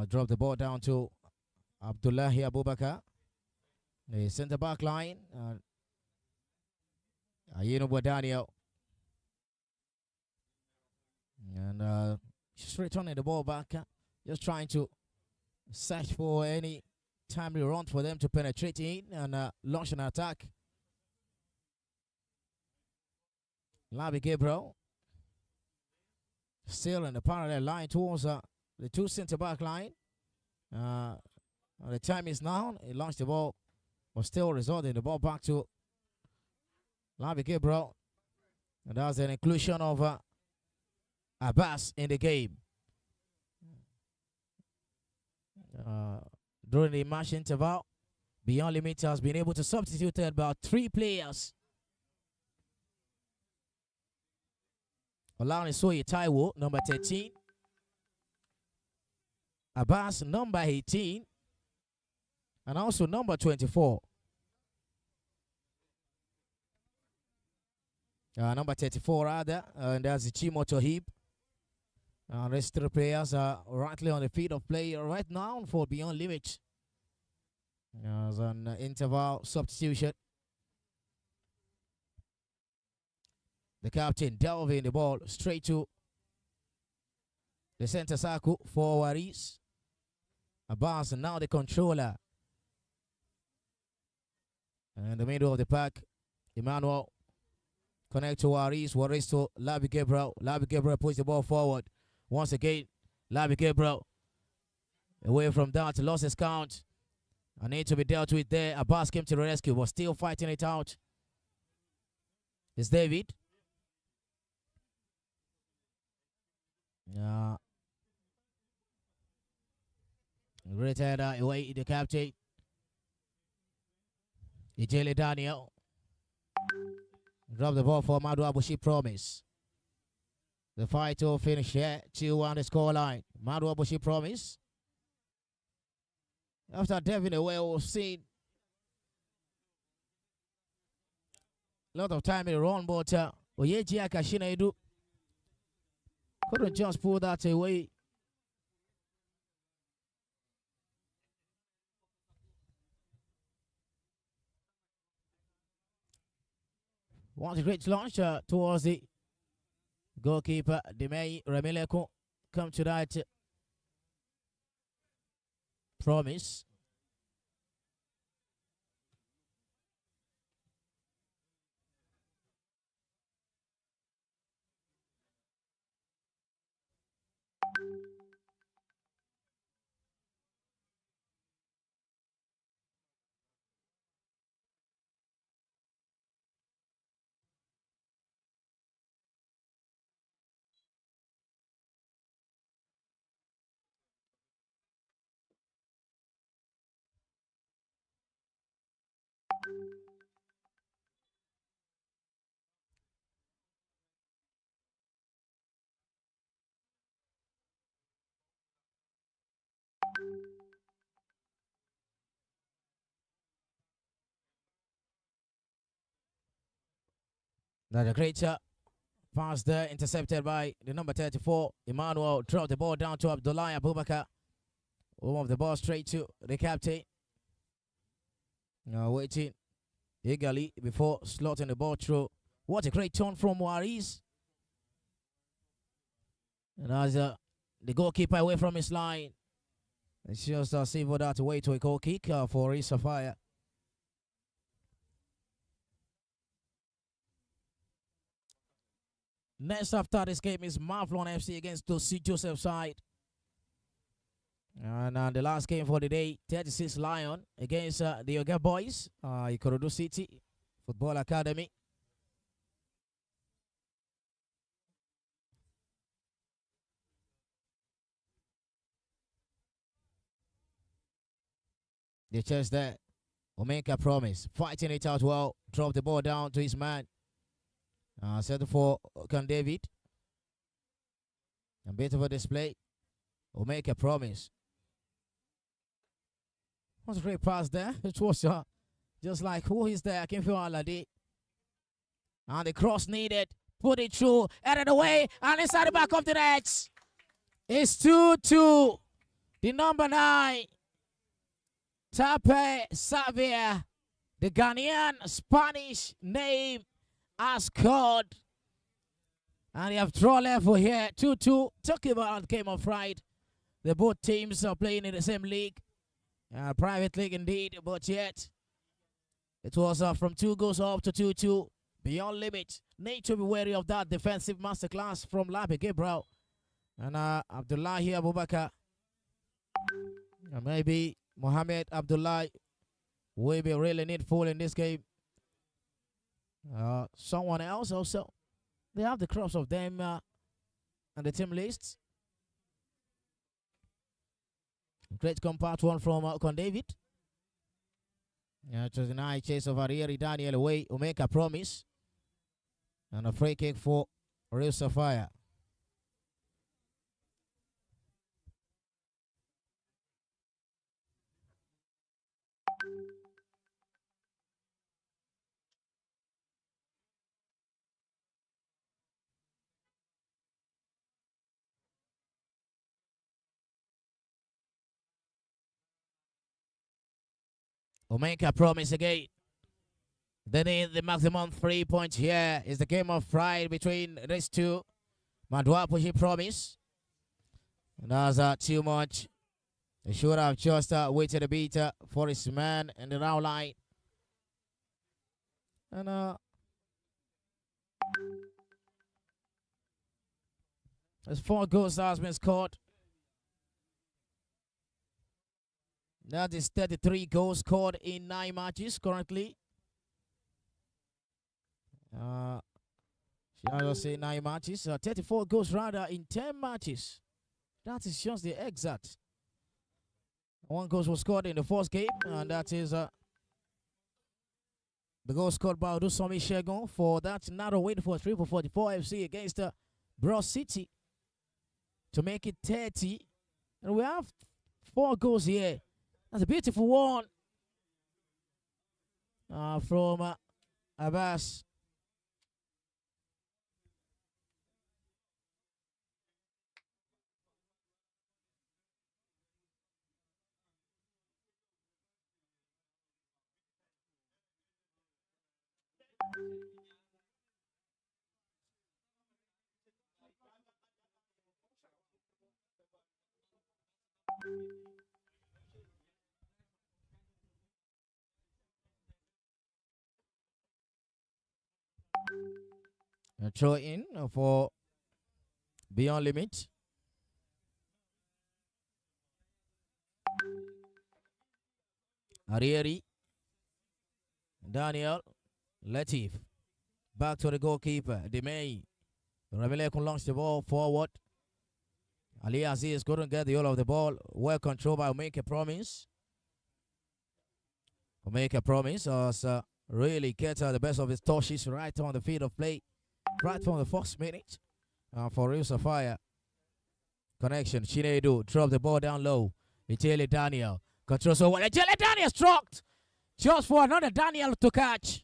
Drop the ball down to Abdullahi Abubakar. The center back line. Ayino Daniel. And just returning the ball back. Just trying to search for any timely run for them to penetrate in and launch an attack. Labi Gabriel. Still in the parallel line towards the two center-back line. The time is now. He launched the ball, but still resorting the ball back to Labi Gabriel. And that's an inclusion of Abbas in the game. During the match interval, Beyond Limit has been able to substitute about 3 players. Olani Soye Taiwo, number 13. Abbas, number 18. And also number 24. Number 34 rather. And that's Chimo Tohib. Rest 3 players are rightly on the field of play right now for Beyond Limit. As an interval substitution. The captain delving the ball straight to the center circle for Waris. Abbas now the controller. And in the middle of the pack, Emmanuel connect to Waris. Waris to Labi Gabriel. Labi Gabriel puts the ball forward. Once again, Labi Gabriel away from that, lost his count. I need to be dealt with there. Abbas came to the rescue, but still fighting it out. It's David. Great header away the captain. Ijele Daniel. Drop the ball for Madu Abushi Promise. The fight will finish here. 2-1 the scoreline. Madu Abushi Promise. After diving away, we've seen a lot of time in the run, but Oyeji Akashina Edu couldn't just pull that away. What a great launch towards the goalkeeper, Demei Remileko. Come to that Promise. Now the great pass there, intercepted by the number 34. Emmanuel dropped the ball down to Abdullahi Abubakar. Move the ball straight to the captain. Now waiting eagerly before slotting the ball through. What a great turn from Waris. And as the goalkeeper away from his line. It's just simple that away to a goal kick for Real Sapphire. Next after this game is Mavlon FC against Dosu Joseph side. And the last game for the day, 36 Lion against the Yoga Boys, Ikorodu City Football Academy. The chance there will make a promise. Fighting it out well. Drop the ball down to his man. Set for Can David. A bit of a display. Will make a promise. Was a great pass there. It was just like, who is there? I can feel Alade. And the cross needed. Put it through. Out of the way. And inside the back of the net. It's 2-2. The number 9. Tape Xavier. The Ghanaian Spanish name has scored. And they have draw level here. 2-2. Talking about game of Friday. The both teams are playing in the same league. Private league indeed, but yet it was from 2 goals up to 2-2. Beyond limit. Need to be wary of that defensive masterclass from Labi Gabriel and Abdullahi Abubakar. And maybe Mohamed Abdullah will be really needful in this game. Someone else also. They have the crops of them on the team list. Great compact one from Con David. It was a nice chase of Arieri Daniel away will make a promise. And a free kick for Real Sapphire. Will make a promise again. They need the maximum 3 points here. Is the game of Friday between these two. Madwa pushy promise. And that's too much. They should have just waited a bit for his man in the round line. And there's 4 goals that has been scored. That is 33 goals scored in 9 matches currently. Shall I say 9 matches? 34 goals rather in 10 matches. That is just the exact. 1 goal was scored in the first game, and that is the goal scored by Odusomi Shegun for that narrow win for 344 FC against Bros City to make it 30. And we have 4 goals here. That's a beautiful one from Abbas. A throw in for Beyond Limit. Arieri. Daniel. Latif. Back to the goalkeeper. Demey. Ramelekun launched the ball forward. Ali Aziz couldn't get the whole of the ball. Well controlled by Make a Promise. Make a Promise really get the best of his touches right on the field of play. Right from the first minute for Real Sapphire. Connection. Chinedu drop the ball down low. Italy Daniel. Control so well. Italy Daniel struck. Just for another Daniel to catch.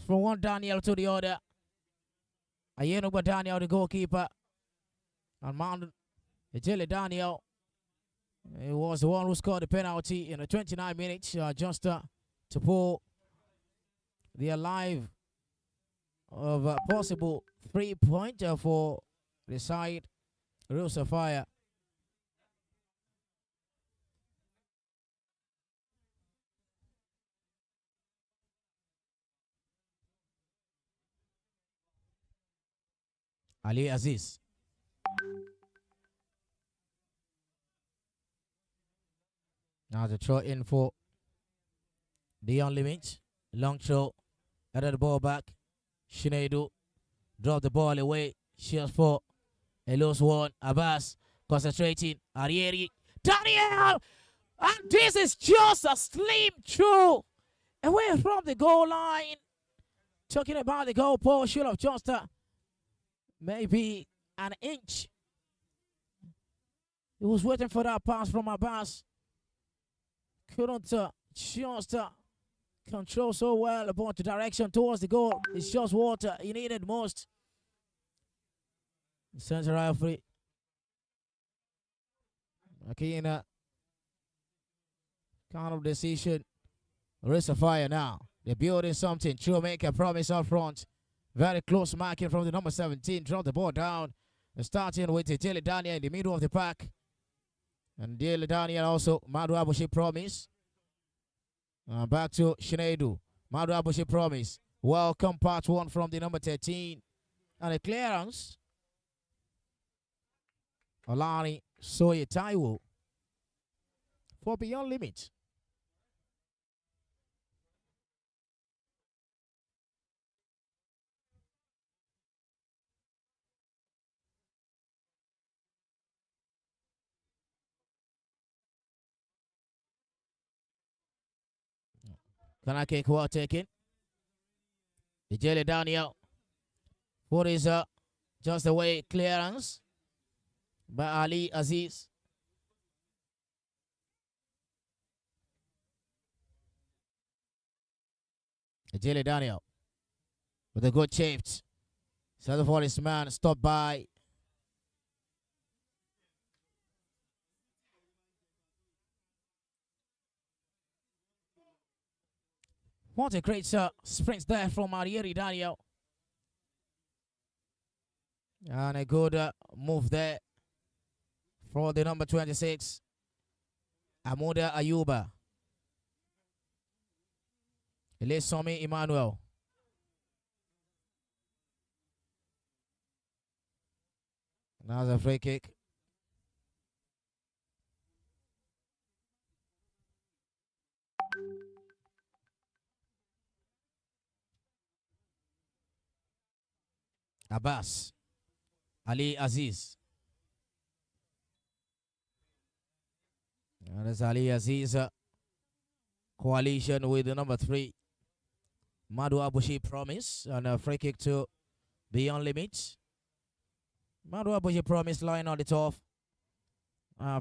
From one Daniel to the other. Ayenuba Daniel, the goalkeeper. And Mount Italy Daniel. He was the one who scored the penalty in the 29 minutes. Just to pull the alive of a possible 3-pointer for the side Real Sapphire. Ali Aziz. Now the throw in for Beyond Limit. Long throw. Headed the ball back. Shinedu. Drop the ball away. Shears for a loose one. Abbas concentrating. Arieri. Daniel! And this is just a slim throw away from the goal line. Talking about the goal post. Should have just maybe an inch. He was waiting for that pass from Abbas. Couldn't just control so well about the direction towards the goal. It's just what he needed most. Center referee. Akina. Kind of decision. Real Sapphire now. They're building something. True make a promise up front. Very close marking from the number 17. Drop the ball down. Starting with Dele Daniel in the middle of the pack. And Dele Daniel also. Madu Abushi promise. Back to Shinedu. Madu Abushi promise. Welcome part 1 from the number 13. And a clearance. Olani Soye Taiwo for Beyond Limit. Kanake Kwa taken. Ijele Daniel. What is just away clearance by Ali Aziz. Ijele Daniel with a good shift. Center for this man stopped by. What a great sprint there from Arieri Daniel. And a good move there for the number 26, Amuda Ayuba. Elesomi Emmanuel. Now the free kick. Abbas. Ali Aziz. And that's Ali Aziz coalition with the number 3. Madu Abushi promise and a free kick to Beyond Limits. Madu Abushi promise lying on the top.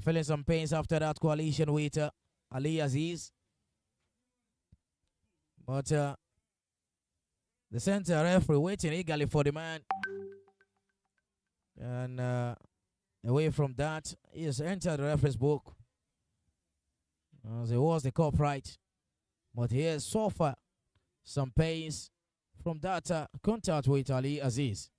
Feeling some pains after that coalition with Ali Aziz. But the center referee waiting eagerly for the man. And away from that, he has entered the referee's book. As it was the culprit. But he has suffered some pains from that contact with Ali Aziz.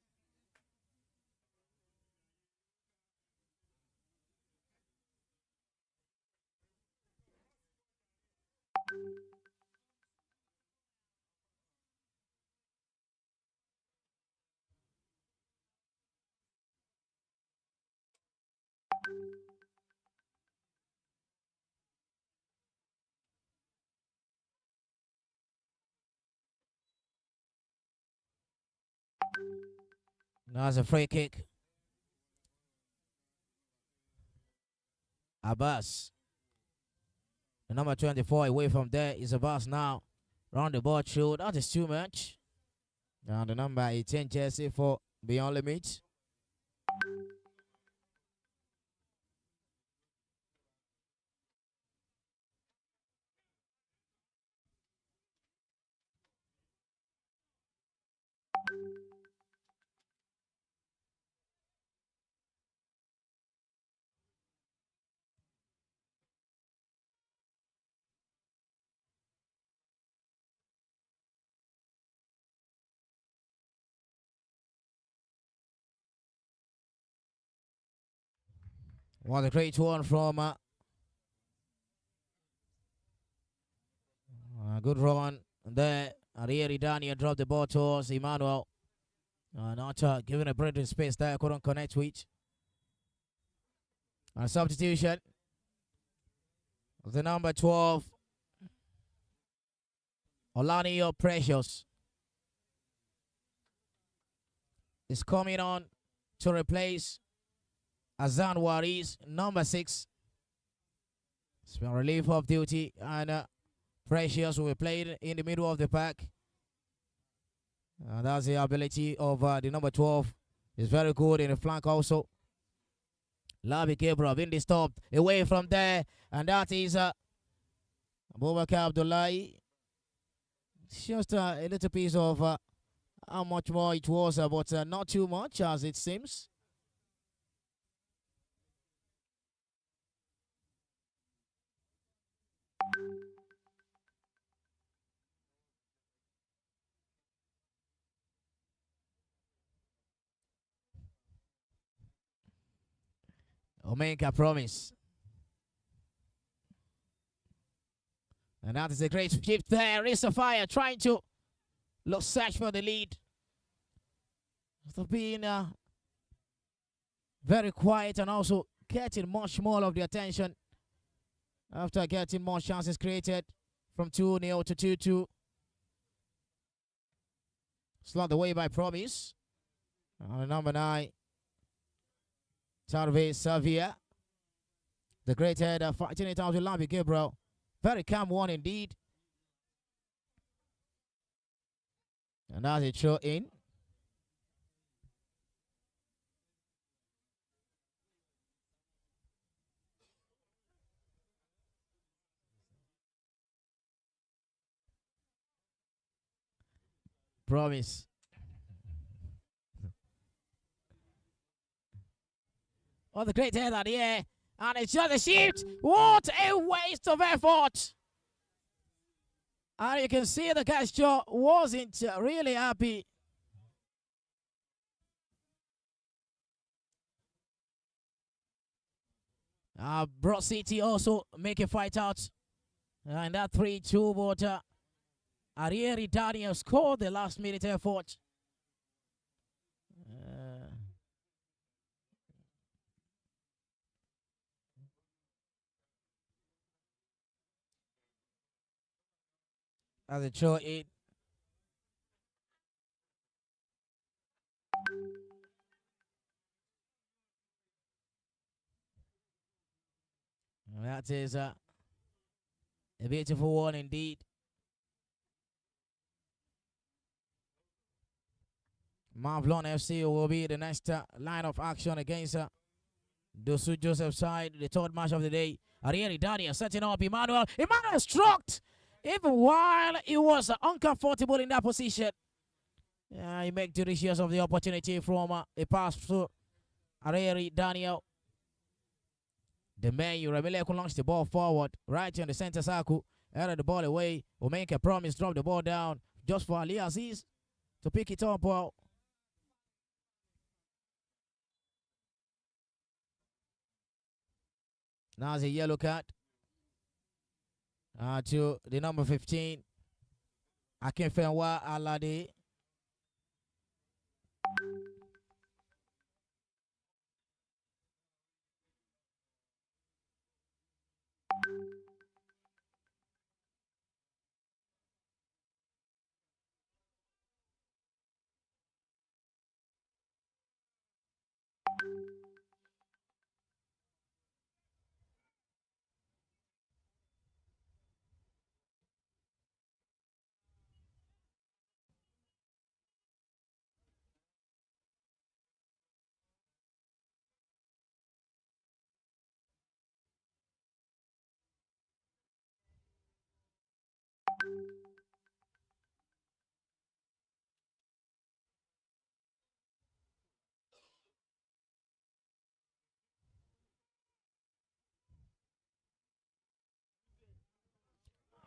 Now it's a free kick. Abbas. The number 24 away from there is Abbas now. Round the ball through. That is too much. Now the number 18 jersey for Beyond Limits. What a great one from good run there. Arieri Daniel dropped the ball towards Emmanuel. Not giving a breathing space there. Couldn't connect with. Substitution. The number 12, Olanio Precious, is coming on to replace Azan Waris, number 6. It's been relief of duty, and Precious will be played in the middle of the pack. That's the ability of the number 12. It's very good in the flank also. Labi Gabriel being disturbed away from there, and that is Abubakar Abdullahi. It's just a little piece of how much more it was, but not too much as it seems. Omega promise. And that is a great shift there. Real Sapphire trying to search for the lead. After being very quiet and also getting much more of the attention after getting more chances created from 2-0 to 2-2. Slot away by Promise. On number 9, Tarve Savia. The great header fighting it out with Labi Gabriel. Very calm one indeed. And that's a throw in. Promise. Oh, the great header here. And it's just a shift. What a waste of effort. And you can see the gesture wasn't really happy. Broad City also make a fight out. And that 3-2, but Arieri Daniel scored the last minute effort. As a throw in. That is a beautiful one indeed. Mavlon FC will be the next line of action against Dosu Joseph side, the third match of the day. Arieri Daniel setting up Emmanuel. Emmanuel struck even while he was uncomfortable in that position. He made judicious of the opportunity from a pass to Arieri Daniel. The man, Remele launched the ball forward, right in the center circle, headed the ball away. Will make a promise, drop the ball down just for Ali Aziz to pick it up well. Now it's a yellow card to the number 15, Akinfenwa Alade.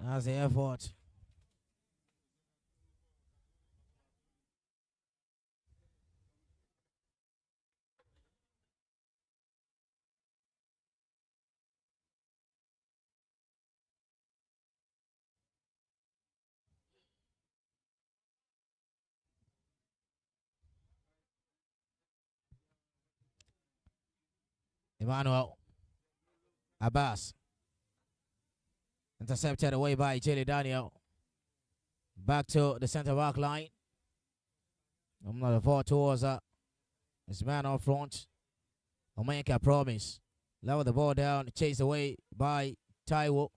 That's the effort. Emmanuel Abbas. Intercepted away by Jelly Daniel. Back to the center back line. I'm not far towards his man up front. Omenka promise. Lower the ball down, chased away by Taiwo.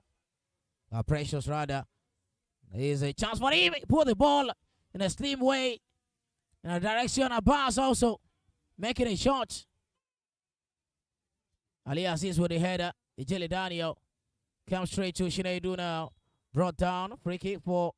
Precious rather. There's a chance for him. Put the ball in a slim way. In a direction of Abbas also. Making a shot. Ali Aziz with the header. Ijele Daniel comes straight to Shinedu now. Brought down. Free kick for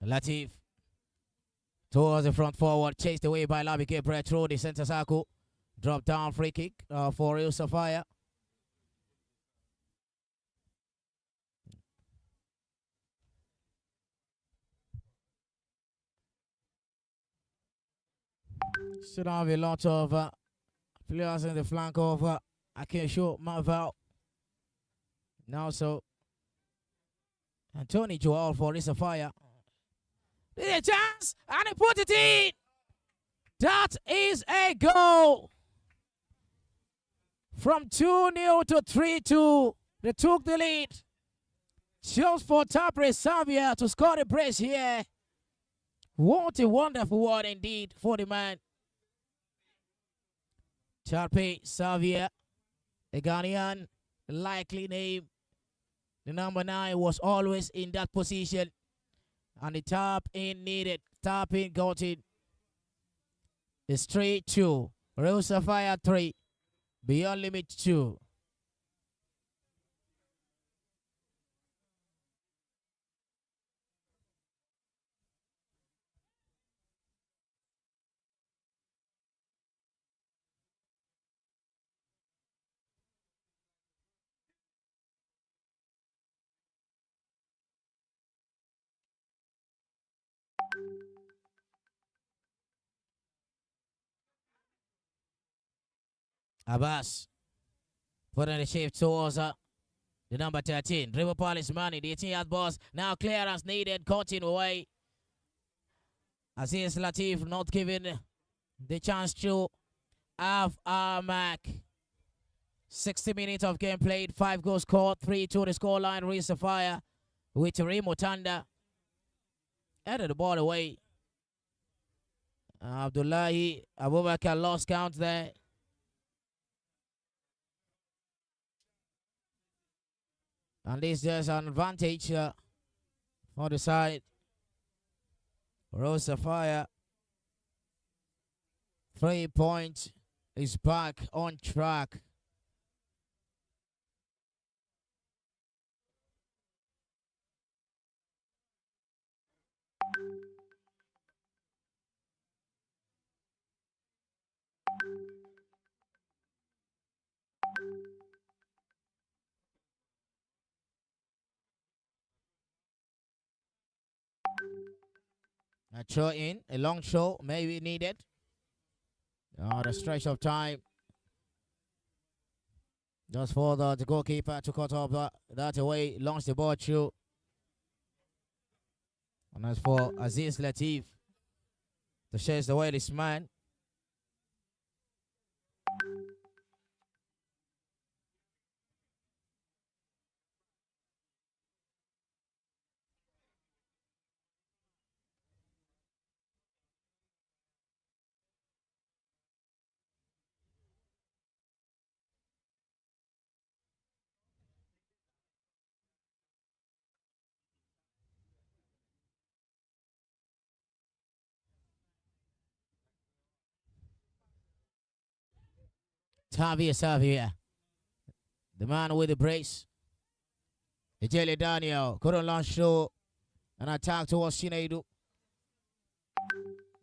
Latif. Towards the front forward. Chased away by Labi Gabriel through the center circle. Drop down free kick for Real Sapphire. Should have a lot of players in the flank of I can show Mavlon. Now so Anthony Joel for Real Sapphire. There's a chance and he put it in. That is a goal. From 2-0 to 3-2. They took the lead. Just for Tapre Savia to score the brace here. What a wonderful one indeed for the man. Tapre Savia, a Ghanaian, likely name. The number 9 was always in that position. And the tap in needed. Tap in got it. It's 3-2. Real Sapphire 3. Beyond Limit 2. Abbas putting the shape towards the number 13. Dribble Palace money. The 18-yard boss. Now clearance needed. Cutting away. Aziz Latif not given the chance to have our mark. 60 minutes of game played. 5 goals scored. 3-2 the scoreline. Real Sapphire with Remo Tanda. Headed the ball away. Abdullahi Abubakar lost count there. And this is an advantage for the side. Real Sapphire. 3 points is back on track. A throw in, a long throw, maybe needed. The stretch of time. Just for the goalkeeper to cut off that away, launch the ball through. And as for Aziz Latif to chase away this man. Savia, the man with the brace. Ijele Daniel couldn't launch through an attack towards Shinedu.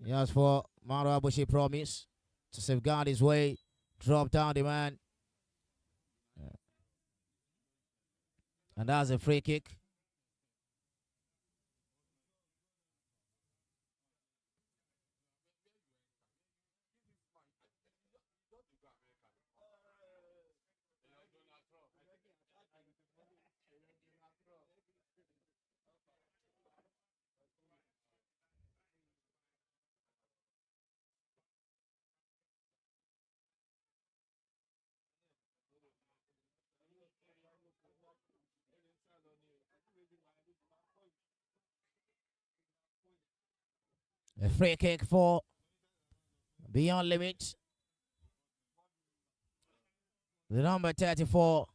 Yes, for Maro Abushi promise. to safeguard his way. Drop down the man. And that's a free kick. A free kick for Beyond Limit. The number 34.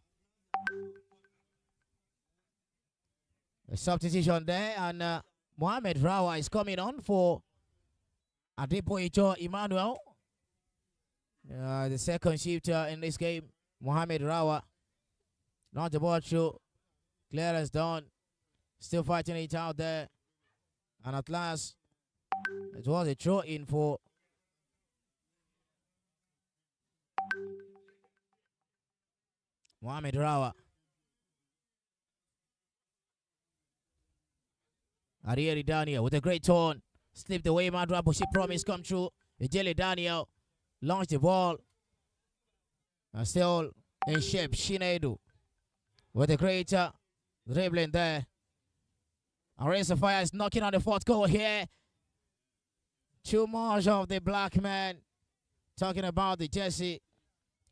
A substitution there, and Mohamed Rawa is coming on for Adepoyo Emmanuel. The second shifter in this game, Mohamed Rawa. Not the ball through. Clearance done. Still fighting it out there. And at last, it was a throw in for Mohamed Rawa. Arieri Daniel with a great turn. Slipped away, Madra, but she promised come true. Ejele Daniel launched the ball. And still in shape, Shinedu with a great dribbling there. And Real Sapphire is knocking on the fourth goal here. Too much of the black man. Talking about the jersey.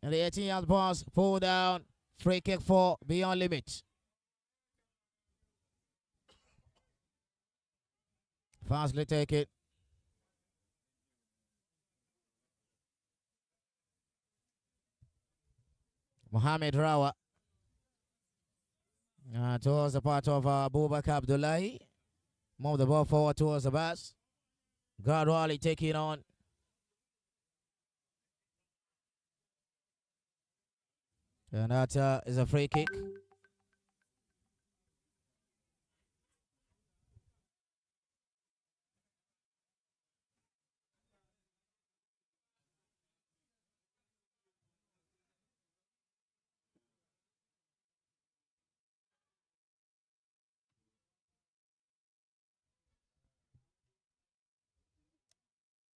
And the 18-yard pass, pull down. Free kick for Beyond Limit. Fastly take it. Mohamed Rawa. Towards the part of Abubakar Abdullahi. Move the ball forward towards the bus. Gradually taking on. And that is a free kick.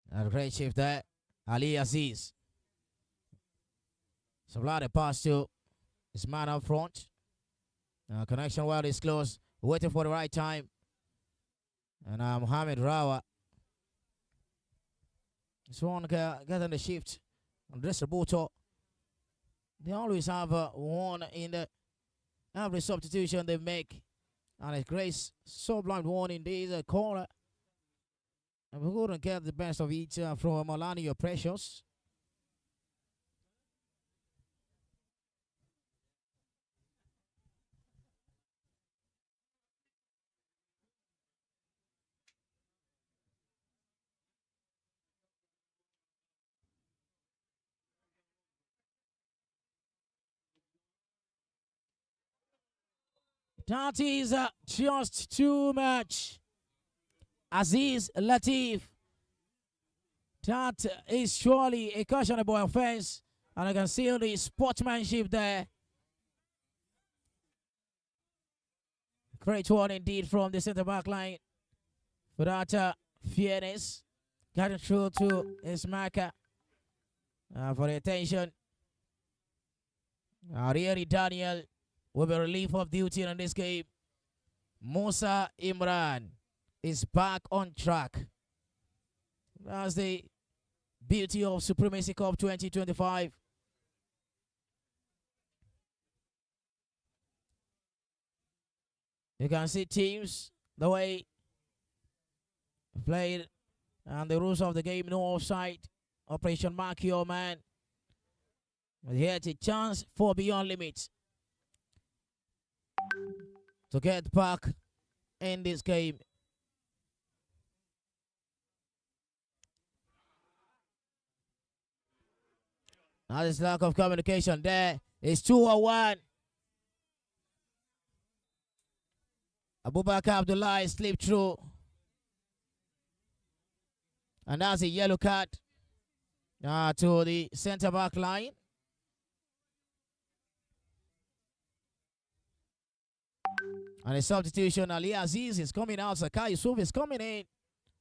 And a great shift there. Ali Aziz. Supply the pass to his man up front. Connection well is close. Waiting for the right time. And Mohamed Rawa. This one getting the shift. And distributor. They always have one in the every substitution they make. And it's Grace sublime one in this corner. And we're going to get the best of each from Melania Precious. That is just too much. Aziz Latif. That is surely a questionable offense. And I can see the sportsmanship there. Great one indeed from the center back line. Without fairness. Getting through to his marker. For the attention. Arieri Daniel will be relief of duty in this game. Musa Imran is back on track. That's the beauty of Supremacy Cup 2025. You can see teams, the way played, and the rules of the game, no offside. Operation Mark Your Man. Here's a chance for Beyond Limits to get back in this game. Now this lack of communication there is 2-1. Abubakar Abdullahi slipped through. And that's a yellow card. to the center back line. And a substitution, Ali Aziz is coming out. Sakai Yusuf is coming in.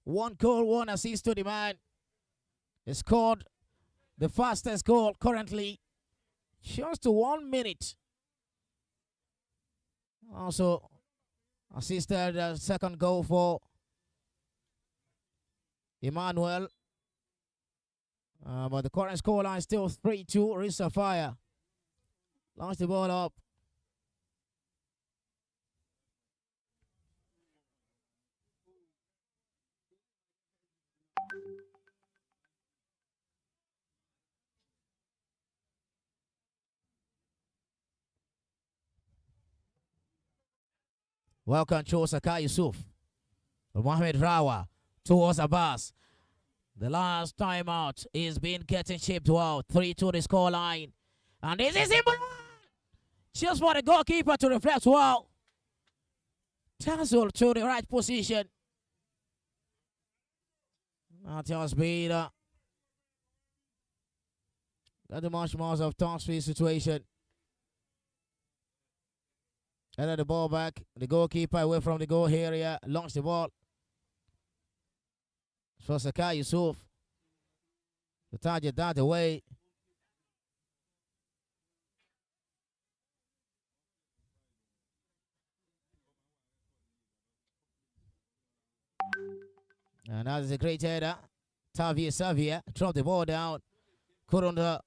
1 goal, 1 assist to the man. He scored the fastest goal currently. Just to 1 minute. Also assisted the second goal for Emmanuel. But the current scoreline is still 3-2. Real Sapphire launched the ball up. Well control Sakai Yusuf. Mohamed Rawa towards Abbas. The last time out is being getting shaped well. 3-2 the score line. And this is Imran. Just for the goalkeeper to reflect well. Tassel to the right position. That has been not much more of top-speed situation. And the ball back. The goalkeeper away from the goal area. Launched the ball. For Sakai Yusuf. The target that away. And that is a great header. Tavier Savia dropped the ball down. Couldn't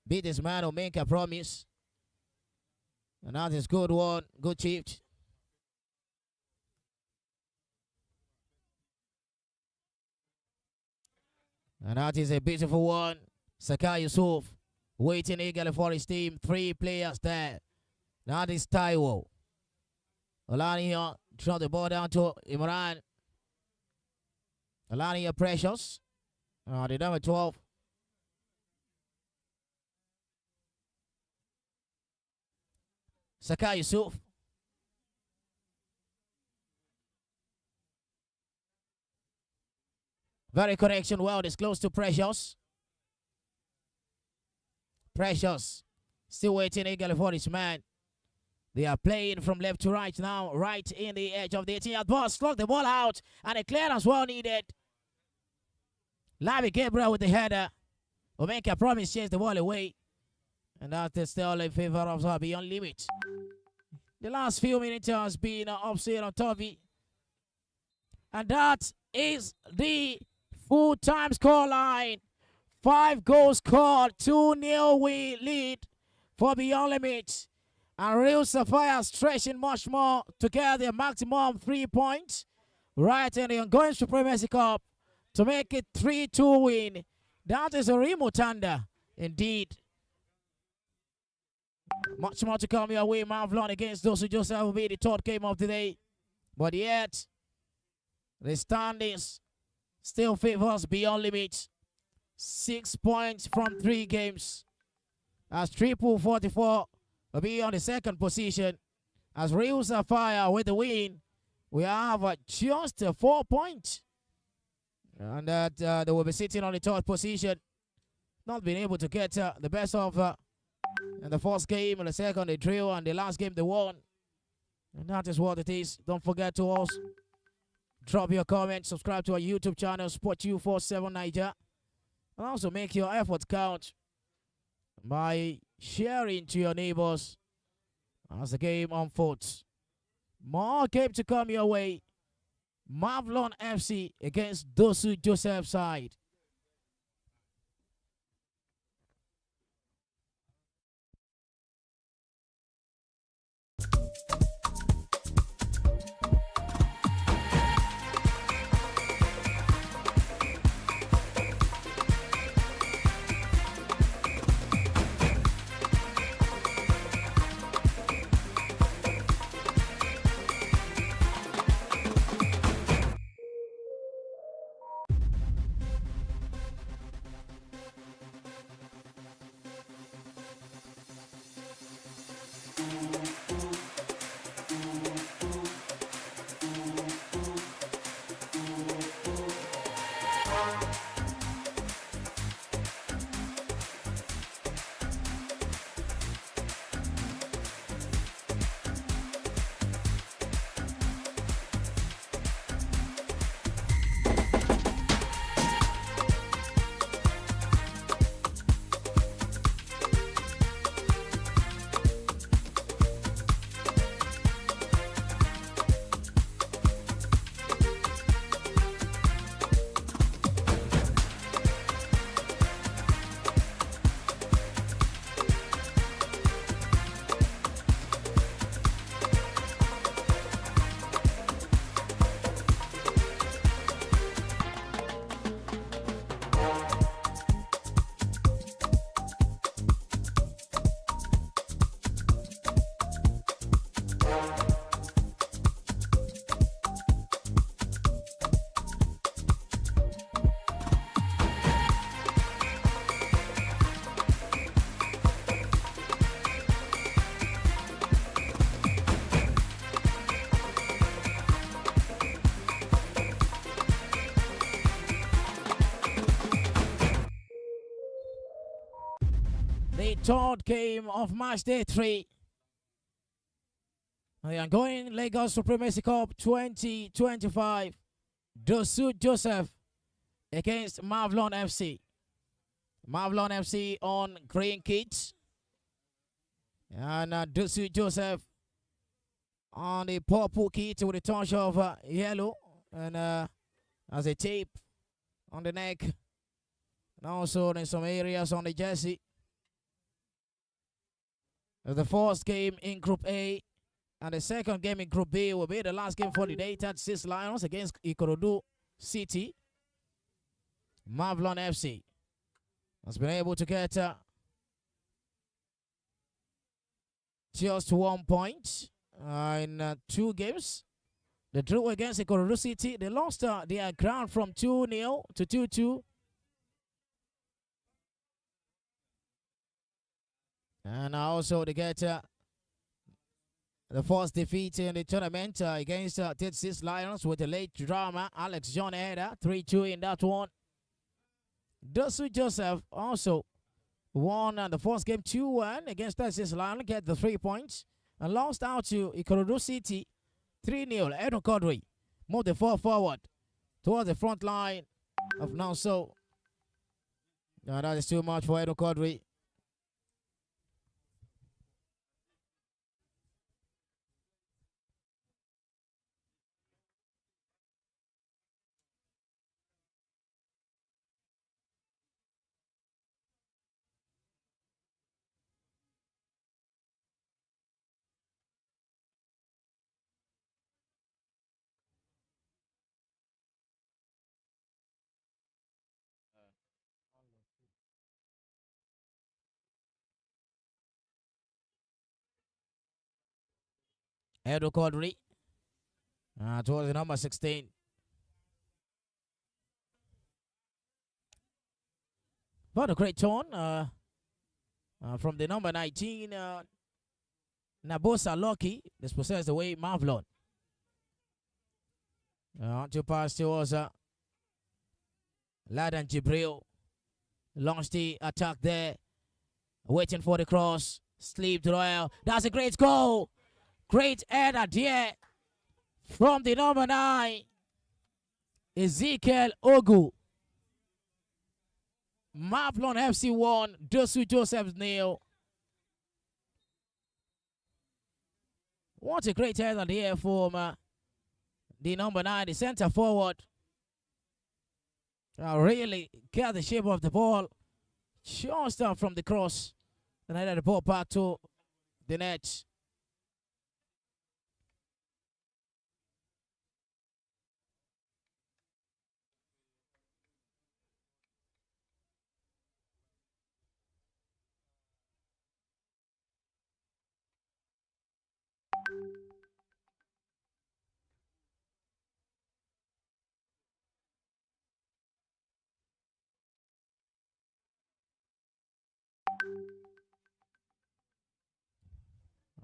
beat his man or make a promise. And that is good one. Good chipped. And that is a beautiful one. Sakai Yusuf waiting eagerly for his team. 3 players there. That is Taiwo. Olania dropped the ball down to Imran. Olania Precious. The number 12. Sakai Yusuf. Very connection well. It's close to Precious. Precious still waiting eagerly for his man. They are playing from left to right now. Right in the edge of the 18-yard box. Struck the ball out. And a clearance well needed. Lavi Gabriel with the header. Omeka Promise chased the ball away. And that is still in favor of Beyond Limit. The last few minutes has been upset on Toby. And that is the full-time scoreline. 5 goals scored, 2-0 we lead for Beyond Limit. And Real Sapphire stretching much more to get their maximum 3 points. Right in the ongoing Supremacy Cup to make it 3-2 win. That is a remotanda indeed. Much more to come your way. Mavlon against Dosu Joseph will be the third game of the day. But yet, the standings still favors Beyond Limit. 6 points from 3 games. As Triple 44 will be on the second position. As Real Sapphire with the win, we have just 4 points. And that they will be sitting on the third position. Not being able to get the best of in the first game, and the second they drew, and the last game they won. And that is what it is. Don't forget to also drop your comments, subscribe to our YouTube channel, Sports24 Naija. And also make your efforts count by sharing to your neighbors as the game unfolds. More game to come your way. Mavlon FC against Dosu Joseph side. the third game of Matchday 3. The ongoing Lagos Supremacy Cup 2025. Dosu Joseph against Mavlon FC. Mavlon FC on green kits. And Dosu Joseph on the purple kit with a touch of yellow. And as a tape on the neck. And also in some areas on the jersey. The first game in Group A. And the second game in Group B will be the last game for the day. 36 Lions against Ikorodu City. Mavlon FC has been able to get just 1 point in 2 games. They drew against Ikorodu City. They lost their ground from 2-0 to 2-2. And also they get the first defeat in the tournament against 36 Lions with the late drama Alex John Eder, 3-2 in that one. Dosu Joseph also won the first game 2-1 against 36 Lions, get the 3 points, and lost out to Ikorodu City 3-0. Edon Kodri moved the ball forward towards the front line of Nonso. That is too much for Edon Kodri. Edon Kodri towards the number 16. What a great turn from the number 19, Nabosa Loki. Dispossessed away Mavlon. To pass towards Ladan Jibril. Launched the attack there. Waiting for the cross. Sleep Royal. That's a great goal. Great header there from the number 9, Ezekiel Ogu. Mavlon FC 1, Dosu Joseph 0. What a great header there from the number 9, the center forward. Really got the shape of the ball. Just from the cross. And headed the ball back to the net.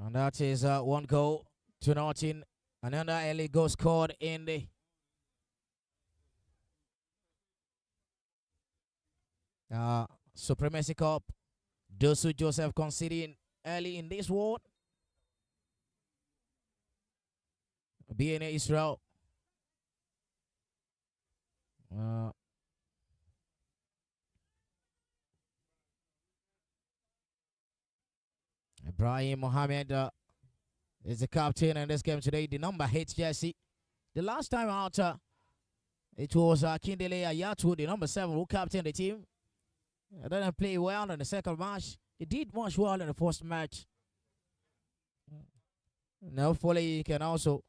And that is 1 goal to nothing. Another early goal scored in the Supremacy Cup. Dosu Joseph conceding early in this one. BNA Israel. Ibrahim Mohammed is the captain in this game today. The number 8 jersey. The last time out, it was Kindele Ayatu, the number 7, who captained the team. He didn't play well in the second match. He did much well in the first match. And hopefully he can also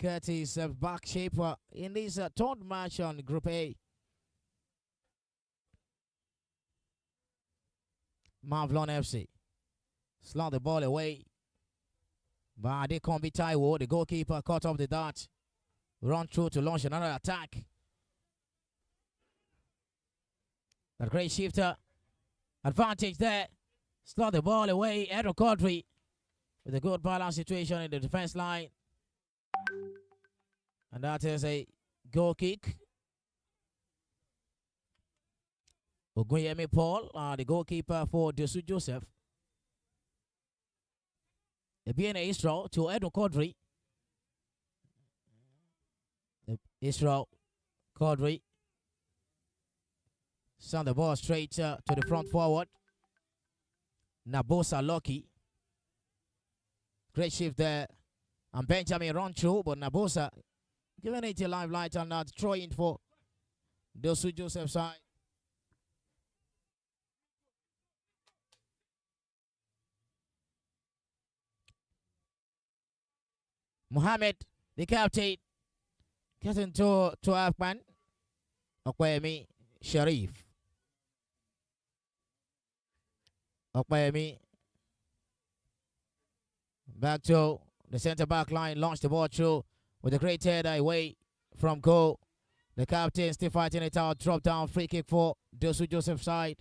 get his back shape in this third match on Group A. Mavlon FC. Slung the ball away. But they can't be Taiwo. The goalkeeper caught off the dart. Run through to launch another attack. A great shifter. Advantage there. Slung the ball away. Edon Kodri with a good balance situation in the defense line. And that is a goal kick. Ogunyemi Paul, the goalkeeper for Dosu Joseph. Ebiene Israel to Edwin Quadri. Israel Quadri. Send the ball straight to the front forward. Nabosa Lucky. Great shift there. And Benjamin run through, but Nabosa giving it a live light and not throwing for Dosu Joseph side. Mohammed, the captain, getting to Afghan. Okwemi Sharif. Okwemi. Back to the center back line. Launched the ball through with a great header away from goal. The captain still fighting it out. Drop down free kick for Dosu Joseph side.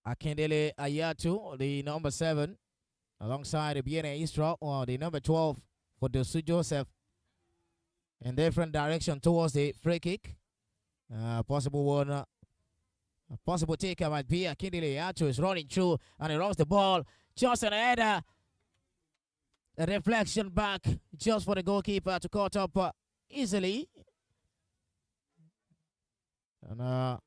Akindele Ayatu, the number 7, alongside Biene Istra, or the number 12 for Dosu Joseph. In different direction towards the free kick. Possible one. Possible taker might be Akindele Ayatu is running through and he runs the ball. Just an header. A reflection back just for the goalkeeper to cut up easily. And the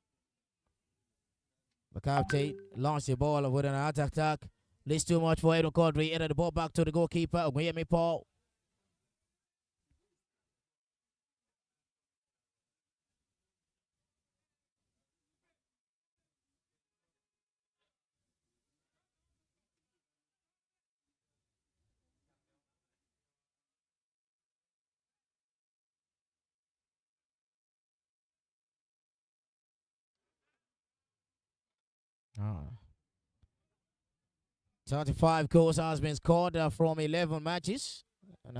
captain launched the ball with an attack. Leads too much for Edwin Quadri. Ended the ball back to the goalkeeper, Ogunyemi Paul. Ah. 35 goals has been scored from 11 matches. And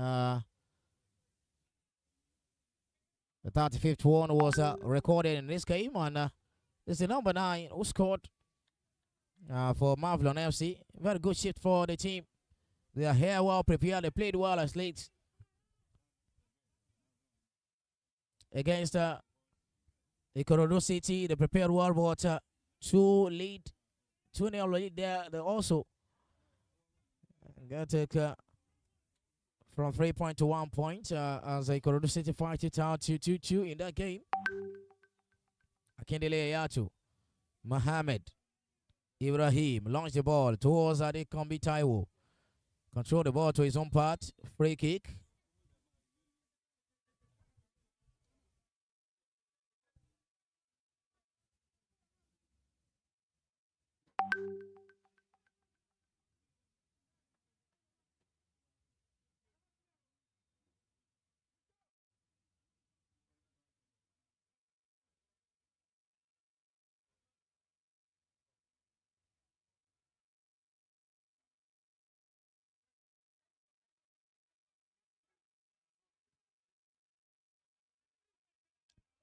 the 35th one was recorded in this game. And this is the number 9 who scored for Mavlon FC. Very good shift for the team. They are here well prepared. They played well as late against Ikorodu City. They prepared well, but 2-0 lead there. They also got to take from 3 point to 1 point as Ikorodu City fight it out 2-2 in that game. Akindele Ayatu, Mohammed, Ibrahim launched the ball towards Adekombi Taiwo. Control the ball to his own part. Free kick.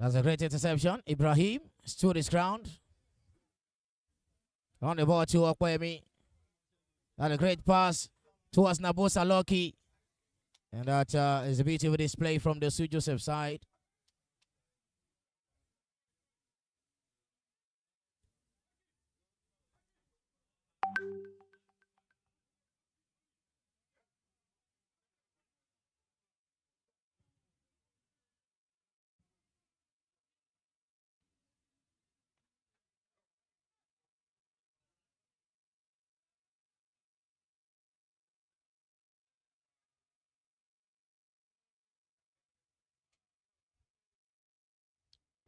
That's a great interception. Ibrahim stood his ground. On the ball to Okwemi. And a great pass towards Nabosa Loki. And that is a beautiful display from the Dosu Joseph side.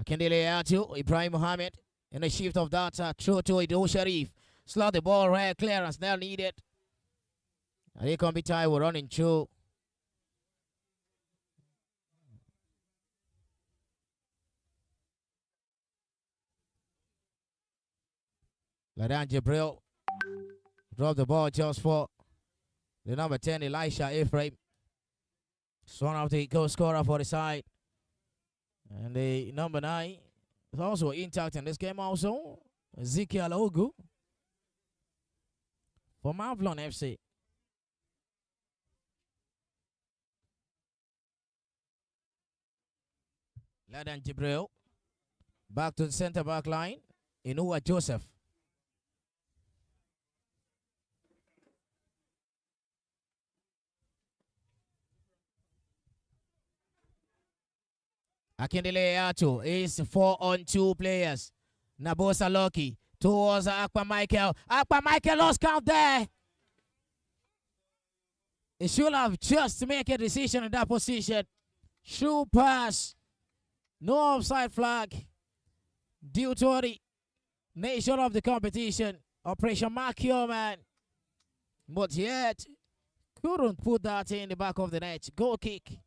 Akindele Ayatu, Ibrahim Mohammed, in the shift of that through to Ido Sharif. Slot the ball, rare clearance now needed. And here come Taiwo running through. Ladan Jibril dropped the ball just for the number 10, Elisha Ephraim. It's one of the goal scorer for the side. And the number 9 is also intact in this game also. Ezekiel Ogu. for Mavlon FC. Ladan Jibril. Back to the center back line. Dosu Joseph. Akindele Atu is 4-on-2 players. Nabosa Loki towards Akpa Michael. Akpa Michael lost count there. He should have just to make a decision in that position. Shoe pass. No offside flag. Due to the nature of the competition. Operation Mark Your Man. But yet, couldn't put that in the back of the net. Goal kick.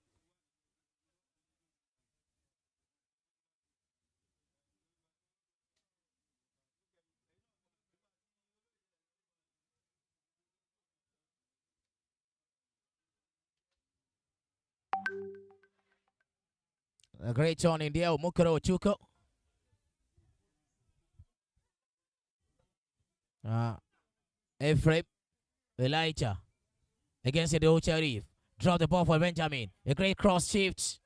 A great turn in there. Mukuro Chuko. Ephraim. Elijah. Against the old Sharif. Drop the ball for Benjamin. A great cross shift.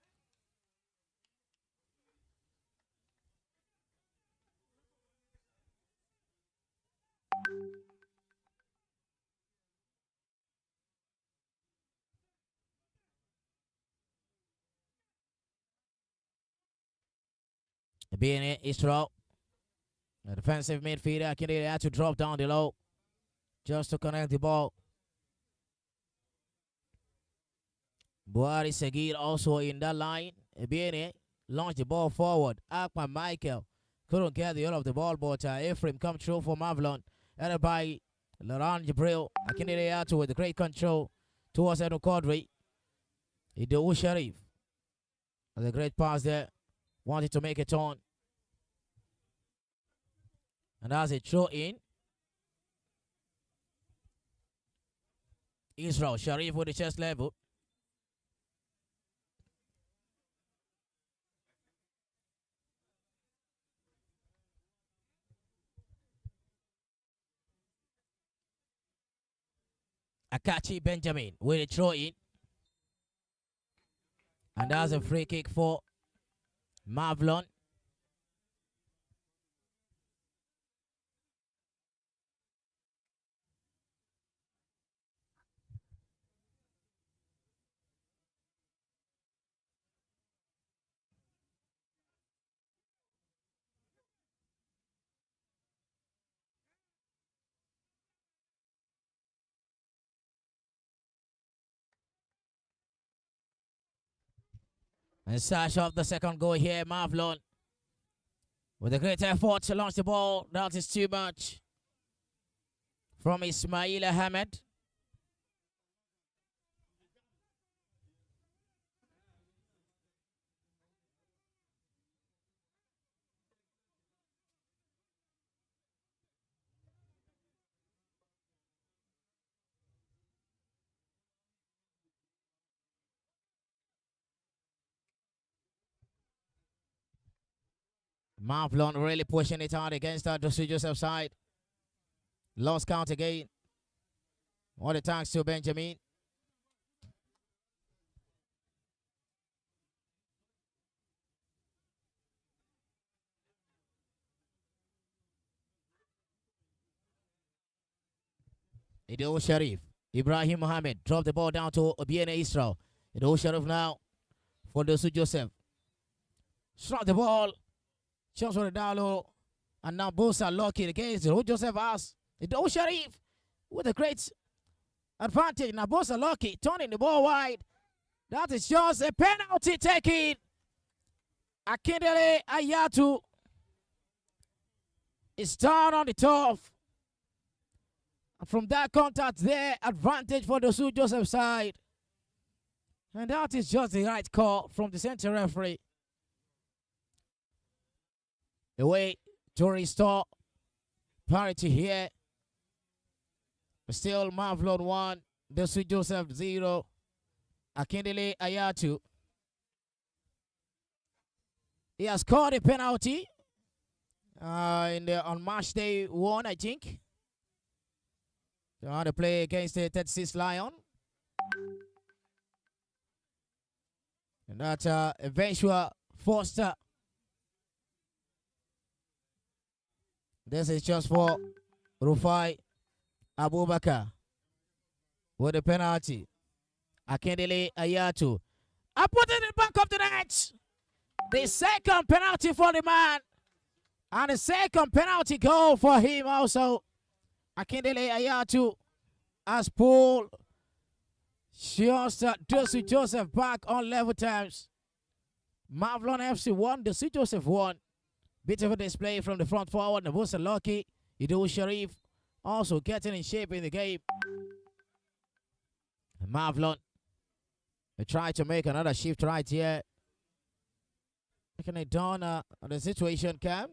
Being it, Israel. A defensive midfielder. Akindele had to drop down the low just to connect the ball. Buhari Seguir also in that line. Being launched the ball forward. Akpa Michael couldn't get the hold of the ball, but Ephraim come through for Mavlon. Headed by Laurent Jibril. Akindele had to with the great control towards Edo Quadri. Idowu Sharif. The great pass there. Wanted to make a turn. And that's a throw in. Israel Sharif with the chest level. Akachi Benjamin with a throw in. And that's a free kick for Mavlon. And sash off the second goal here, Mavlon. With a great effort to launch the ball. That is too much. From Ismail Ahmed. Mavlon really pushing it hard against that Dosu Joseph side. Lost count again. All the thanks to Benjamin. Idowu Sharif. Ibrahim Mohammed dropped the ball down to Obiene Israel. Idowu Sharif now for Dosu Joseph. Struck the ball. Shots for the down low. And now both are lucky against Idowu Joseph has. Idowu Sharif with a great advantage. Now both are lucky. Turning the ball wide. That is just a penalty taken. Akindele Ayatu is down on the turf. From that contact there, advantage for the Dosu Joseph side. And that is just the right call from the center referee. The way to restore parity here. Still Mavlon 1, Dosu Joseph 0. Akindele Ayatu. He has scored a penalty on match day 1, I think. On the play against the 36 Lion. And that's eventual Foster. This is just for Rufai Abubakar with the penalty. Akindele Ayatu. I put it in the back of the net. The second penalty for the man. And the second penalty goal for him also. Akindele Ayatu has pulled Dosu Joseph back on level terms. Mavlon FC won. Dosu Joseph won. Bit of a display from the front forward. Nabusa Lucky. Idu Sharif also getting in shape in the game. Mavlon. They try to make another shift right here. Making it done on the situation cam.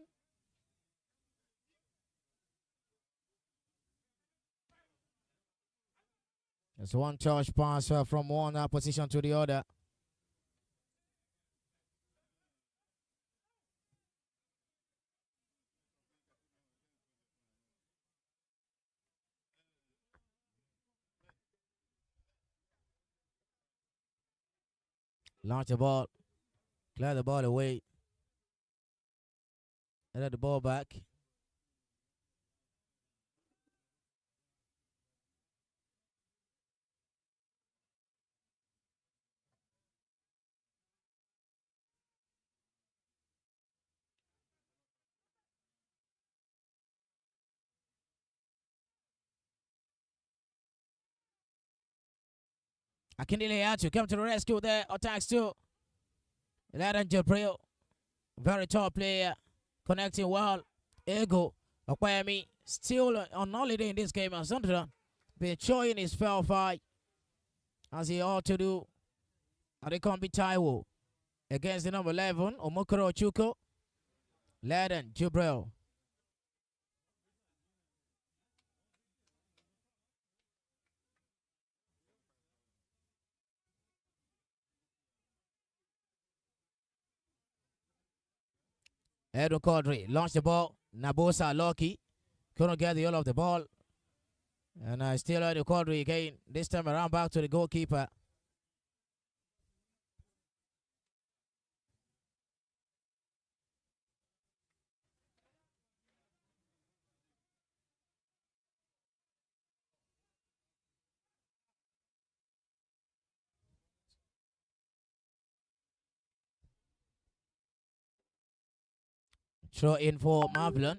There's one charge pass from one position to the other. Launch the ball. Clear the ball away. Let the ball back. Akindele Ayatu come to the rescue there. Attacks too. Ladan Jabril. Very tall player. Connecting well. Ego. Okwayemi still on holiday in this game. And Sunderland been showing his fair fight as he ought to do. Adekombi Taiwo against the number 11. Omokoro Chuko. Ladan Jabril. Edwin Quadri launched the ball. Nabosa Loki couldn't get the hold of the ball. And still Edwin Quadri again. This time around back to the goalkeeper. Throw in for Mavlon.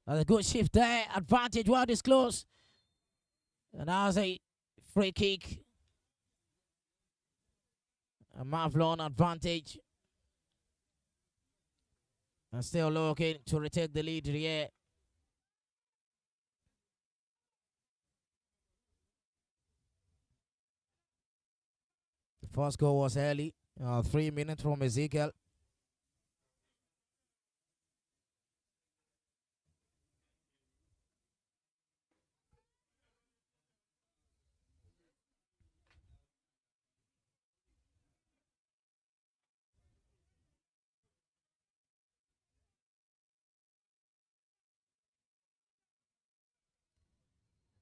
That's a good shift there. Advantage while this close. And that was a free kick. A Mavlon advantage. And still looking to retake the lead here. The first goal was early. 3 minutes from Ezekiel.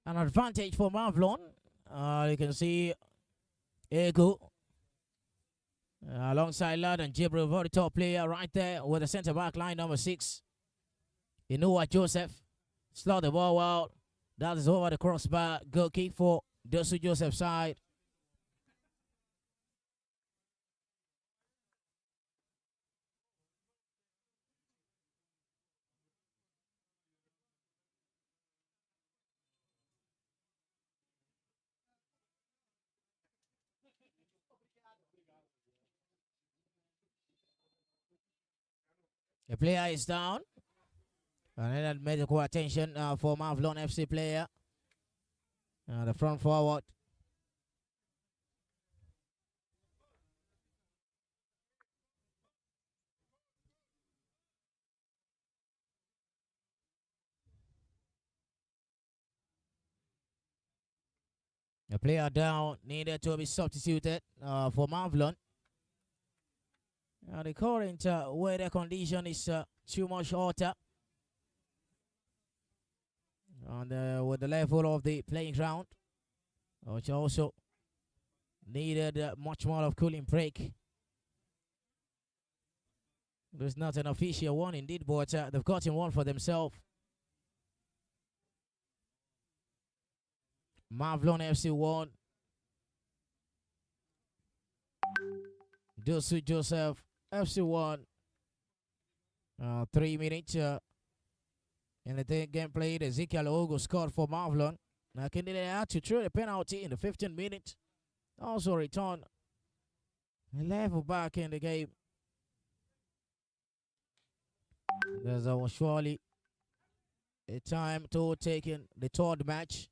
An advantage for Mavlon. You can see Ego alongside Ladan Jibril, very top player right there with the centre back line number 6. Ikorodu Joseph slot the ball well. That is over the crossbar. Good kick for Dosu Joseph side. The player is down. And then medical attention for Mavlon FC player. The front forward. A player down needed to be substituted for Mavlon. The current weather condition is too much hotter. And with the level of the playing ground, which also needed much more of cooling break. There's not an official one indeed, but they've gotten one for themselves. Mavlon FC 1. Dosu Joseph FC 1. 3 minutes in the game played. Ezekiel Ogo scored for Mavlon. Now they had to throw the penalty in the 15th minute. Also return a level back in the game. There's surely a time to take in the third match.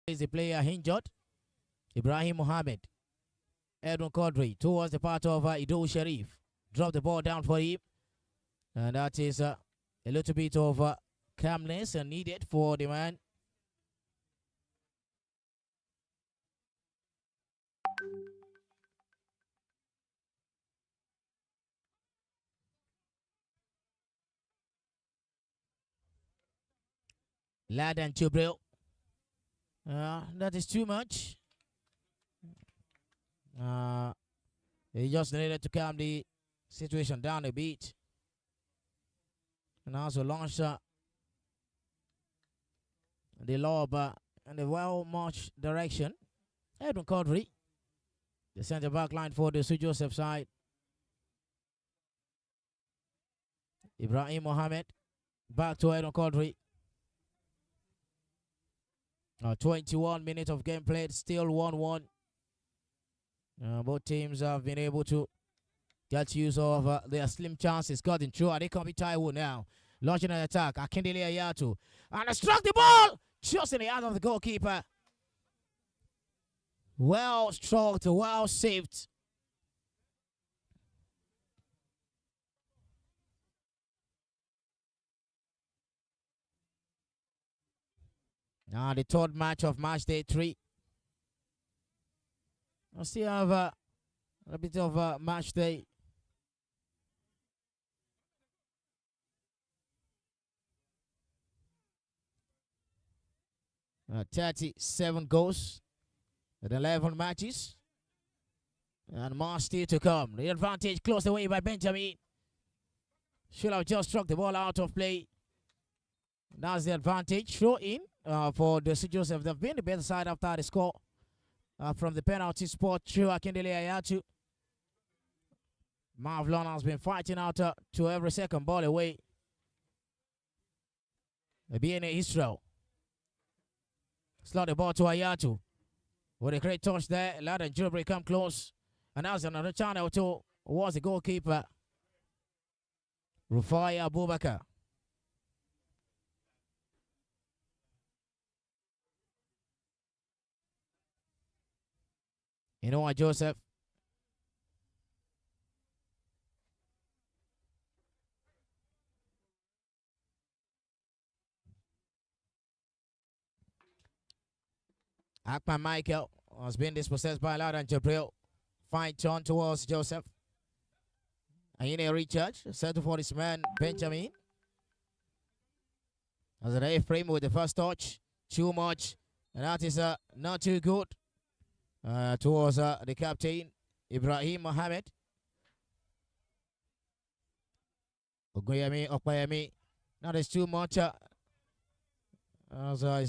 Is the player injured? Ibrahim Mohammed. Edwin Quadri towards the part of Ido Sharif. Drop the ball down for him. And that is a little bit of calmness needed for the man. Ladan Jubril. That is too much. He just needed to calm the situation down a bit. And also launch the lob in the well-marched direction. Edwin Quadri, the centre-back line for the Dosu Joseph side. Ibrahim Mohammed, back to Edwin Quadri. 21 minutes of game played, still 1-1. Both teams have been able to get use of their slim chances. Cutting through. They can be Taiwo now. Launching an attack. Akindele Ayatu. And struck the ball just in the hand of the goalkeeper. Well struck, well saved. Now the third match of Matchday 3. I still have a bit of a Matchday. 37 goals in 11 matches. And more still to come. The advantage closed away by Benjamin. Should have just struck the ball out of play. That's the advantage. Throw in for Dosu Joseph. They've been the better side after the score from the penalty spot through Akindele Ayatu. Mavlon has been fighting out to every second ball away. Being Israel. Slot the ball to Ayatu. With a great touch there. Ladan Jubril come close. And that's another channel towards the goalkeeper. Rufai Abubakar. You know what, Joseph? Akman Michael has been dispossessed by Ladan Jubril. Fine turn towards Joseph. And in a recharge, settle for this man, Benjamin. As an A-frame with the first touch. Too much. And that is not too good. Towards the captain, Ibrahim Mohammed. Okoyemi. Now there's too much. It's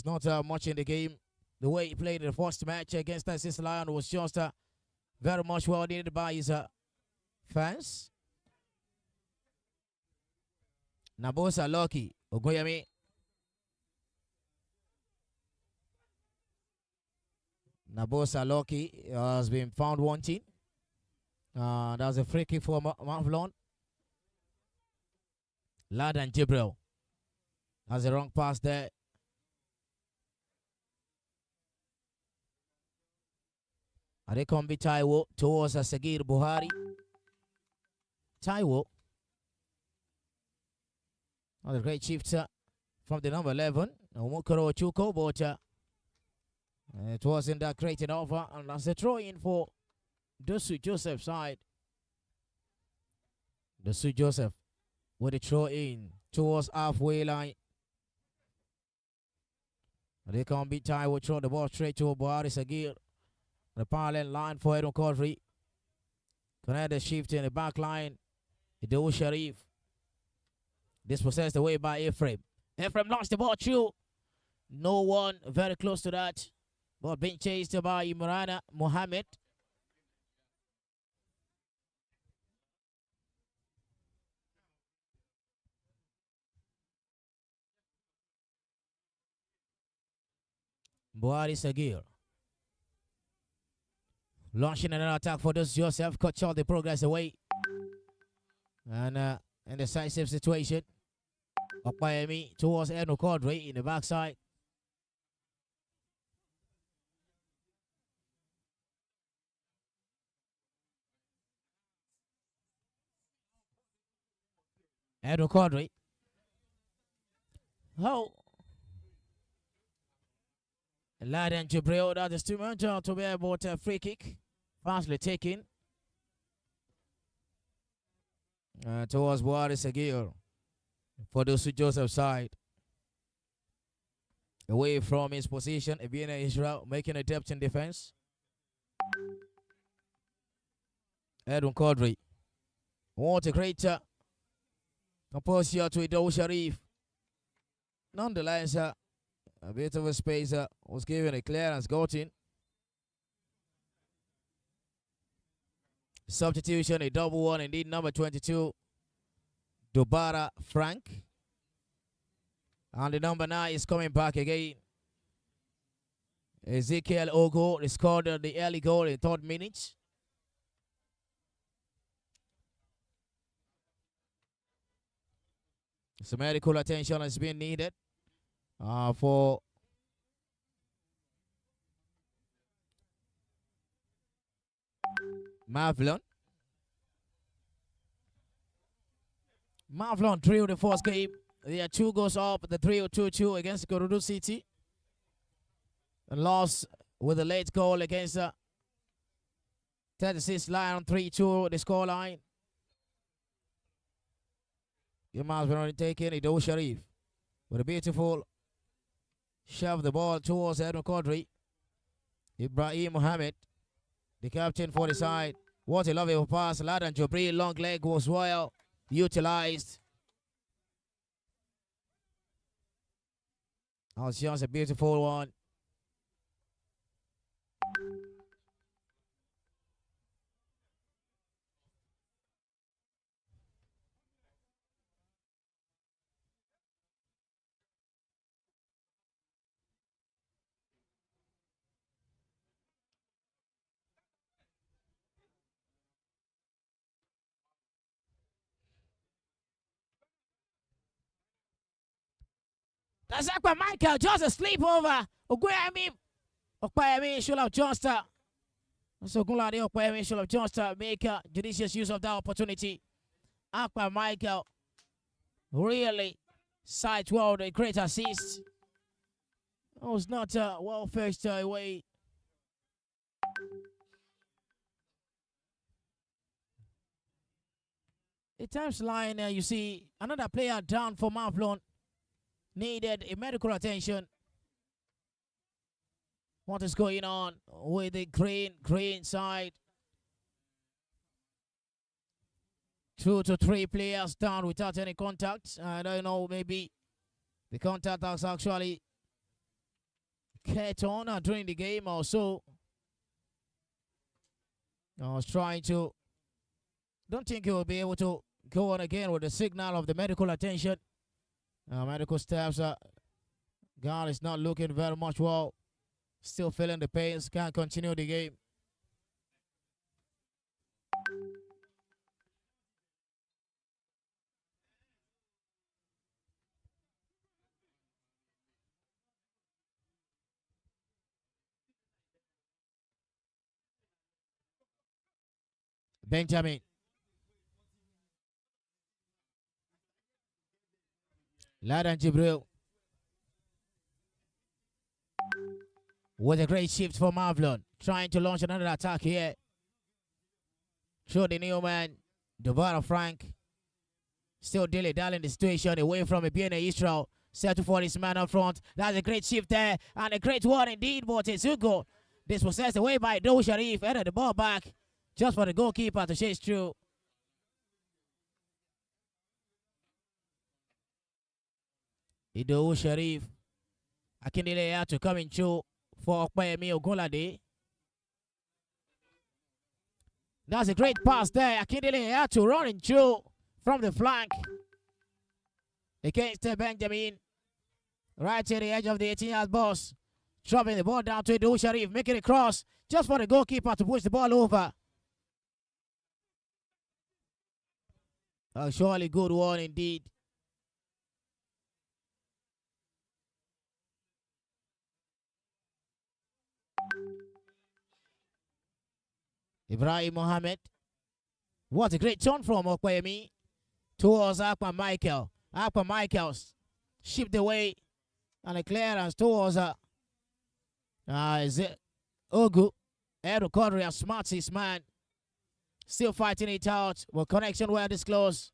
not much in the game. The way he played in the first match against Texas Lion was just very much well needed by his fans. Nabosa Loki, Ogoyemi. Nabosa Loki has been found wanting. That's a free kick for Mavlon. Ladan Jubril has a wrong pass there. Adekombi Taiwo towards Sagir Buhari. Taiwo Another great shift from the number 11, Omokoro Chuko, but it wasn't that great an offer. And that's a throw in for Dosu Joseph side. Dosu Joseph with a throw in towards halfway line. They can't beat time. Will throw the ball straight to Buhari Sagir. The parallel line for Edon Kodri. Canada shift in the back line. Ido Sharif. Dispossessed away by Ephraim. Ephraim lost the ball through. No one very close to that. Ball being chased by Imran Mohammed. Buhari Sagir. Launching another attack for Dosu Joseph. Cut short the progress away. And in decisive situation. Okpayemi towards Eno Kodri in the backside. Eno Kodri. Oh. Laden Jibril, that is too much to be able to free kick. Fastly taken. Towards Buhari Sagir. For Dosu Joseph side. Away from his position. Ibina Israel making a depth in defense. Edwin Kodri. What a great composure to Ido Sharif. Nonetheless, a bit of a space was given, a clearance got in. Substitution, a double one, indeed, number 22, Dobara Frank. And the number 9 is coming back again. Ezekiel Ogo scored the early goal in the 3rd minute. Some medical attention has been needed for Mavlon. Mavlon drew the first game. There are 2 goals up, the 3-2-2 against Ikorodu City. And lost with a late goal against 36 Lion 3-2 the scoreline. Your man's been already taken. Ido Sharif with a beautiful shove the ball towards Edwin Kodri. Ibrahim Mohammed, the captain for the side. What a lovely pass. Ladan Jibril, long leg was well utilized. That was just a beautiful one. That's like by Michael, just a sleepover. Okpayemi should have just so Guladi Okpayemi should have just make judicious use of that opportunity. Akpa Michael really sides well the great assist. It was not well fetched away. The times line you see another player down for Mavlon. Needed a medical attention. What is going on with the green side? 2 to 3 players down without any contact. I don't know, maybe the contact has actually kept on during the game or so. I was trying to. Don't think he will be able to go on again with the signal of the medical attention. Medical staff's God is not looking very much well. Still feeling the pains. Can't continue the game. Benjamin. Ladan Jibril. What a great shift for Mavlon. Trying to launch another attack here. Through the new man, Duvara Frank. Still dilly-dallying the situation away from Ibiene Israel. Settle for this man up front. That's a great shift there. And a great one indeed. But Tezuko dispossessed away by Do Sharif. Headed the ball back. Just for the goalkeeper to chase through. Ido Sharif. Akindele had to come in through for Okpayemi Ogunlade. That's a great pass there. Akindele had to run in through from the flank. Against Benjamin. Right to the edge of the 18-yard box. Dropping the ball down to Ido Sharif. Making a cross. Just for the goalkeeper to push the ball over. A surely good one indeed. Ibrahim Mohammed. What a great turn from Okwayemi towards Akpa Michael. Akpa Michaels shipped away and a clearance towards is it Ogu. Edo Kodri, a smartest man. Still fighting it out. Well, connection well disclosed.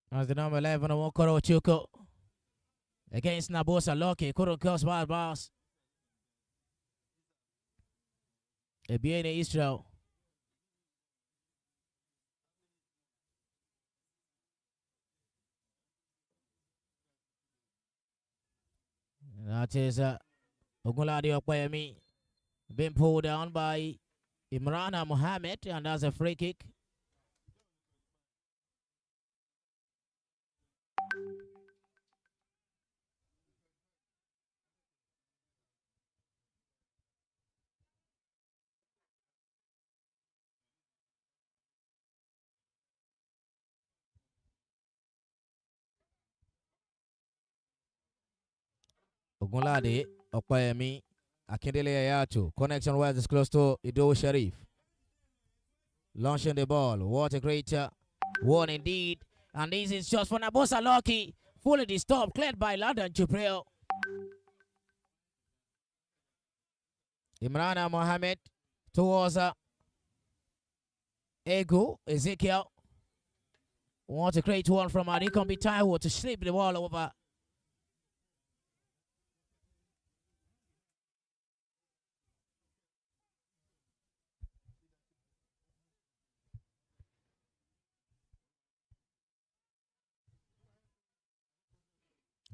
As the number 11 of Okoro Chuko against Nabosa Loki. Couldn't cross by bars. Ibiene Israel. That is Ogunlade Okpayemi being pulled down by Imrana Mohammed, and that's a free kick. Ogunlade Okpayemi, Akindele Ayatu. Connection well is close to Ido Sharif. Launching the ball. What a great one indeed. And this is just for Nabosa Loki. Fully disturbed. Cleared by Ladan Jibril. Imrana Mohammed towards Ego Ezekiel. What a great one from Adikombi Taiwo to slip the ball over.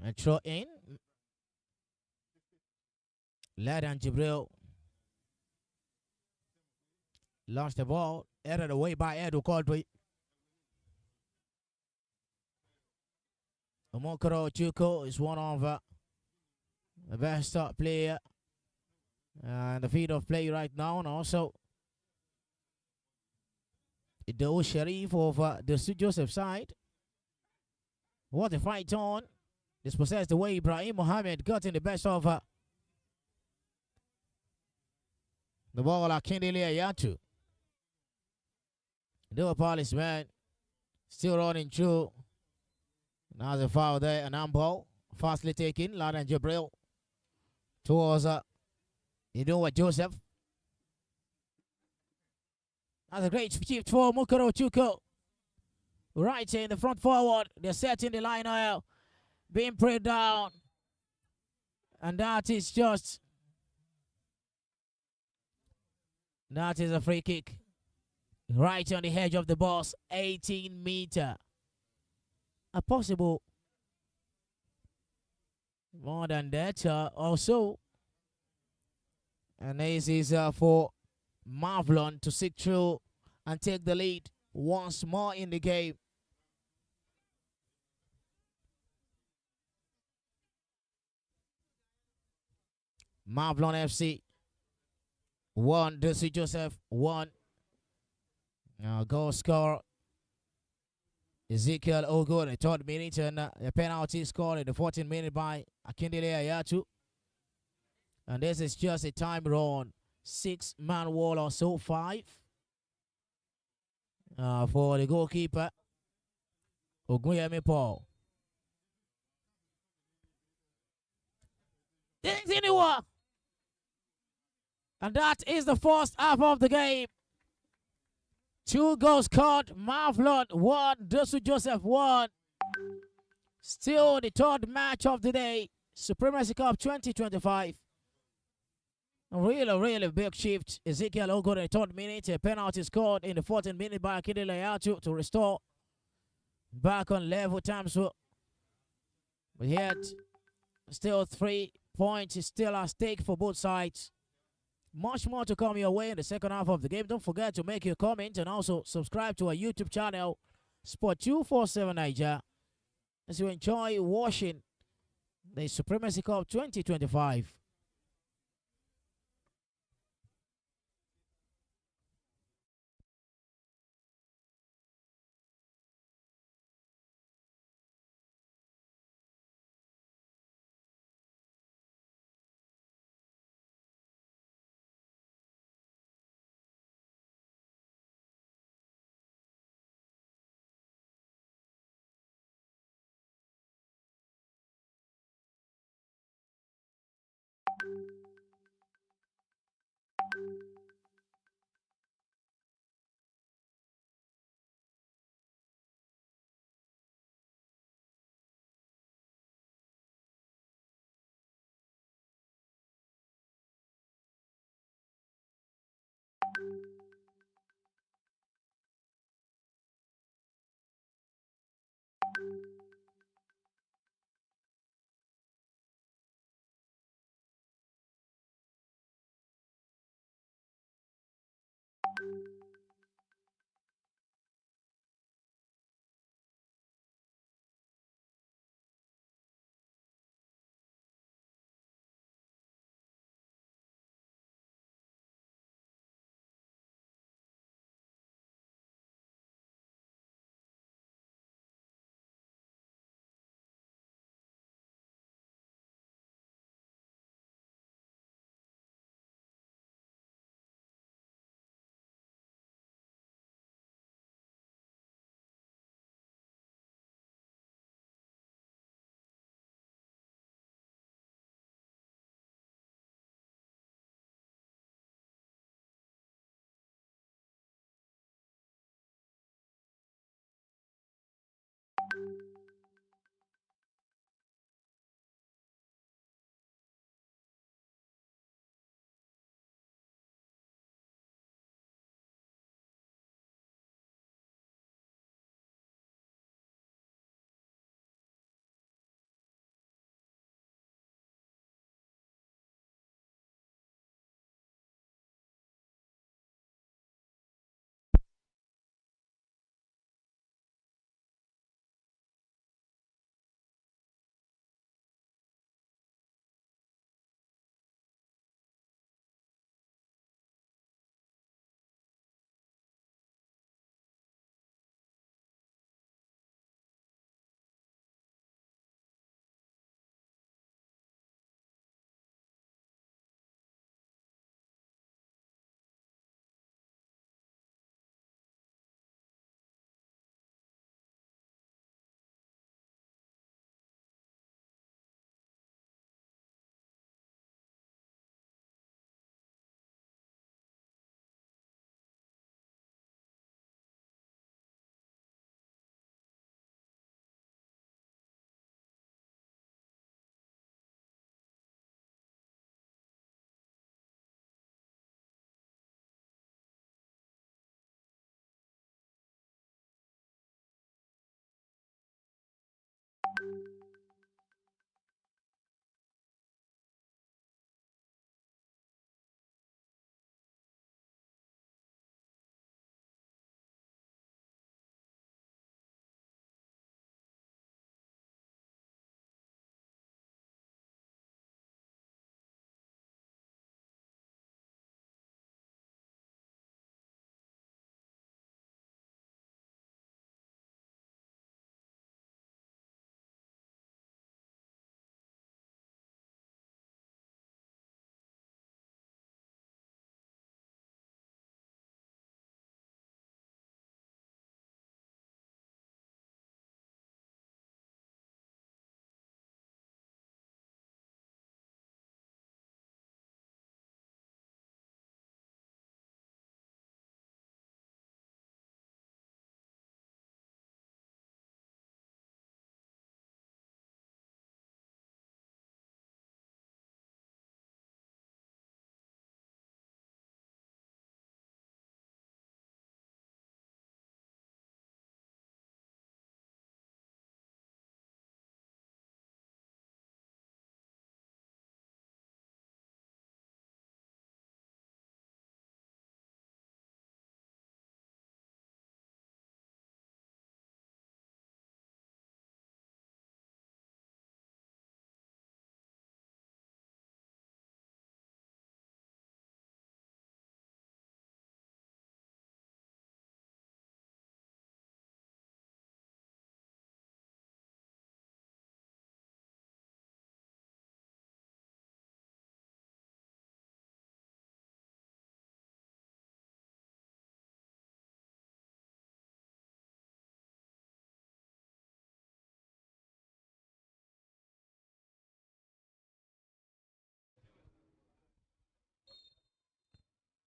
And throw in. Ladan Jibril launched the ball, headed away by Edo Kodri. Omokoro Chuko is one of the best player and the feet of play right now, and also Ido Sharif of Dosu Joseph side. What a fight on. Dispossessed the way Ibrahim Mohammed got in the best of the ball. Akindele Ayatu. The Palace man still running through. Now the foul there, an handball. Fastly taken. Ladan Jibril towards Dosu Joseph. That's a great shift for Mukoro Chuko. Right in the front forward. They're setting the line now. Being prayed down. And that is just. That is a free kick. Right on the edge of the box. 18-meter. A possible more than that also. And this is for Mavlon to seek through and take the lead once more in the game. Mavlon FC 1, Dosu Joseph 1. Goal scorer Ezekiel Ogo in the third minute, and a penalty scored in the 14th minute by Akindele Ayatu. And this is just a time run. 6-man wall or so, 5. For the goalkeeper, Ogunyemi Paul. And that is the first half of the game. 2 goals scored. Mavlon 1, Dosu Joseph 1. Still the third match of the day. Supremacy Cup 2025. Really big shift. Ezekiel Ogo in the third minute. A penalty scored in the 14th minute by Akindele Ayatu to restore back on level terms. But yet, still 3 points is still at stake for both sides. Much more to come your way in the second half of the game. Don't forget to make your comment and also subscribe to our YouTube channel, Sport247 Naija, as you enjoy watching the Supremacy Cup 2025.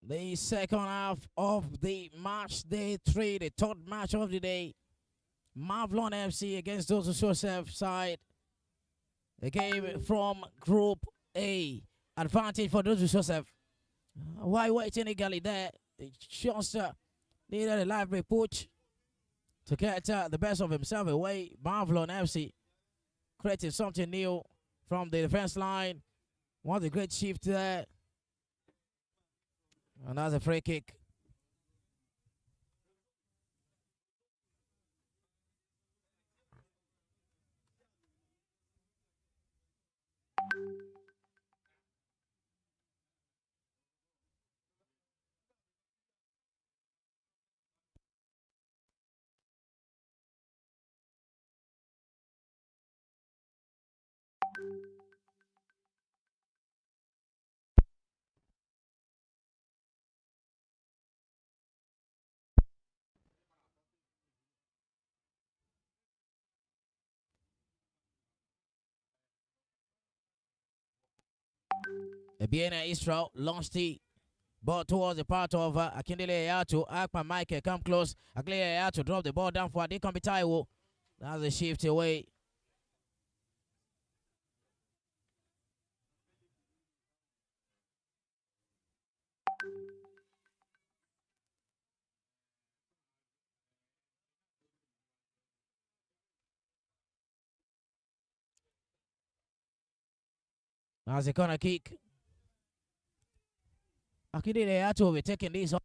the second half of the match day 3, the third match of the day. Mavlon FC against Dosu Joseph side. The game from Group A. Advantage for Dosu Joseph. Why waiting eagerly there? Just needed a lively push to get the best of himself away. Mavlon FC creating something new from the defense line. What a great shift there. And that's a free kick. Ebiena Israel launched the ball towards the part of Akindele Ayato. Akpan Michael come close. Akindele Ayato drop the ball down for Adekombi Taiwo. That's a shift away. That's a corner kick. Akindele Ayato will be taking this on.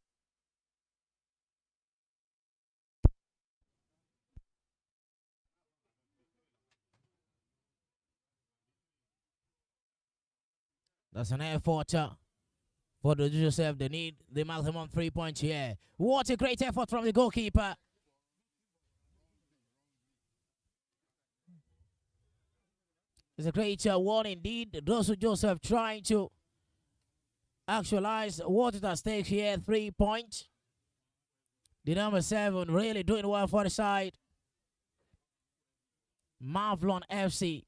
That's an effort for the Joseph. They need the maximum 3 points here. What a great effort from the goalkeeper. It's a great one indeed. Dosu Joseph trying to actualize what is at stake here. 3 points. The number 7 really doing well for the side. Mavlon FC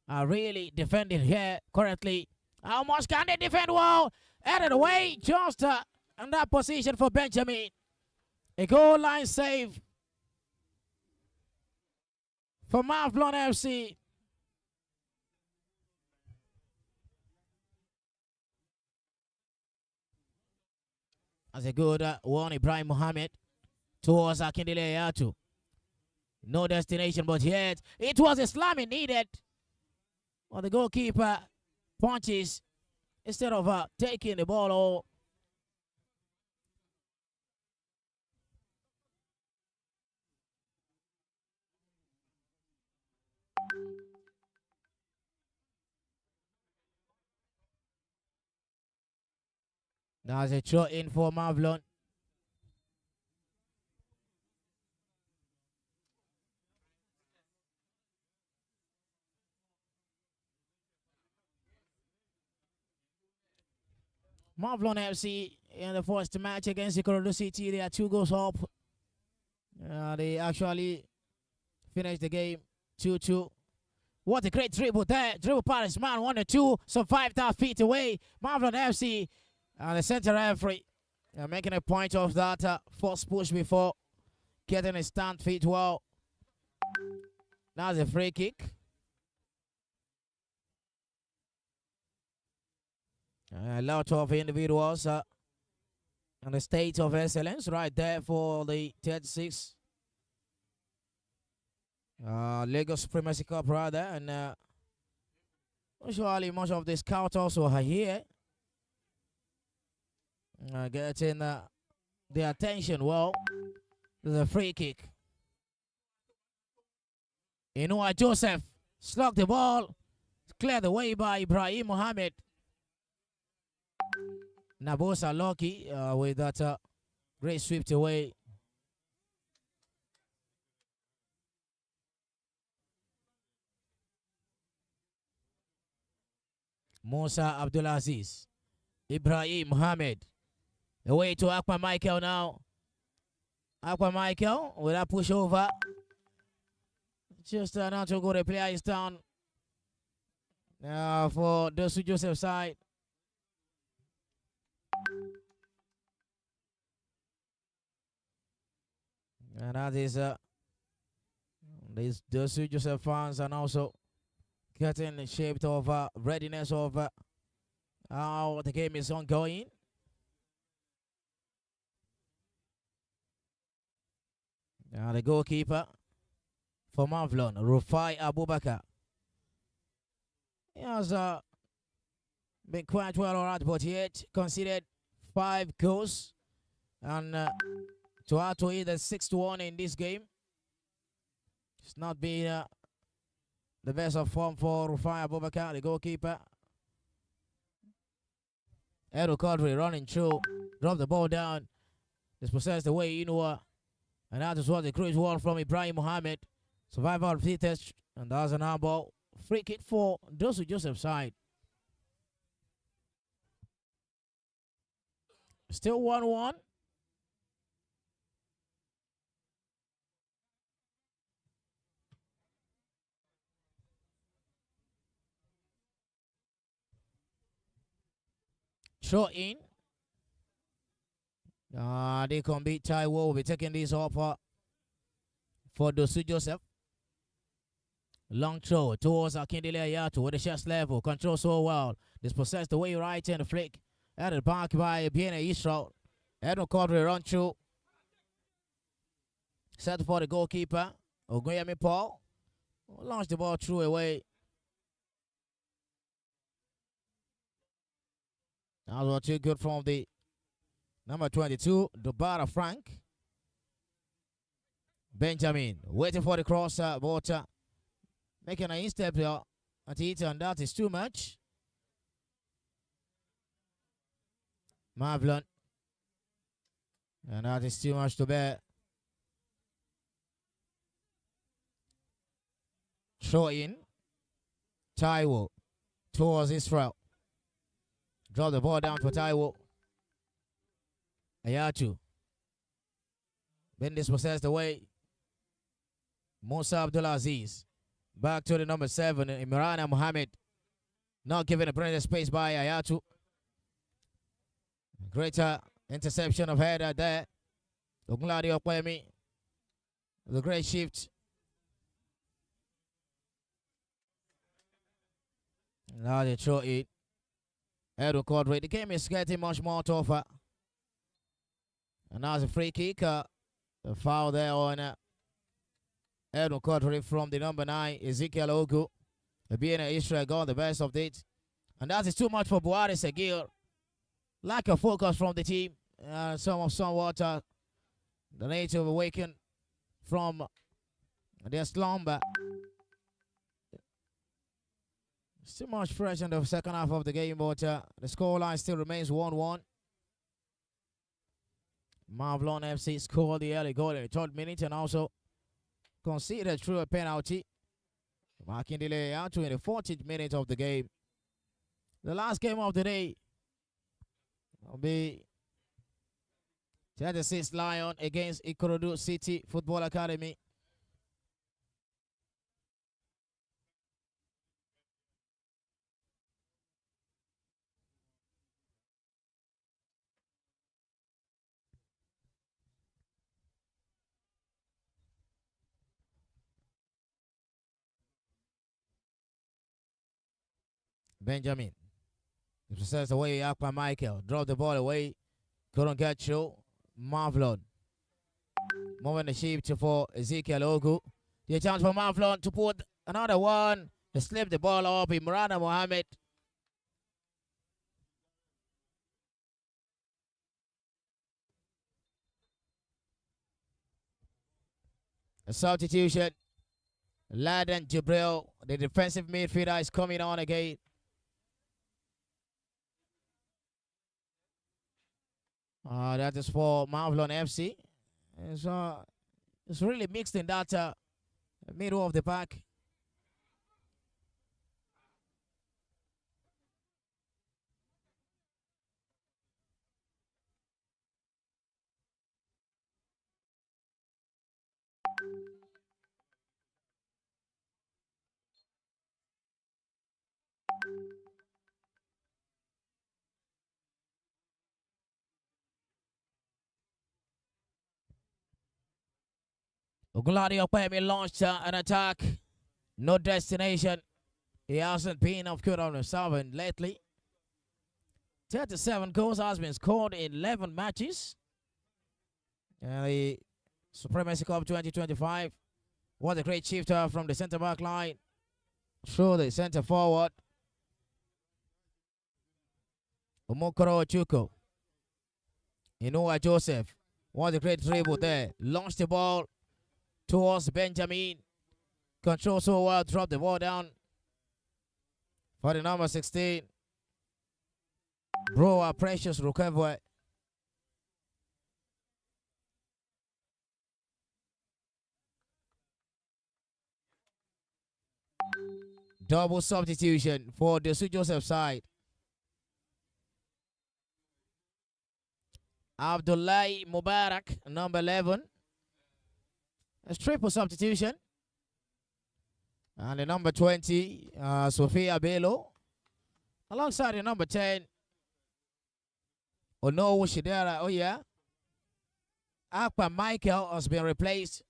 are really defending here currently. How much can they defend well? Headed away, just in that position for Benjamin. A goal line save for Mavlon FC. That's a good one, Ibrahim Mohammed towards Akindele Ayato. No destination, but yet it was a slamming needed. Well, the goalkeeper punches instead of taking the ball all. That's a throw in for Mavlon. Mavlon FC in the first match against Ikorodu City, they are 2 goals up. They actually finished the game 2-2. What a great dribble there. Dribble Paris man 1-2, some 5,000 feet away. Mavlon FC and the center referee making a point of that first push before getting a stand feet well. That's a free kick. A lot of individuals and the state of excellence right there for the 36 Lagos Supremacy Cup rather, and usually most of the scouts also are here getting the attention. Well, there's a free kick. Joseph slugged the ball, cleared the way by Ibrahim Mohammed. Nabosa lucky with that great sweep away. Musa Abdulaziz. Ibrahim Mohammed. Away to Akpan Michael now. Akpan Michael with a push over. Just not to go. The player is down for Dosu Joseph side. And that is these Dosu Joseph fans, and also getting the shape of readiness of how the game is ongoing. Now the goalkeeper for Mavlon, Rufai Abubakar. He has been quite well alright, but yet considered 5 goals and to add to it the 6-1 in this game. It's not been the best of form for Rufai Abubakar, the goalkeeper. Edo Kadri running through, drop the ball down, dispossessed away Inua, and that is what the great one from Ibrahim Mohammed. Survival of the test, and that's an handball. Free kick for Dosu Joseph side. Still 1-1. Throw in. They can beat Taiwo. Will be taking this off for Dosu Joseph. Long throw towards Akindele Ayato with the chest level. Control so well. Dispossessed the way right in the flick. Added back by Biene Israel. Edwin Cordray run through. Set for the goalkeeper. Ogunyemi Paul. Launch the ball through away. That was too good from the number 22, Dubara Frank. Benjamin waiting for the cross, but making an instep here at it, and that is too much. Mavlon. And that is too much to bear. Throw in. Taiwo towards Israel. Drop the ball down for Taiwo. Ayatu. Been dispossessed away. Musa Abdulaziz. Back to the number 7, Imran Mohammed. Not given a brilliant space by Ayatu. Greater interception of header there. Ogunlade Okwemi. The great shift. Now they throw it. Edwin Cordray. The game is getting much more tougher. And now it's a free kick. The foul there on Edwin Cordray from the number 9, Ezekiel Ogu. The BNA Israel got the best of it. And that is too much for Buhari Segir. Lack of focus from the team. Somewhat the need to awaken from their slumber. It's too much fresh in the second half of the game, but the scoreline still remains 1-1. Mavlon FC scored the early goal in the 3rd minute and also conceded through a penalty. Marking delay out to in the 14th minute of the game. The last game of the day will be 36 Lion against Ikorodu City Football Academy. Benjamin. It says away up by Michael. Drop the ball away. Couldn't get through. Mavlon. Moving the shift for Ezekiel Ogu. The chance for Mavlon to put another one. He slipped the ball up. Imran Mohammed. A substitution. Laden Jibril, the defensive midfielder, is coming on again. That is for Mavlon FC. It's really mixed in that middle of the pack. Oguladio Kwemi launched an attack. No destination. He hasn't been of good on himself lately. 37 goals has been scored in 11 matches. And the Supremacy Cup 2025. What a great shifter from the centre-back line through the centre-forward. Umokoro Chuko. Dosu Joseph. What a great dribble there. Launched the ball towards Benjamin. Control so well. Drop the ball down for the number 16. Bro, Precious Rukevwe. Double substitution for the Dosu Joseph side. Abdullahi Mubarak, number 11. It's triple substitution. And the number 20, Sophia Bello. Alongside the number 10, Ono Shidera. Oh, yeah. Akpa Michael has been replaced.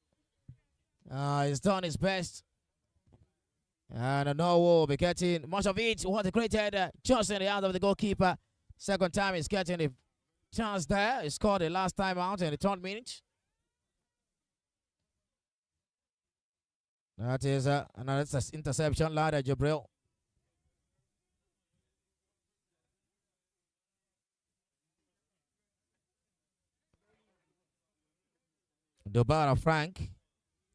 He's done his best. And Ono will be getting much of it. What a great header. Just in the hand of the goalkeeper. Second time he's getting the chance there. He scored the last time out in the 3rd minute. That is another interception. Lada Jabril. Dobara Frank.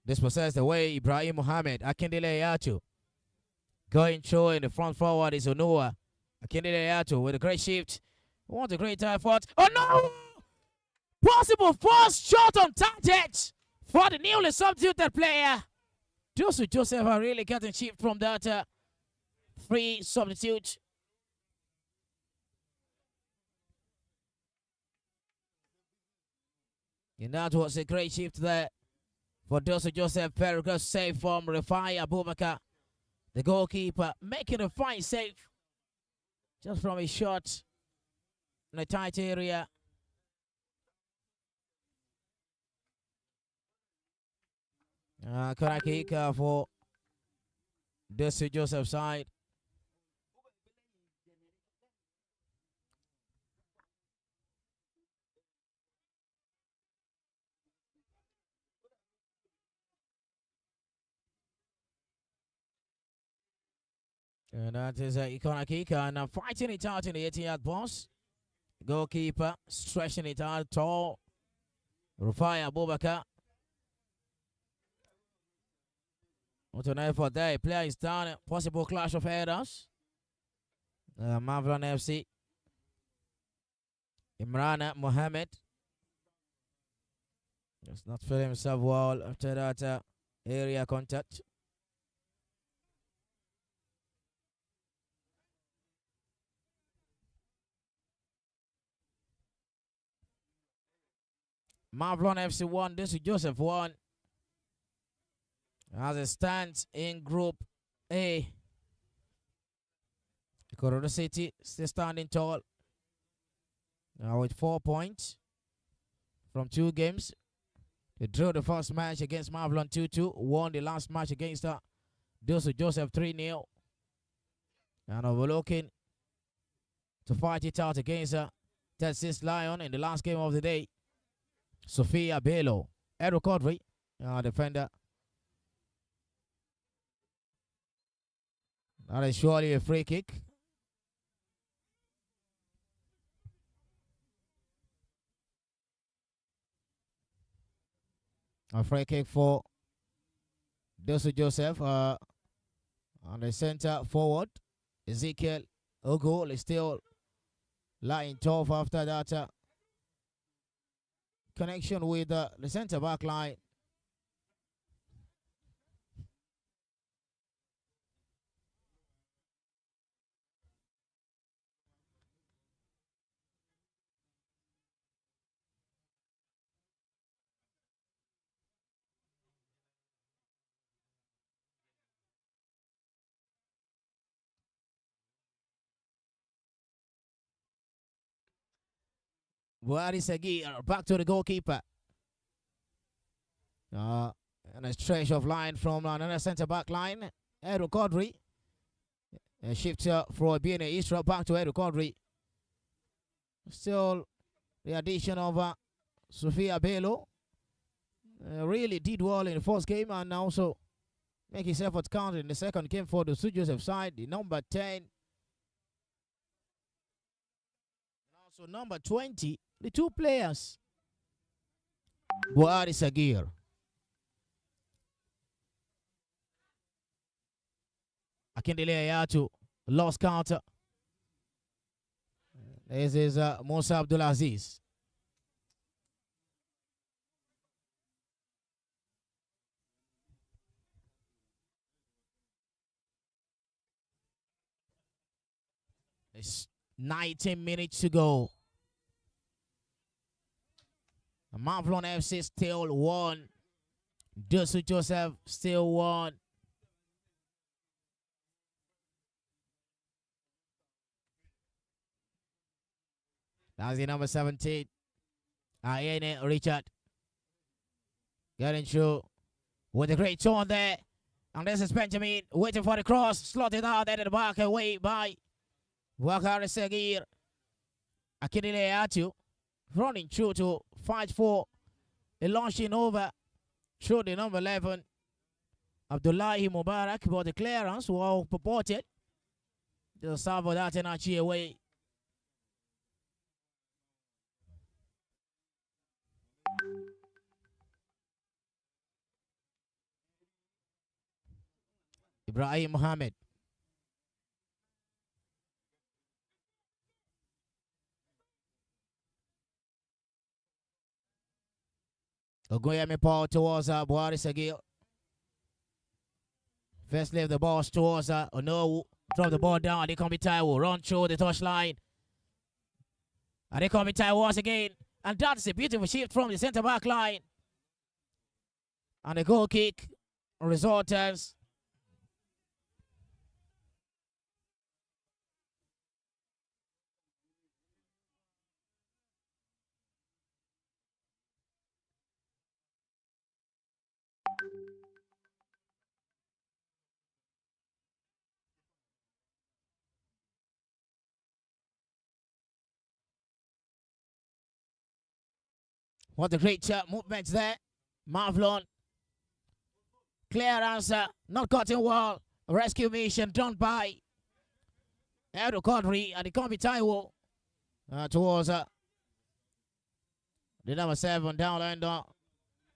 Dispossessed away. Ibrahim Mohammed. Akindele Yacho. Going through in the front forward is Onua. Akindele Yacho with a great shift. What a great effort. Oh no! Possible first shot on target for the newly substituted player. Dosu Joseph are really getting cheap from that free substitute. And that was a great shift there for Dosu Joseph. Very good save from Rafai Abubakar, the goalkeeper, making a fine save just from a shot in a tight area. Correct kick for Dosu Joseph side. And that is a corner kick, and fighting it out in the 18-yard box. Goalkeeper stretching it out tall. Rufai Abubakar. What an effort there. Player is down. Possible clash of headers. Mavlon FC. Imran Mohammed. Does not feel himself well after that area contact. Mavlon FC 1, Dosu Joseph 1. As it stands in Group A. Ikorodu City still standing tall. Now with 4 points from 2 games. They drew the first match against Mavlon 2-2. Won the last match against Dosu Joseph 3-0. And overlooking to fight it out against Texas Lion in the last game of the day. Sophia Bello. Eric Codry, defender. That is surely a free kick. A free kick for Dosu Joseph on the center forward. Ezekiel Ogo is still lying tough after that connection with the center back line. Buhari Segi back to the goalkeeper. And a stretch of line from another centre-back line. Edu Kodri. A shift for being a Israel back to Edu Kodri. Still the addition of Sofia Bello. Really did well in the first game and also make his efforts count in the second game for the Dosu Joseph side. The number 10. And also number 20. The two players. Buhari Sagir. Akindele Ayatu lost counter. This is Musa Abdulaziz. It's 19 minutes to go. Mavlon FC still won. Dosu Joseph still won. That's the number 17. Ayene Richard. Getting through with a great turn there. And this is Benjamin waiting for the cross. Slotted out there at the back away by Wakari Segir. Akindele Ayatu running through to fight for a launching over through the number 11. Abdullahi Mubarak, but the clearance well purported. The Salvo that energy away. Ibrahim Mohammed. Ogoyemi Paul towards Buhari Sagil. First leave the ball towards Onowu. Drop the ball down. Adekombi Taiwo. Run through the touchline. Adekombi Taiwo once again. And that's a beautiful shift from the centre-back line. And a goal kick results. What a great movements there. Mavlon. Clearance, not cutting well. Rescue mission done by Edu Kodri and the Kombi Taiwo towards the number 7 down under.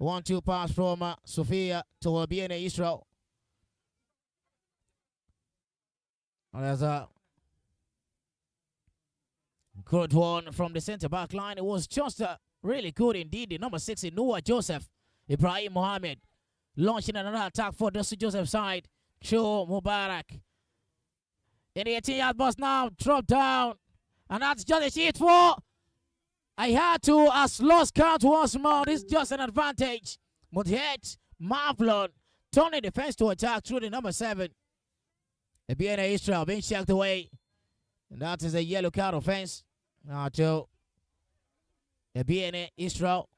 1-2 pass from Sofia to BNA Israel. And there's a good one from the centre back line. It was just really good indeed. The number 6 in Dosu Joseph, Ibrahim Mohammed, launching another attack for Dosu Joseph side. Cho Mubarak. In the 18-yard box now, drop down. And that's just a shit for. I had to as lost count once more. This is just an advantage. But yet, Mavlon turning defense to attack through the number 7. The BNA Israel being checked away. And that is a yellow card offense. Now to the BNA Israel.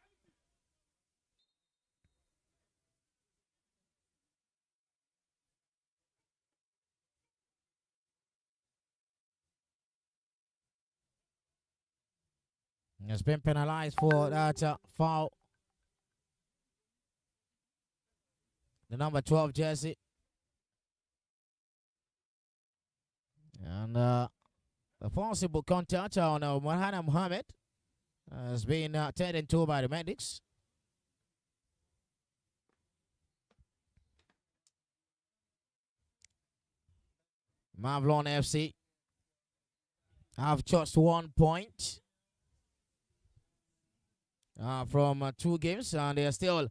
Has been penalized for that foul. The number 12 jersey. And a possible contact on Mohana Mohammed has been attended to by the medics. Mavlon FC have just 1 point from 2 games, and they are still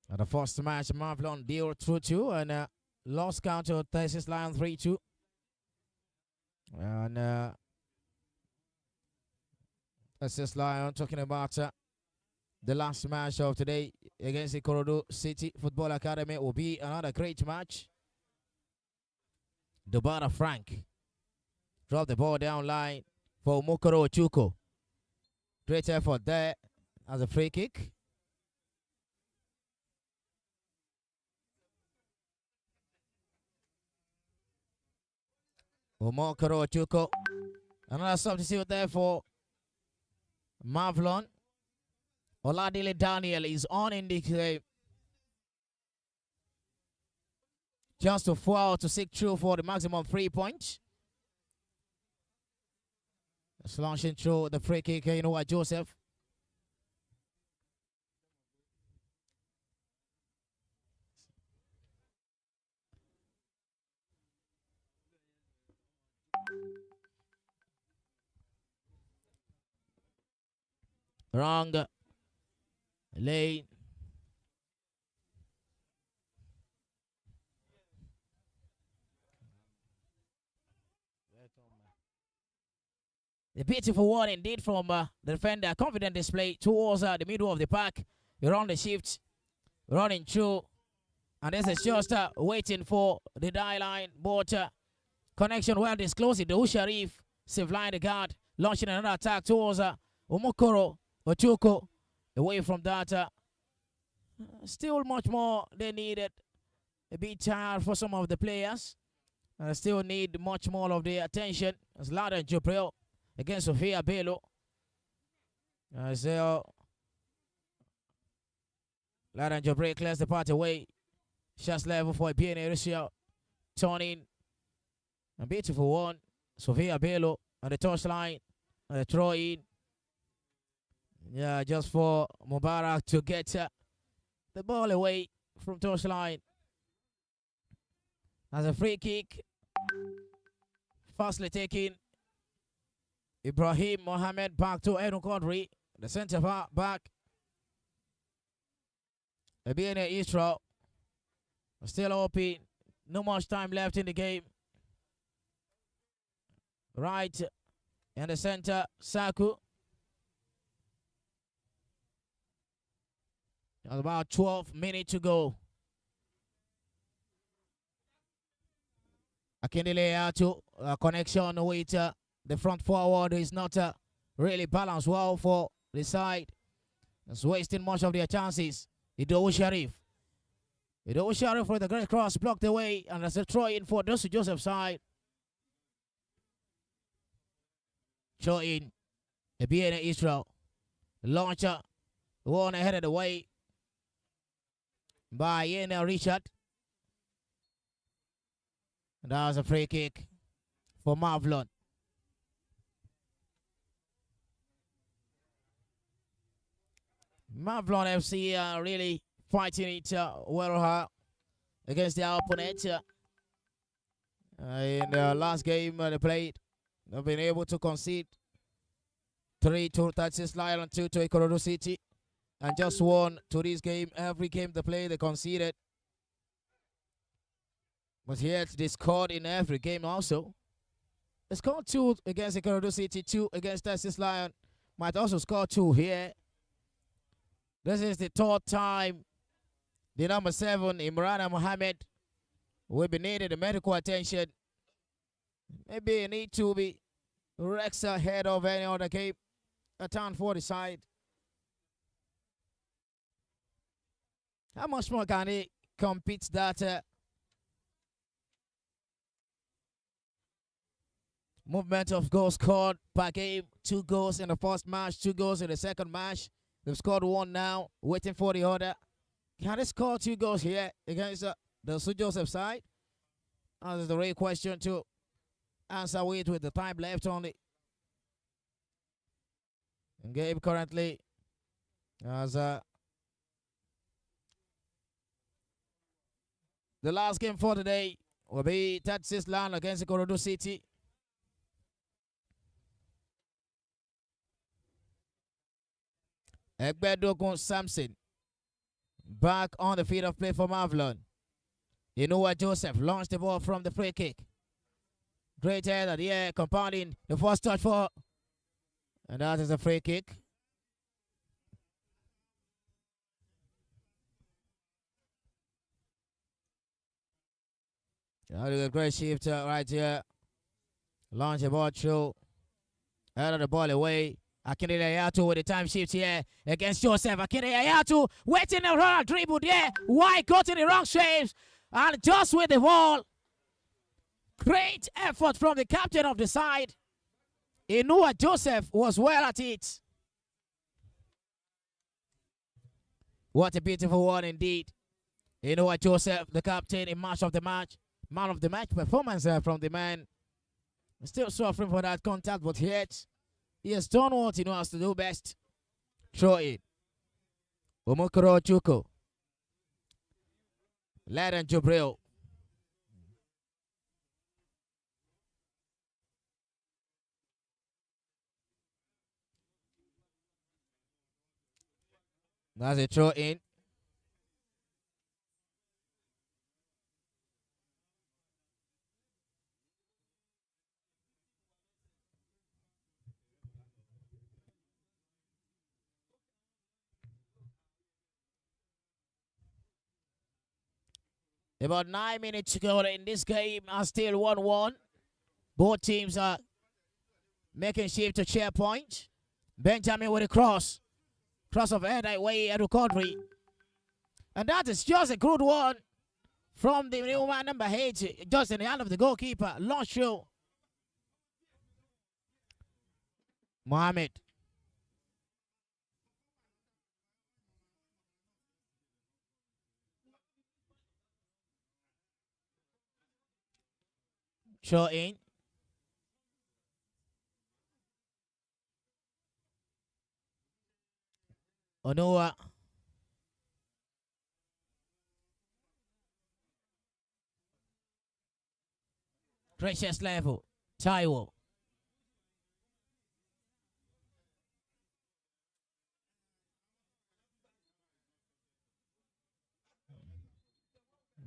the first match. Mavlon deal through 2 and lost count to Thesis Lion 3-2. And Thesis Lion talking about The last match of today against Ikorodu City Football Academy will be another great match. Dubara Frank drop the ball down line for Mukoro Chuko. Great effort there as a free kick. Mukoro Chuko. Another substitute there for Mavlon. Oladile Daniel is on in the game. Just to foul to seek through for the maximum 3 points. It's launching through the free kick, you know what, Joseph. Wrong lane. A beautiful one indeed from the defender. Confident display towards the middle of the park. Around the shift, running through. And this is just waiting for the die line. But connection well disclosed. The Sharif save line the guard. Launching another attack towards Omokoro Ochuko. Away from that. Still much more they needed. A bit tired for some of the players. Still need much more of their attention. As Ladan Jubril against Sofia Bello. So Ladan Jubril clears the part away. Shots level for BNA Russia. Turning. A beautiful one. Sofia Bello on the touchline. And the throw in. Yeah, just for Mubarak to get the ball away from touchline. As a free kick. Firstly taken. Ibrahim Mohammed back to Edun Quadri. The centre back. BNA Israel. Still open. No much time left in the game. Right in the center, Saku. About 12 minutes to go. Akindele Atu, connection with the front forward is not really balanced well for the side. It's wasting much of their chances. Idowu Sharif. Idowu Sharif for the great cross blocked away, and that's a throw in for Dosu Joseph side. Throw in. The BNA Israel. The launcher. The one ahead of the way by Yenel Richard. And that was a free kick for Mavlon. Mavlon FC really fighting it well hard against their opponent. In the last game they played, they've been able to concede 3 to Texas Lion, 2 to Ikorodu City, and just 1 to this game. Every game they played, they conceded. But yet they scored in every game also. They scored 2 against Ikorodu City, 2 against Texas Lion. Might also score 2 here. This is the 3rd time the number 7, Imran Mohammed, will be needed the medical attention. Maybe you need to be Rex ahead of any other game. A turn for the side. How much more can he compete that movement of goals scored per game? 2 goals in the first match, 2 goals in the second match. They've scored 1 now, waiting for the other. Can they score 2 goals here against the Dosu Joseph side? That's the real question to answer with the time left only. Game currently as the last game for today will be Texas Land against Ikorodu City. Egbedogun Samson back on the field of play for Mavlon. Inoua Joseph launched the ball from the free kick. Great header, yeah, compounding the first touch for, and that is a free kick. A great shift right here. Launch the ball through. Out of the ball away. Akinde Ayatu with the time shift here against Joseph. Akinde Ayatu waiting around, dribble there. White got in the wrong shapes. And just with the ball. Great effort from the captain of the side. Inua Joseph was well at it. What a beautiful one indeed. Inua Joseph, the captain in match of the match. Man of the match performance from the man. Still suffering for that contact, but yet he has done what he knows to do best. Throw it. Omokoro Chuko. Laden Jubril. That's a throw in. About 9 minutes to go in this game, and still 1-1. Both teams are making shift to share point. Benjamin with a cross. Cross of head away at Kodri. And that is just a good one from the new man number 8, just in the hand of the goalkeeper, Lonshu. Mohammed. Show in. Onoa. Gracious level. Taiwo.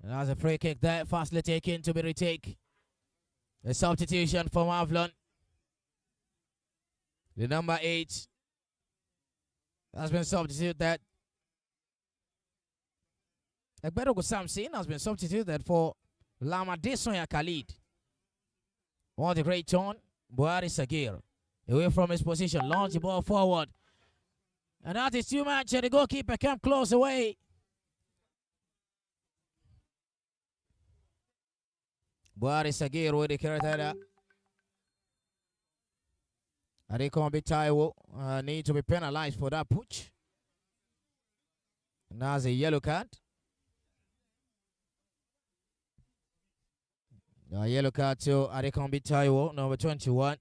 That's a free kick there. Fastly taken to be retake. A substitution for Mavlon. The number 8 has been substituted. That Egbedogo Samson has been substituted for Lama Desoya Khalid. What a great turn. Buhari Sagir away from his position. Launch the ball forward. And that is too much. The goalkeeper came close away. Buhari Sagir with the character. Adekombi Taiwo need to be penalized for that push. And that's a yellow card. A yellow card to Adekombi Taiwo, number 21,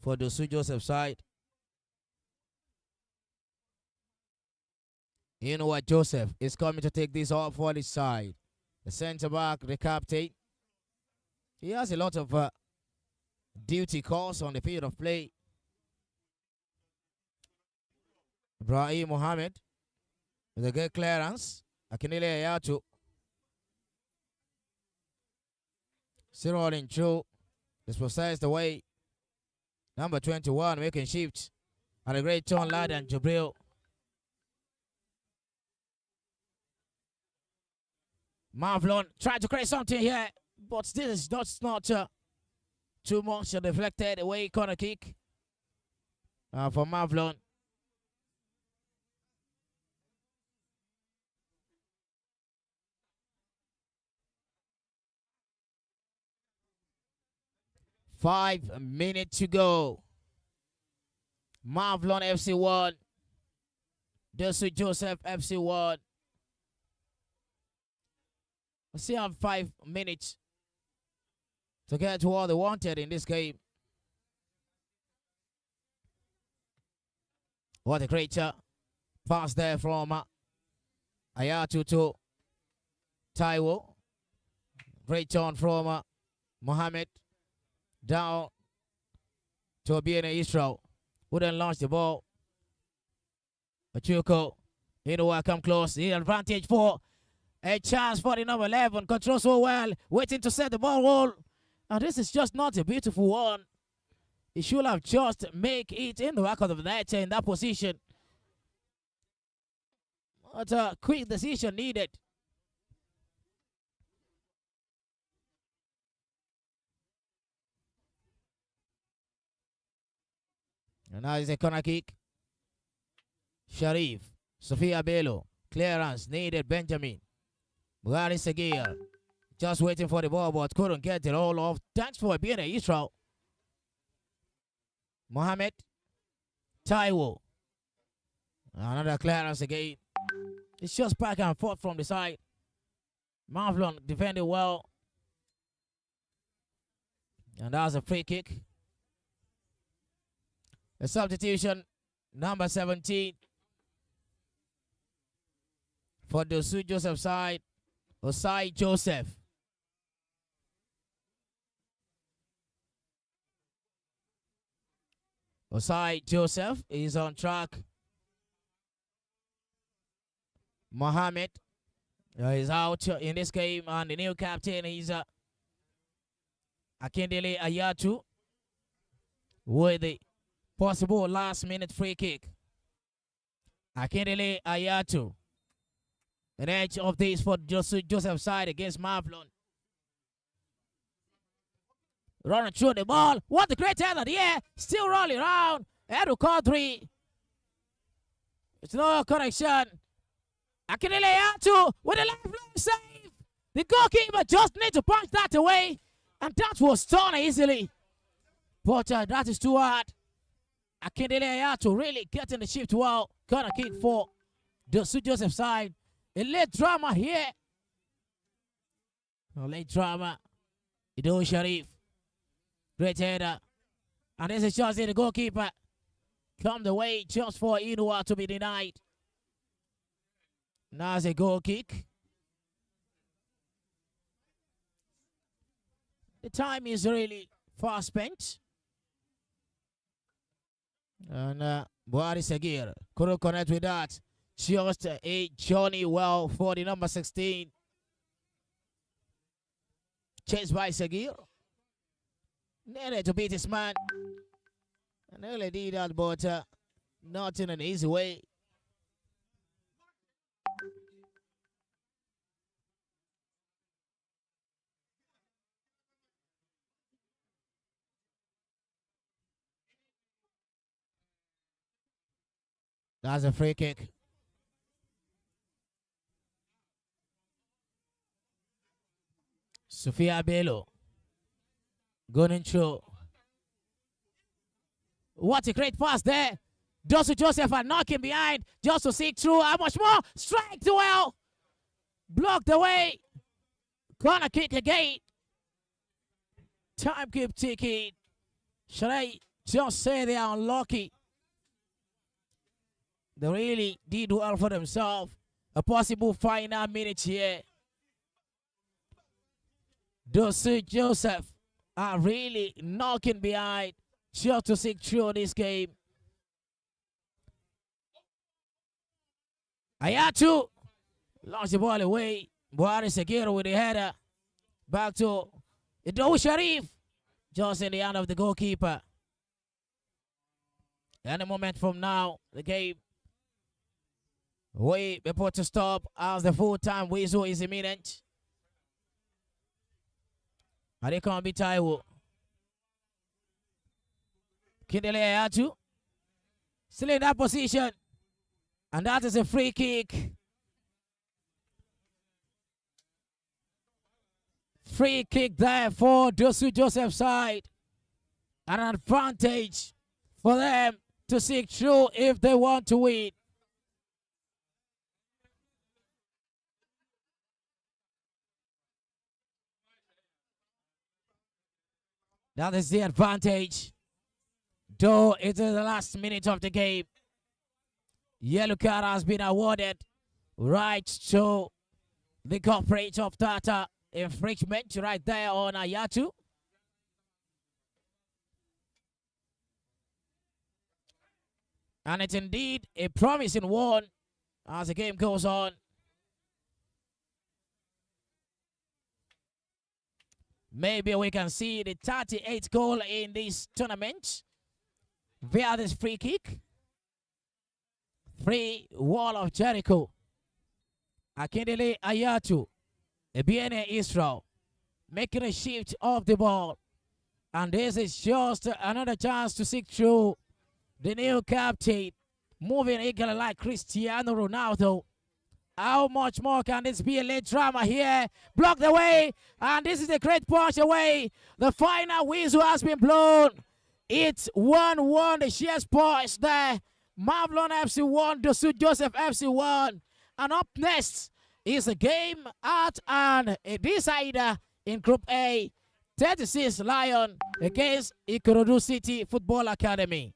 for Dosu Joseph side. You know what, Joseph is coming to take this off for his side. The centre back, the captain. He has a lot of duty calls on the field of play. Ibrahim Mohammed with a good clearance. Akinele Ayatu. Still rolling through. Dispossessed away. Number 21 making shifts. And a great turn, lad, and Jubril. Mavlon tried to create something here, but this is not too much deflected away. Corner kick for Mavlon. Five minutes to go. Mavlon FC 1. Dosu Joseph FC 1. We still have 5 minutes to get to all they wanted in this game. What a great pass there from Ayatu to Taiwo. Great turn from Mohammed. Down to Obiene Israel. Wouldn't launch the ball. Achuko. Inoua come close. The advantage for a chance for the number 11. Controls so well. Waiting to set the ball roll. And this is just not a beautiful one. He should have just make it in the back of the net in that position. But a quick decision needed. And now is a corner kick. Sharif. Sophia Bello. Clearance needed. Benjamin. Buhari Sagir. Just waiting for the ball, but couldn't get it all off. Thanks for being a Israel. Mohamed. Taiwo. Another clearance again. It's just back and forth from the side. Mavlon defended well. And that was a free kick. A substitution, number 17. For Dosu Joseph side, Dosu Joseph. Dosu Joseph is on track. Mohamed is out in this game, and the new captain is Akindele Ayatu with the possible last-minute free kick. Akindele Ayatu. An edge of this for Joseph's side against Mavlon. Running through the ball. What a great header here. Still rolling around. Edu Quadri. It's no correction. Akindele Ayatu with a lifelong save. The goalkeeper just needs to punch that away. And that was done easily. But that is too hard. Akindele Ayatu really getting the shift well. Corner kick for Dosu Joseph's side. A late drama here. A late drama. Ido Sharif. Great header. And this is just the goalkeeper. Come the way just for Inua to be denied. Now it's a goal kick. The time is really fast spent. And Buhari Sagir couldn't connect with that. Just a Johnny well for the number 16. Chased by Sagir. Nearly to beat his man. And nearly did that, but not in an easy way. That's a free kick. Sophia Bello. Going through. What a great pass there. Dosu Joseph are knocking behind just to seek through. How much more? Strike to well. Blocked away. Corner kick again. Time keep ticking. Should I just say they are unlucky? They really did well for themselves. A possible final minute here. Dosu Joseph are really knocking behind just to seek through this game. Ayatu lost the ball away. Buhari Sagiro with the header. Back to Ido Sharif. Just in the hand of the goalkeeper. Any moment from now, the game way before to stop as the full-time whistle is imminent. And they can't be Taiwo. Kindele Ayatu still in that position. And that is a free kick. Free kick there for Dosu Joseph's side. An advantage for them to seek through if they want to win. That is the advantage. Though it is the last minute of the game. Yellow card has been awarded right to the corporate of Tata. Infringement right there on Ayatu. And it's indeed a promising one as the game goes on. Maybe we can see the 38th goal in this tournament via this free kick. Free wall of Jericho. Akindele Ayatu. Ebiene Israel. Making a shift of the ball. And this is just another chance to seek through the new captain, moving eagerly like Cristiano Ronaldo. How much more can this be a late drama here? Blocked away, and this is a great punch away. The final whistle has been blown. It's 1-1. The shares points there. Mavlon FC 1, Dosu Joseph FC 1. And up next is a game at and a decider in Group A. 36 Lion against Ikorodu City Football Academy.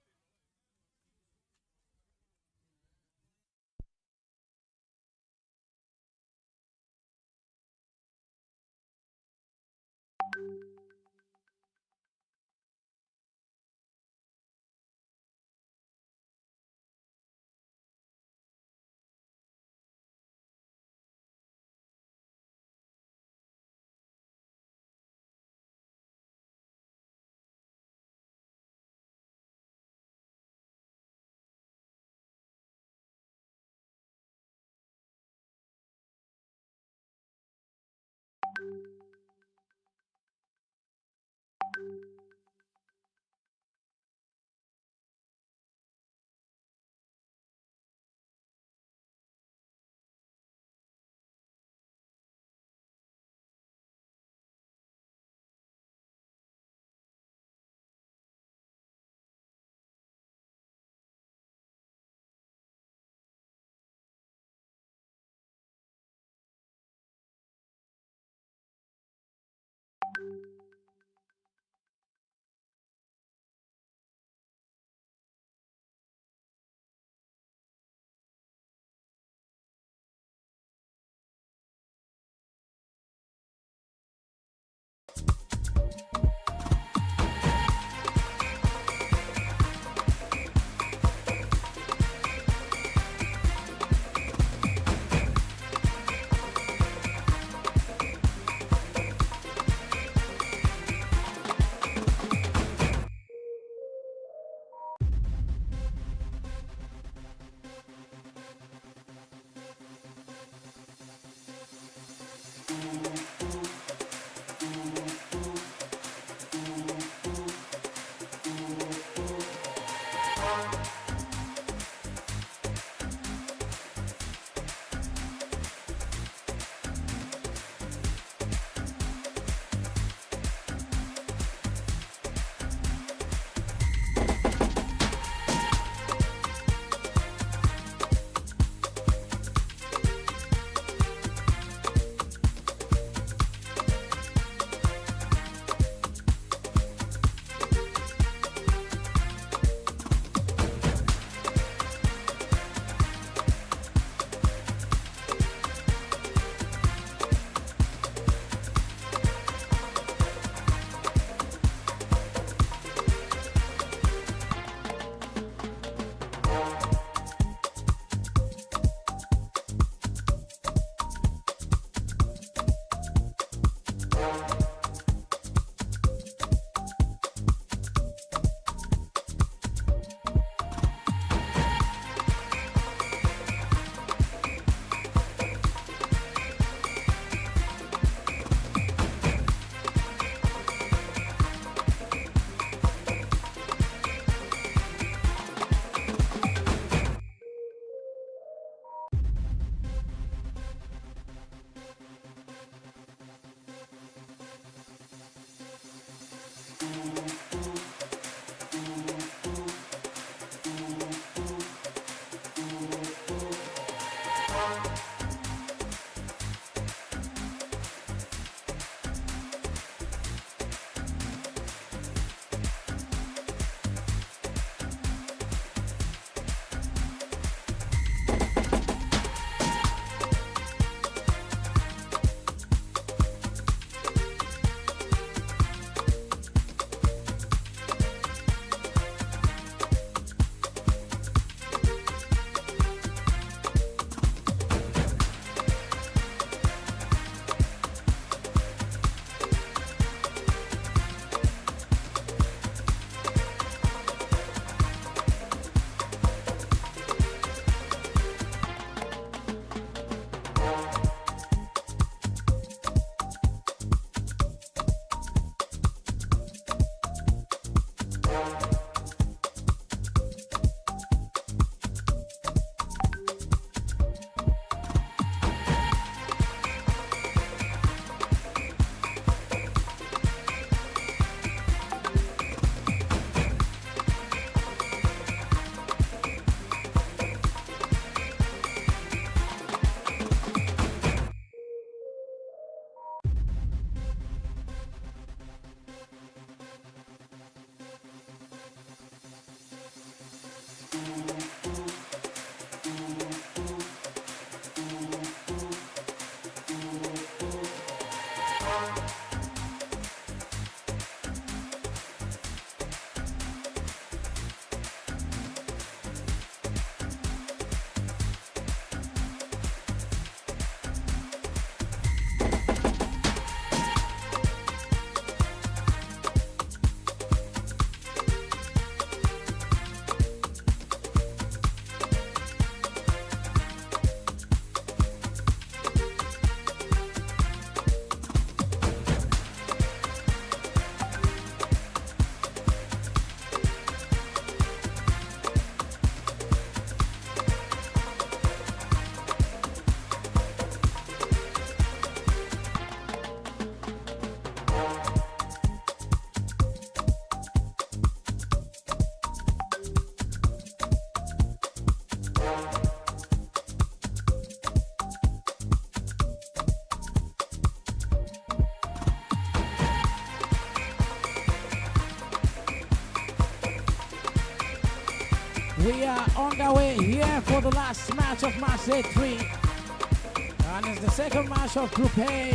We are on our way here for the last match of Matchday 3. And it's the second match of Group A.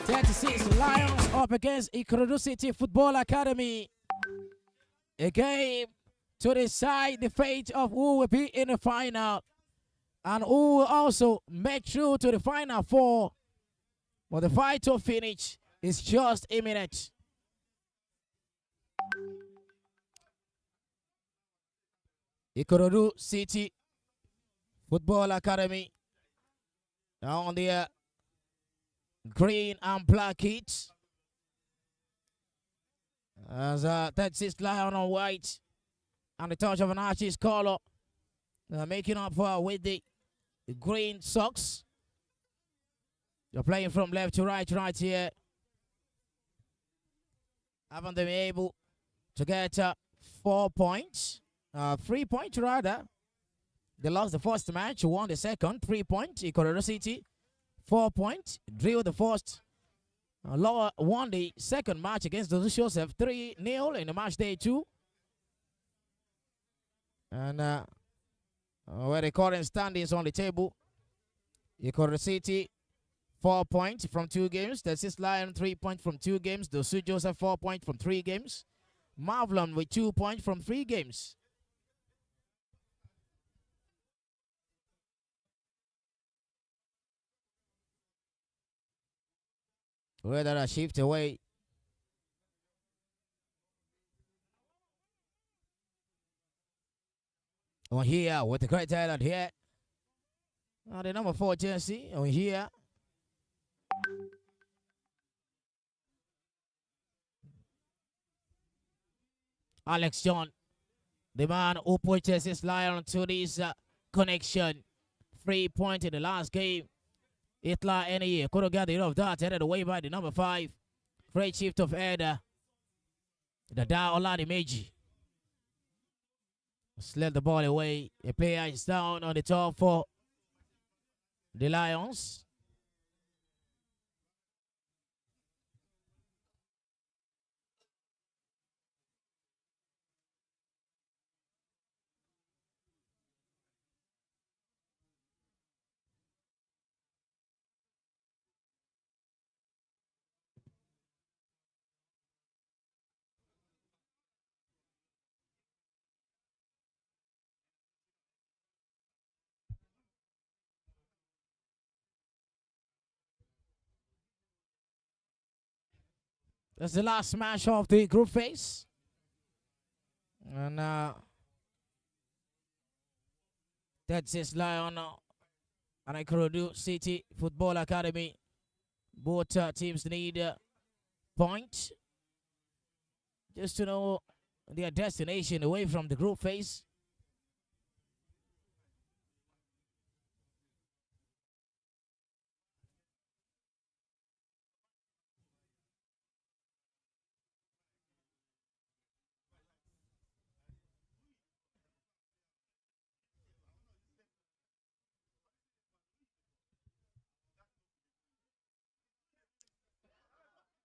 36 Lions up against Ikorodu City Football Academy. A game to decide the fate of who will be in the final and who will also make through to the final four. But the fight to finish is just imminent. Ikorodu City Football Academy on the green and black kits. As that's his lion on white and the touch of an artist color, making up with the green socks. You're playing from left to right here. Haven't they been able to get 4 points? 3 points rather. They lost the first match, won the second, 3 points. Ikorodu City, 4 points. Drew the first. Lower won the second match against Dosu Joseph, 3-0 in the match day 2. And where the current standings on the table, Ikorodu City, 4 points from 2 games. That's his Lion, 3 points from 2 games. Dosu Joseph, 4 points from 3 games. Mavlon with 2 points from 3 games. Whether I shift away. On here with the great talent here. The number 4 jersey on here. Alex John, the man who purchased his Lion to this connection. 3 points in the last game. Hitler any could have gathered off that, headed away by the number 5. Great shift of header. The Da Oladi Meji. Slid the ball away. A player is down on the top for the Lions. That's the last match of the group phase. And that's his Lion and Ikorodu City Football Academy. Both teams need points just to know their destination away from the group phase.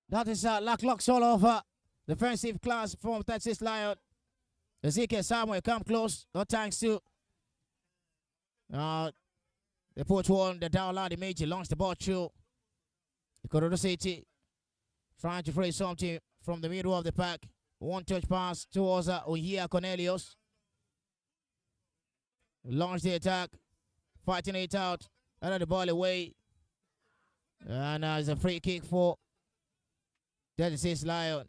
That is Locks all over. Defensive class from Texas Lion. Ezekiel Samuel come close. No thanks to they put one, the downline Major launched the ball through. Ikorodu City trying to play something from the middle of the pack. One touch pass towards Ohia Cornelius. Launch the attack. Fighting it out. Out the ball away. And it's a free kick for 36 Lion.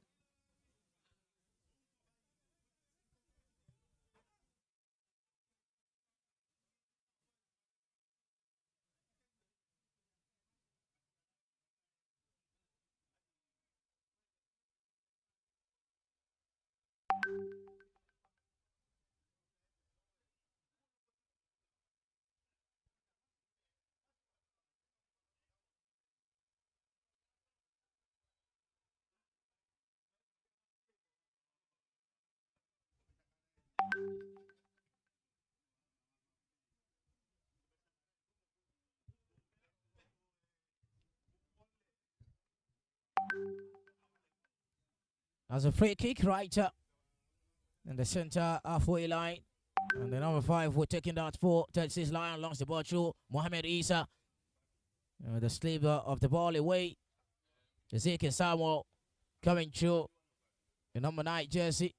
As a free kick right in the center halfway line. And the number 5, we're taking that for 36 Lion, launch the ball through Mohamed Isa. The sliver of the ball away. Ezekiel Samuel coming through. The number 9 jersey.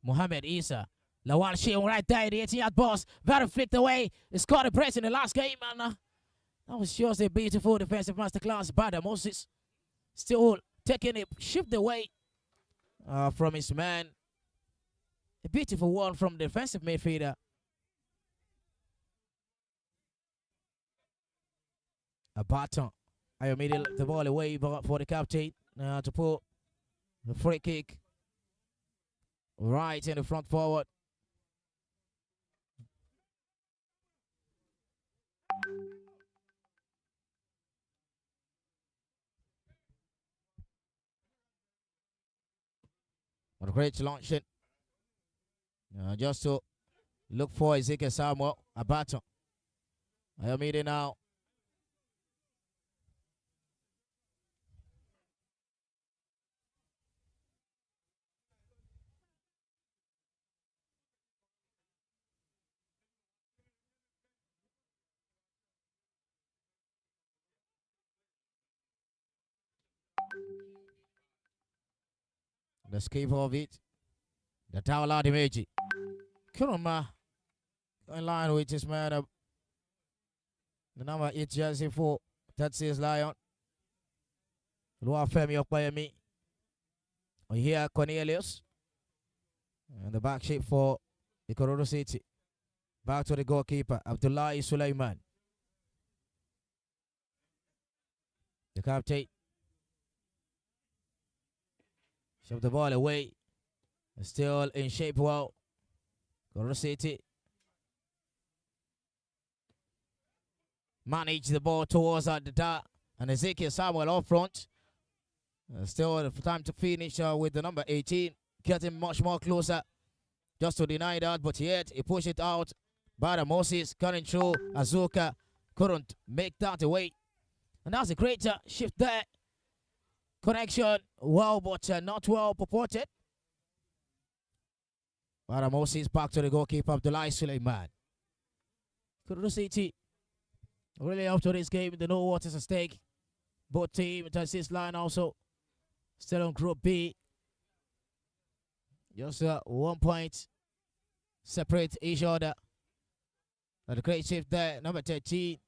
Mohamed Isa. Lawal Sheung right there, the 18-yard boss. Very flicked away. He scored a press in the last game, and that was just a beautiful defensive masterclass by the Moses. Still taking it, shift away from his man. A beautiful one from the defensive midfielder. A baton. I immediately the ball away for the captain to put the free kick right in the front forward. What a great launching. Just to look for Ezekiel Samuel. A baton. I am meeting now. The skip of it. The Tawala Dimeji. Kuruma in line with his man. The number 8 jersey for that says Lion. Lua Femi Okbayemi. We hear Cornelius. And the back shape for Ikorodu City. Back to the goalkeeper, Abdullahi Sulaiman. The captain. Shove the ball away. Still in shape well. Ikorodu City. Manage the ball towards the dart. And Ezekiel Samuel up front. Still time to finish with the number 18. Getting much more closer. Just to deny that. But yet he pushed it out. By Moses cutting through. Azuka couldn't make that away. And that's a great shift there. Connection well, but not well purported. But Moses back to the goalkeeper, Abdullahi Suleiman. Ikorodu City really up to this game. They know what is at stake. Both teams, this line also still on Group B. Just 1 point separate each other. But a great shift there. Number 13.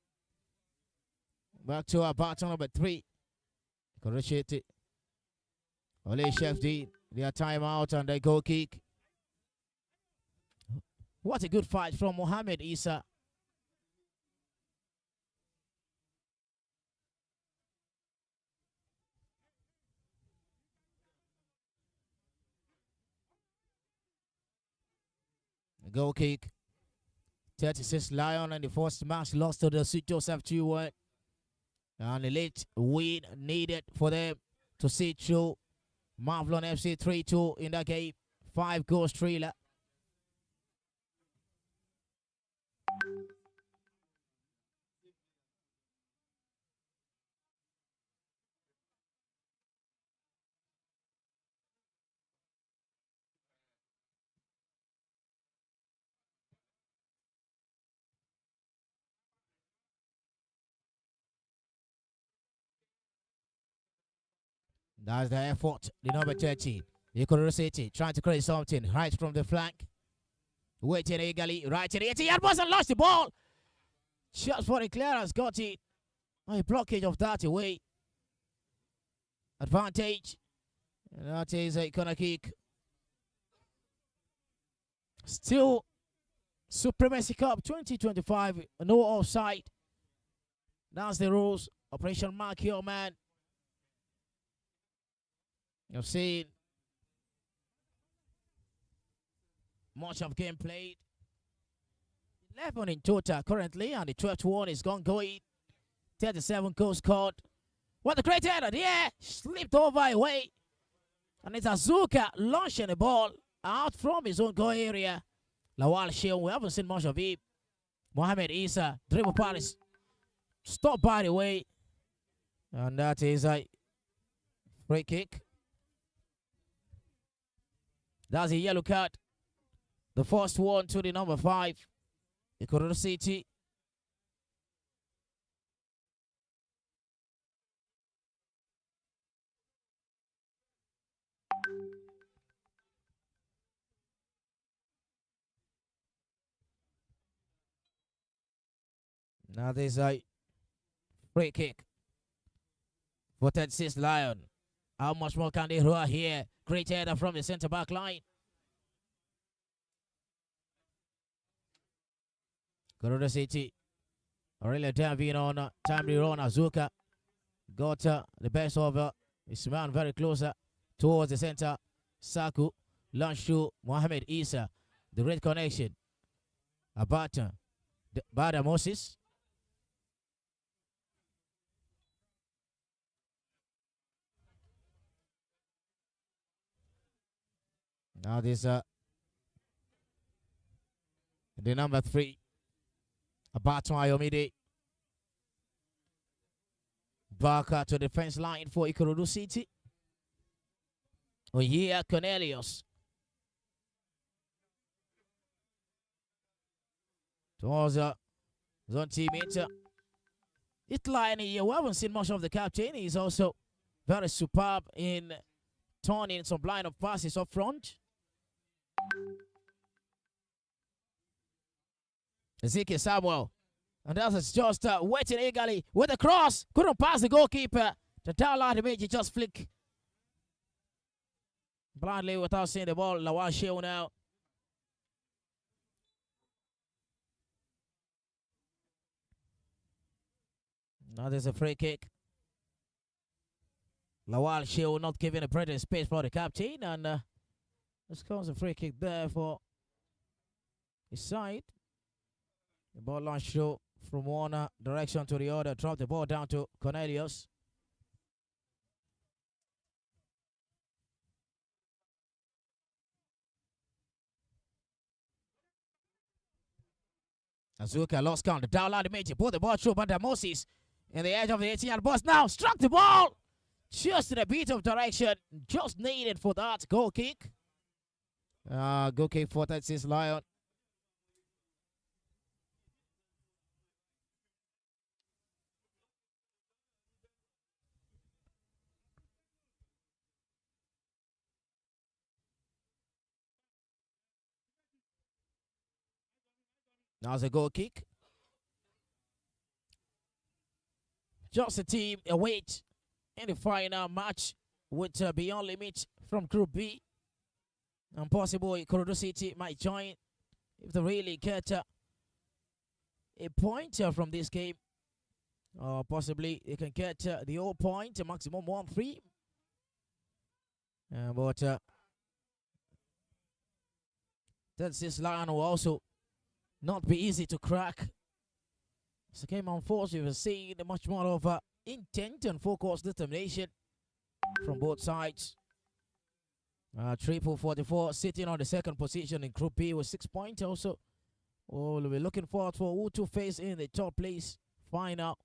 Back to our baton number 3. Ikorodu City. Ole Shefdi. Their timeout and they goal kick. What a good fight from Mohamed Isa. A goal kick. 36 Lion in the first match lost to the Dosu Joseph 2-1. And a late win needed for them to see through Mavlon FC 3-2 in that game. 5 goals thriller. That's the effort. The number 13. Ikorodu City trying to create something right from the flank. Waiting eagerly. Right in the 80-yard box and lost the ball. Just for the clearance. Got it. A blockage of that away. Advantage. And that is a corner kick. Still Supremacy Cup 2025. No offside. That's the rules. Operation Mark Your Man. You've seen much of game played. 11 in total currently, and the 12th one is going. 37 goals scored. What a great header! Yeah, slipped over away. And it's Azuka launching the ball out from his own goal area. Lawal Sheung, we haven't seen much of him. Mohamed Isa, dribble Paris. Stop by the way. And that is a free kick. That's a yellow card. The first one to the number 5. Ikorodu City. Now there's a free kick for 36 Lion. How much more can they roar here? Great header from the centre back line. Ikorodu City. Aurelia Danvin on timely run. Azuka got the best of his man very closer towards the centre. Saku, Lanshu, Mohamed Isa. The great connection. Abata, Bada Moses. Now this the number 3. Abaton Ayomide. Back to the defense line for Ikorodu City. Oh yeah, Cornelius. Towards his own teammate. We haven't seen much of the captain. He's also very superb in turning some line of passes up front. Ezekiel Samuel. And that's just waiting eagerly with a cross. Couldn't pass the goalkeeper. The downline image just flick. Blindly without seeing the ball. Lawal Shew now. Now there's a free kick. Lawal Shew not giving a breathing space for the captain. And this comes a free kick there for his side. The ball launched from one direction to the other. Drop the ball down to Cornelius. Azuka lost count. The downline image. Put the ball through by Moses. In the edge of the 18-yard box now. Struck the ball. Just in a bit of direction. Just needed for that goal kick. Goal kick for 36 Lion. Now's a goal kick. Just a team await in the final match with Beyond Limit from Group B. And possibly Ikorodu City might join if they really get a point from this game. Or possibly they can get the whole point, a maximum 1-3. But this line will also not be easy to crack. It's a game on force. We've seen much more of intent and focused determination from both sides. Triple 44 sitting on the second position in Group B with 6 points. Also, we'll be looking forward for who to face in the top place final.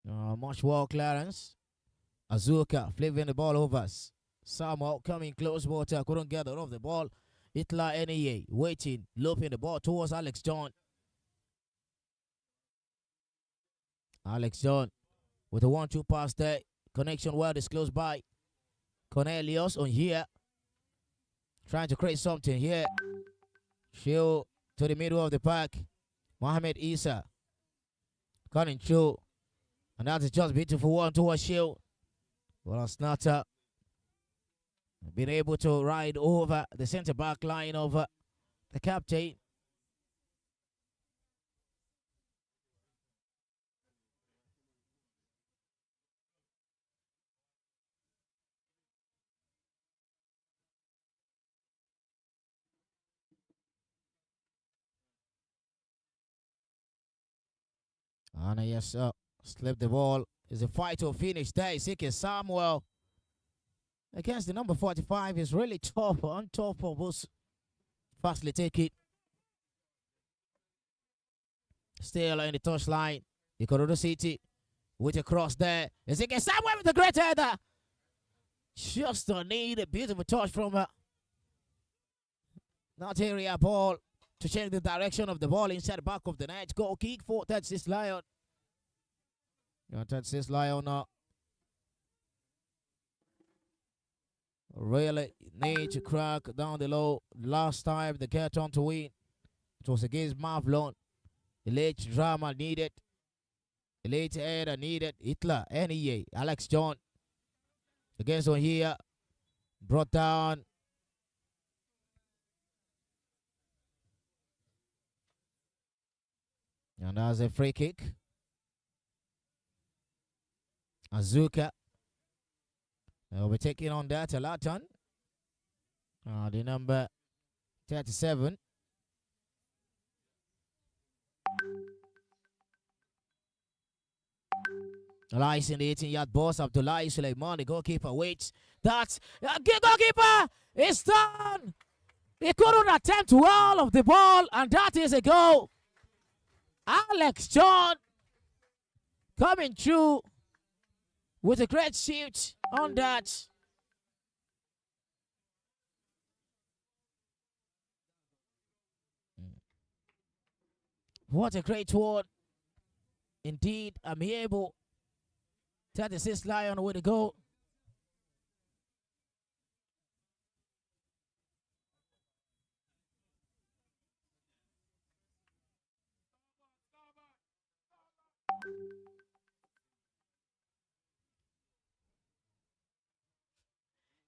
Much well clearance. Azuka flipping the ball over. Samuel coming close, but couldn't get rid of the ball. Hitler NEA waiting, looping the ball towards Alex John. Alex John with a 1-2 pass there. Connection well disclosed by Cornelius on here. Trying to create something here. Shield to the middle of the pack. Mohamed Isa cutting through. And that is just beautiful one towards Shield. Well, Snatter been able to ride over the center back line of the captain. And yes, slip the ball. Is a fight to finish there. Ikorodu Samuel against the number 45 is really tough on top of us. Fastly take it. Still in the touchline. Ikorodu City with a cross there. Ikorodu Samuel with the great header. Just need a beautiful touch from Not area ball to change the direction of the ball inside the back of the net. Goal kick for 36 Lion. 36 Lion now. Really need to crack down the low. Last time they get on to win, it was against Mavlon. The late drama needed. The late header needed. Hitler, NEA, Alex John. Against on here. Brought down. And that's a free kick. Azuka. We'll be taking on that a lot on. The number 37. Lies in the 18-yard box. Abdullahi Suleiman, the goalkeeper, waits. That's goalkeeper is done. He couldn't attempt well of the ball, and that is a goal. Alex John coming through with a great shift on that. What a great one. Indeed, I'm able. 36 Lion with a goal.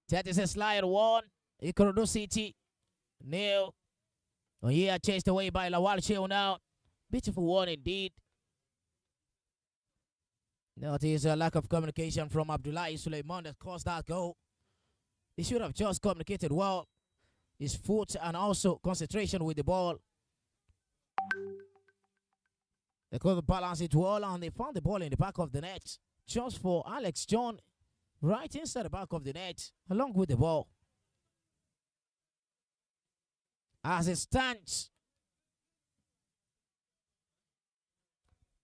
That is a slide one. Ikorodu City. Nil. Oh, yeah, chased away by Lawal Cheo now. Beautiful one indeed. Notice a lack of communication from Abdullahi Suleiman that caused that goal. He should have just communicated well. His foot and also concentration with the ball. They could balance it well, and they found the ball in the back of the net. Just for Alex John, right inside the back of the net, along with the ball. As it stands,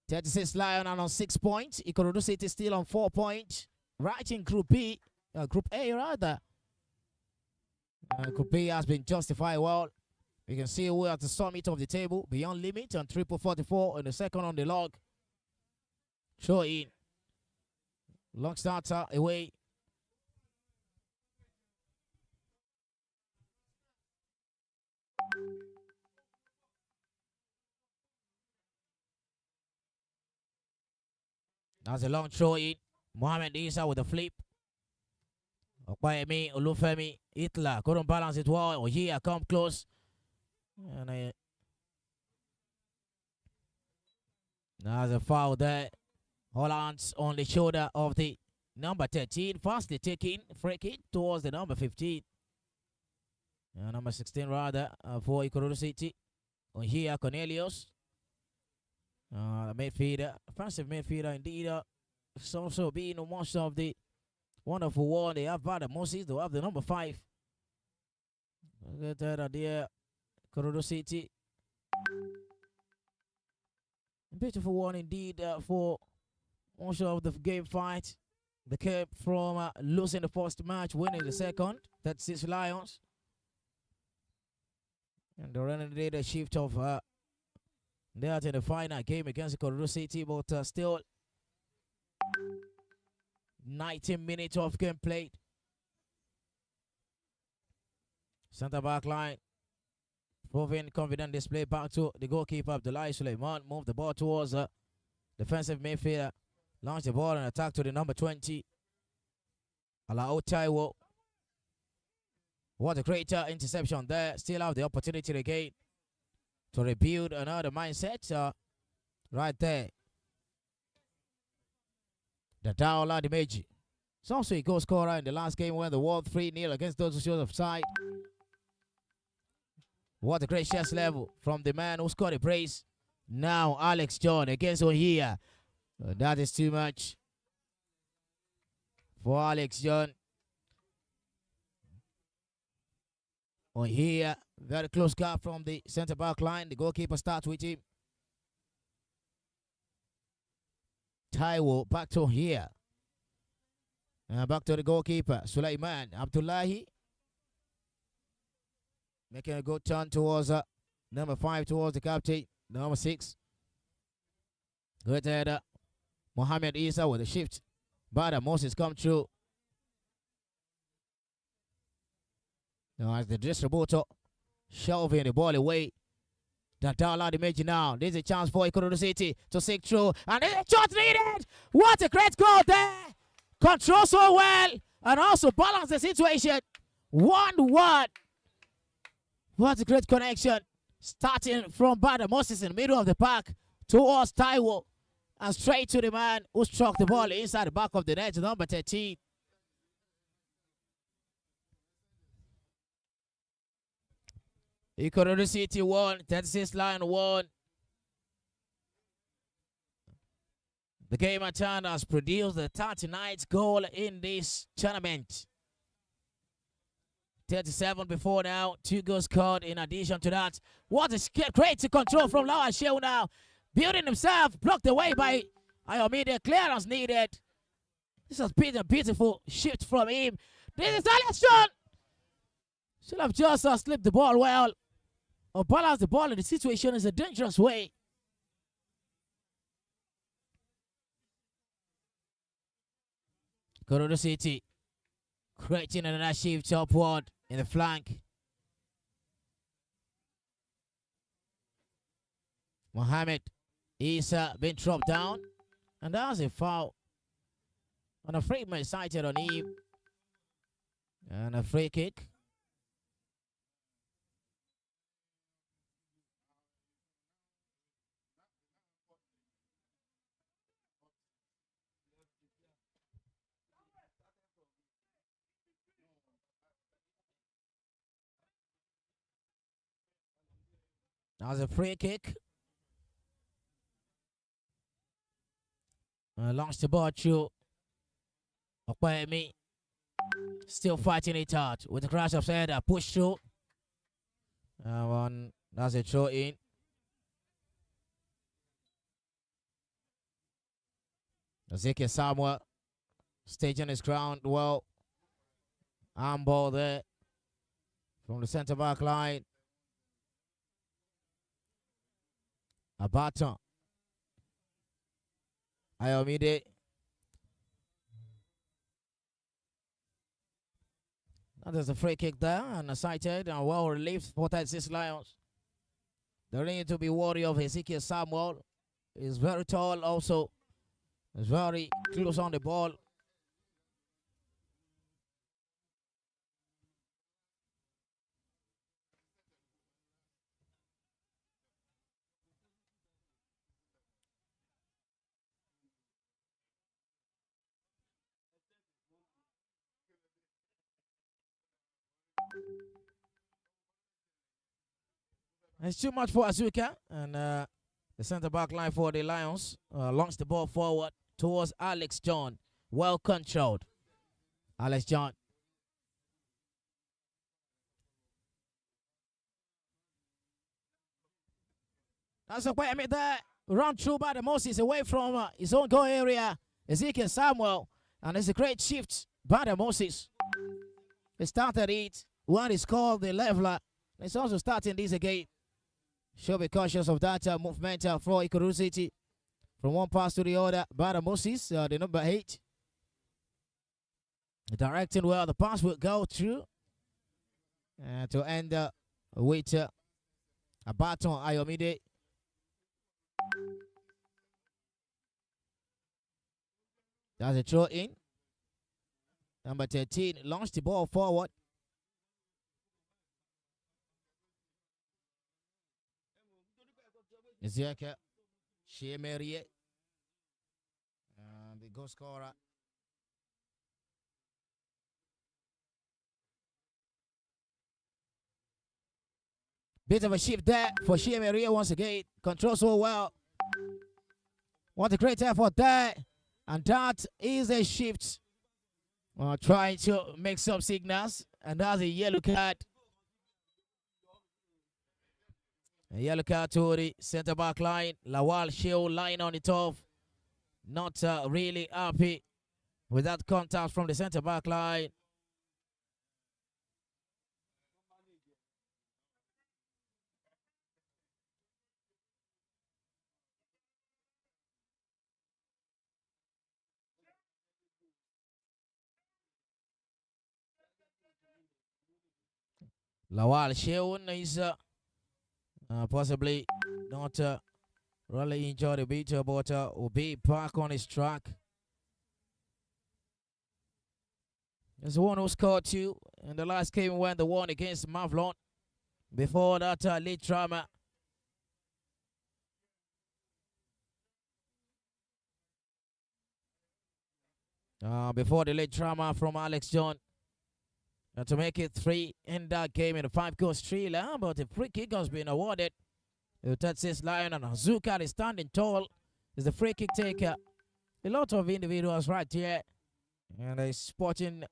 36 Lion are on 6 points. Ikorodu City still on 4 points. Right in Group B, Group A rather. Group B has been justified well. You can see we're at the summit of the table, beyond limit, on triple 44 in the second on the log. Show in. Long starter away. That's a long throw in. Mohamed Isa with a flip. Okwayemi, Olufemi, Hitler couldn't balance it well. Oh, here come close. And there's a foul there. All hands on the shoulder of the number 13. Fastly taking free kick towards the number 15. Number 16 rather for Ikorodu City. On here, Cornelius. Midfielder, offensive midfielder indeed. It's also being most of the wonderful one. They have Vada Moses, they have the number 5. Look at that idea. Ikorodu City. Beautiful one indeed for most of the game fight. They came from losing the first match, winning the second. That's 6 Lions. And they're running the shift of that in the final game against Ikorodu City, but still 19 minutes of game played. Center back line proving confident display back to the goalkeeper Abdullahi Suleiman. Move the ball towards defensive midfielder. Launch the ball and attack to the number 20. Alao Taiwo. What a great interception there. Still have the opportunity again to rebuild another mindset right there. The Daola Dimeji. It's also a goal scorer in the last game when they won 3-0 against Dosu Joseph side. What a great chest level from the man who scored a brace. Now Alex John against Ohia. That is too much for Alex John. Ohia, very close gap from the center back line. The goalkeeper starts with him. Taiwo back to here. Back to the goalkeeper, Sulaiman Abdullahi. Making a good turn towards number 5, towards the captain, number 6. Good header. Mohamed Isa with a shift. But Moses come through. Now as the distributor shelving the ball away. Dadala the major now. There's a chance for Ikorodu City to seek through. And there's a shot needed. What a great goal there. Control so well. And also balance the situation. 1-1. What a great connection. Starting from Bada Moses in the middle of the park towards Taiwo. And straight to the man who struck the ball inside the back of the net, number 13. Ikorodu City 1, 36 Lion 1. The game at hand has produced the 39th goal in this tournament. 37 before now, 2 goals scored in addition to that. What a great control from Lawa Shehu now. Building himself, blocked away by Ayomide. Clearance needed. This has been a beautiful shift from him. This is Alexson. Should have just slipped the ball well. Or balanced the ball in the situation is a dangerous way. Ikorodu City creating another shift upward in the flank. Mohamed Isa been dropped down, and that's a foul. And a free man cited on him, and a free kick. That's a free kick. Launched the ball through Okwemi. Still fighting it out with the crash of header. Push through. That's a throw in. Ezekiel Samuel staging his ground well. Arm ball there from the centre back line. Abaton. Ayomide. There's a free kick there and a sighted and well relieved for 36 Lions. They need to be worried of Ezekiel Samuel. He's very tall also. He's very close on the ball. It's too much for Azuka, and the center back line for the Lions launched the ball forward towards Alex John. Well controlled. Alex John. That's a way I made that run through by the Moses away from his own goal area. Ezekiel Samuel, and it's a great shift by the Moses. He started it when he scored the leveler. He's also starting this again. Should be cautious of that movement for Ikorodu City. From one pass to the other, Bada Moses, the number 8. Directing where the pass will go through. To end with a baton, Ayomide. That's a throw in. Number 13 launched the ball forward. Ezekiel Shemerie, the goal scorer. Bit of a shift there for Shemerie once again. Controls so well. What a great effort there. And that is a shift. Trying to make some signals. And that's a yellow card. A yellow card to the center back line. Lawal Shehu lying on it off. Not really happy with that contact from the center back line. Lawal Sheun is possibly not really enjoy the beat, but will be back on his track. There's one who scored 2 in the last game when the one against Mavlon. Before that, late drama. Before the late drama from Alex John. To make it 3 in that game in a 5-goal thriller, but the free kick has been awarded. That's Lion and Azuka is standing tall. Is the free kick taker. A lot of individuals right here. And a sporting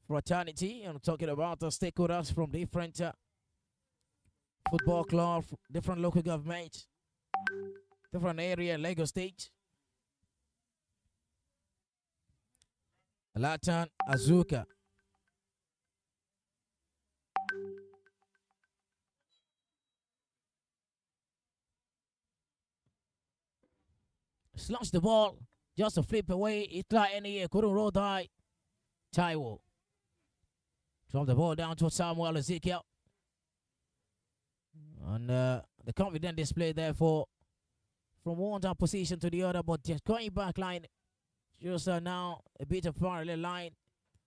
fraternity. I'm talking about the stakeholders from different football clubs, different local governments, different area, Lagos State. Latan Azuka. Slunch the ball just to flip away. It's like any couldn't roll die. Taiwo. Drop the ball down to Samuel Ezekiel. And the confident display there from one position to the other, but just going back line. Just now a bit of parallel line.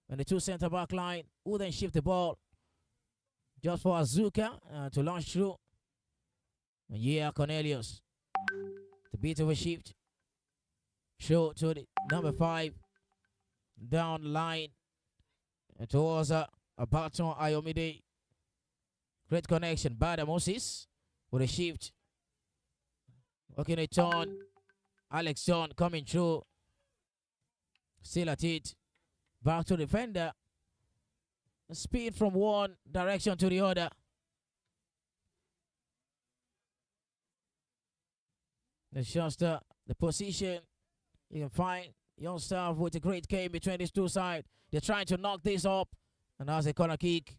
And the 2 center back line who then shift the ball just for Azuka to launch through. And yeah, Cornelius. The bit of a shift. Show to the number 5 down the line towards a Baton Ayomide. Great connection. Bada Moses with a shift. Working a turn. Alex John coming through. Still at it. Back to defender. Speed from one direction to the other. It's just the position. You can find yourself with a great game between these two sides. They're trying to knock this up. And that's a corner kick.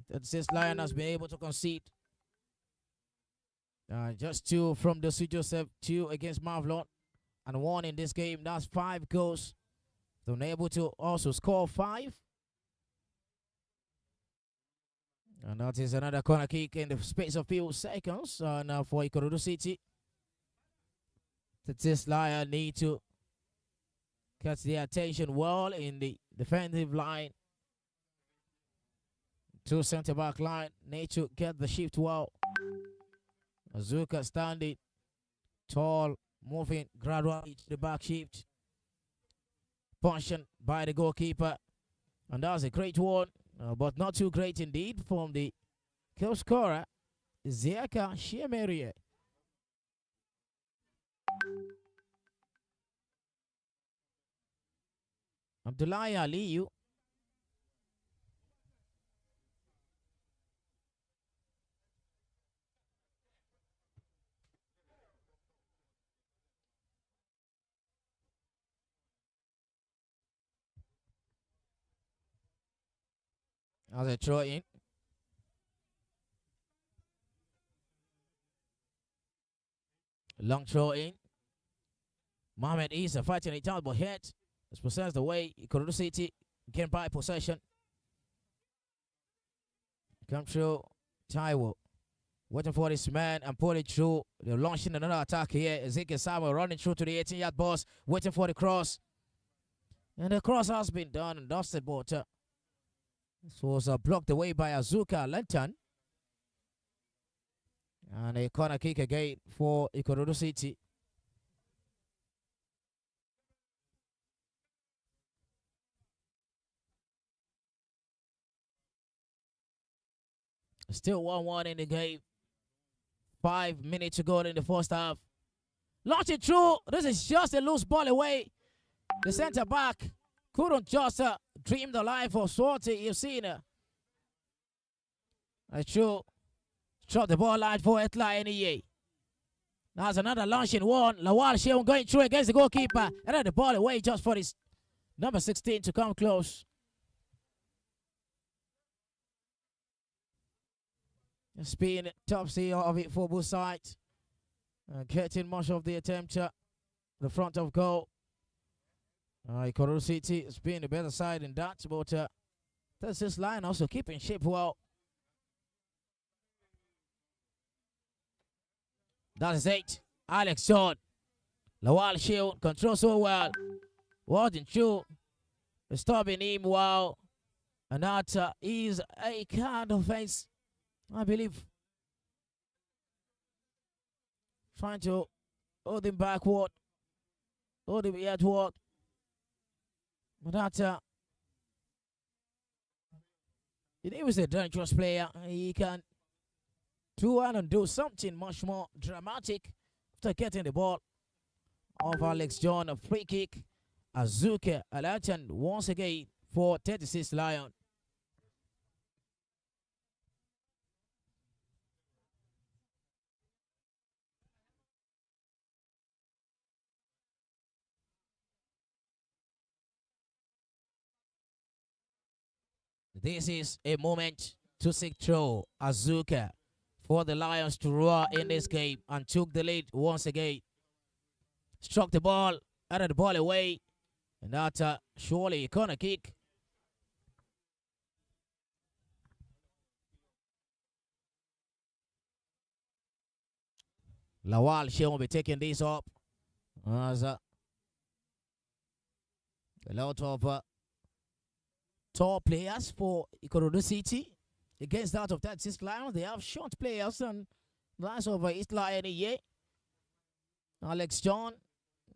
This Lion has been able to concede. Just 2 from Dosu Joseph, 2 against Mavlon, and 1 in this game. That's 5 goals. They're able to also score 5. And that is another corner kick in the space of a few seconds now for Ikorodu City. This Lion need to catch the attention well in the defensive line. 2 center back line need to get the shift well. Azuka standing tall, moving gradually to the back shift. Punching by the goalkeeper. And that was a great one, but not too great indeed from the goal scorer, Ziaka Shemerie. Abdullahi Aliyu. As a throw in. Long throw in. Mohamed Isa fighting it out, but hit. It's possessed away. Ikorodu City can buy possession. Come through. Taiwo. Waiting for this man and pull it through. They're launching another attack here. Ezekiel Samuel running through to the 18-yard box. Waiting for the cross. And the cross has been done and dusted, but this was blocked away by Azuka Lenton. And a corner kick again for Ikorodu City. Still 1-1 in the game. 5 minutes to go in the first half. Launch it through. This is just a loose ball away. The center back couldn't just dream the life of Swarty. You've seen her. That's true. Drop the ball line for Etla NEA. That's another launching one. Lawal Sheun going through against the goalkeeper. And then the ball away just for this number 16 to come close. Spin topsy of it for both sides. Getting much of the attempt at the front of goal. Ikorodu City has been the better side in that, but That's this line also keeping shape well. That is it. Alex John. Lawal Shield controls so well. Wasn't true. Stopping him well. And that is a card offense, I believe. Trying to hold him backward. Hold him outward. But that he was a dangerous player. He can do and do something much more dramatic after getting the ball of Alex John. A free kick. Azuka Alachan once again for 36 Lion. This is a moment to secure Azuka for the Lions to roar in this game and took the lead once again. Struck the ball, added the ball away, and that surely a corner kick. Lawal Shea will be taking this up. As a lot of tall players for Ikorodu City against that of 36 Lions. They have short players and lines of East Lion here. Alex John.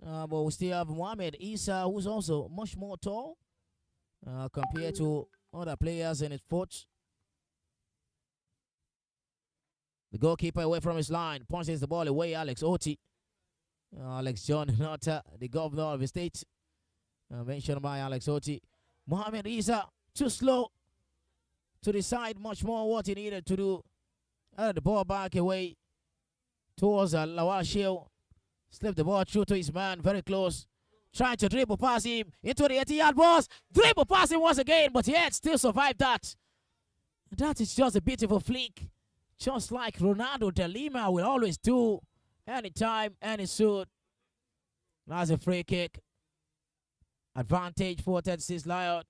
But we still have Mohamed Isa, who's also much more tall compared to other players in his foot. The goalkeeper away from his line, punches the ball away. Alex Oti. Alex John, not the governor of the state. Mentioned by Alex Oti. Mohamed Isa, too slow to decide much more what he needed to do. Added the ball back away towards Lawal Shea. Slipped the ball through to his man, very close. Trying to dribble past him into the 80-yard box. Dribble past him once again, but yet still survived that. That is just a beautiful flick. Just like Ronaldo de Lima will always do. Anytime, any suit. That's a free kick. Advantage for 36 Lion.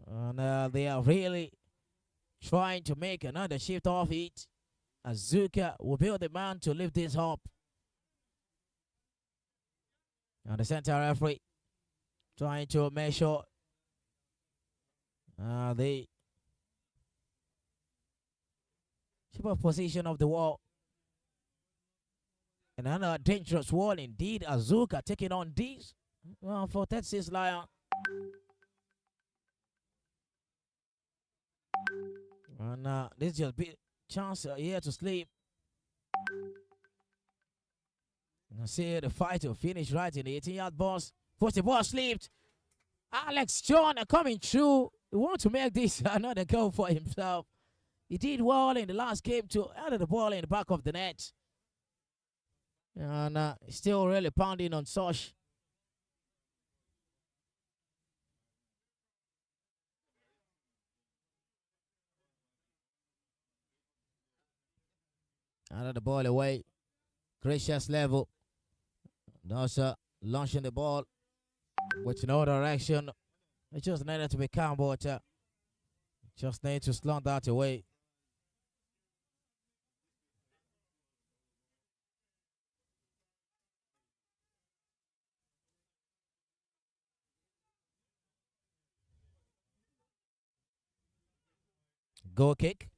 And they are really trying to make another shift off it. Azuka will be the man to lift this up. And the center referee trying to measure the shape of position of the wall. And another dangerous wall indeed. Azuka taking on this for 36 Lion. And this is just big chance here to sleep. I see the fight will finish right in the 18-yard box. First the ball slipped. Alex John coming through. He wants to make this another goal for himself. He did well in the last game to add the ball in the back of the net. And still really pounding on Sosh. Added the ball away. Gracious level. Dosu launching the ball with no direction. It just needed to be calm, but just need to slant that away. Goal kick.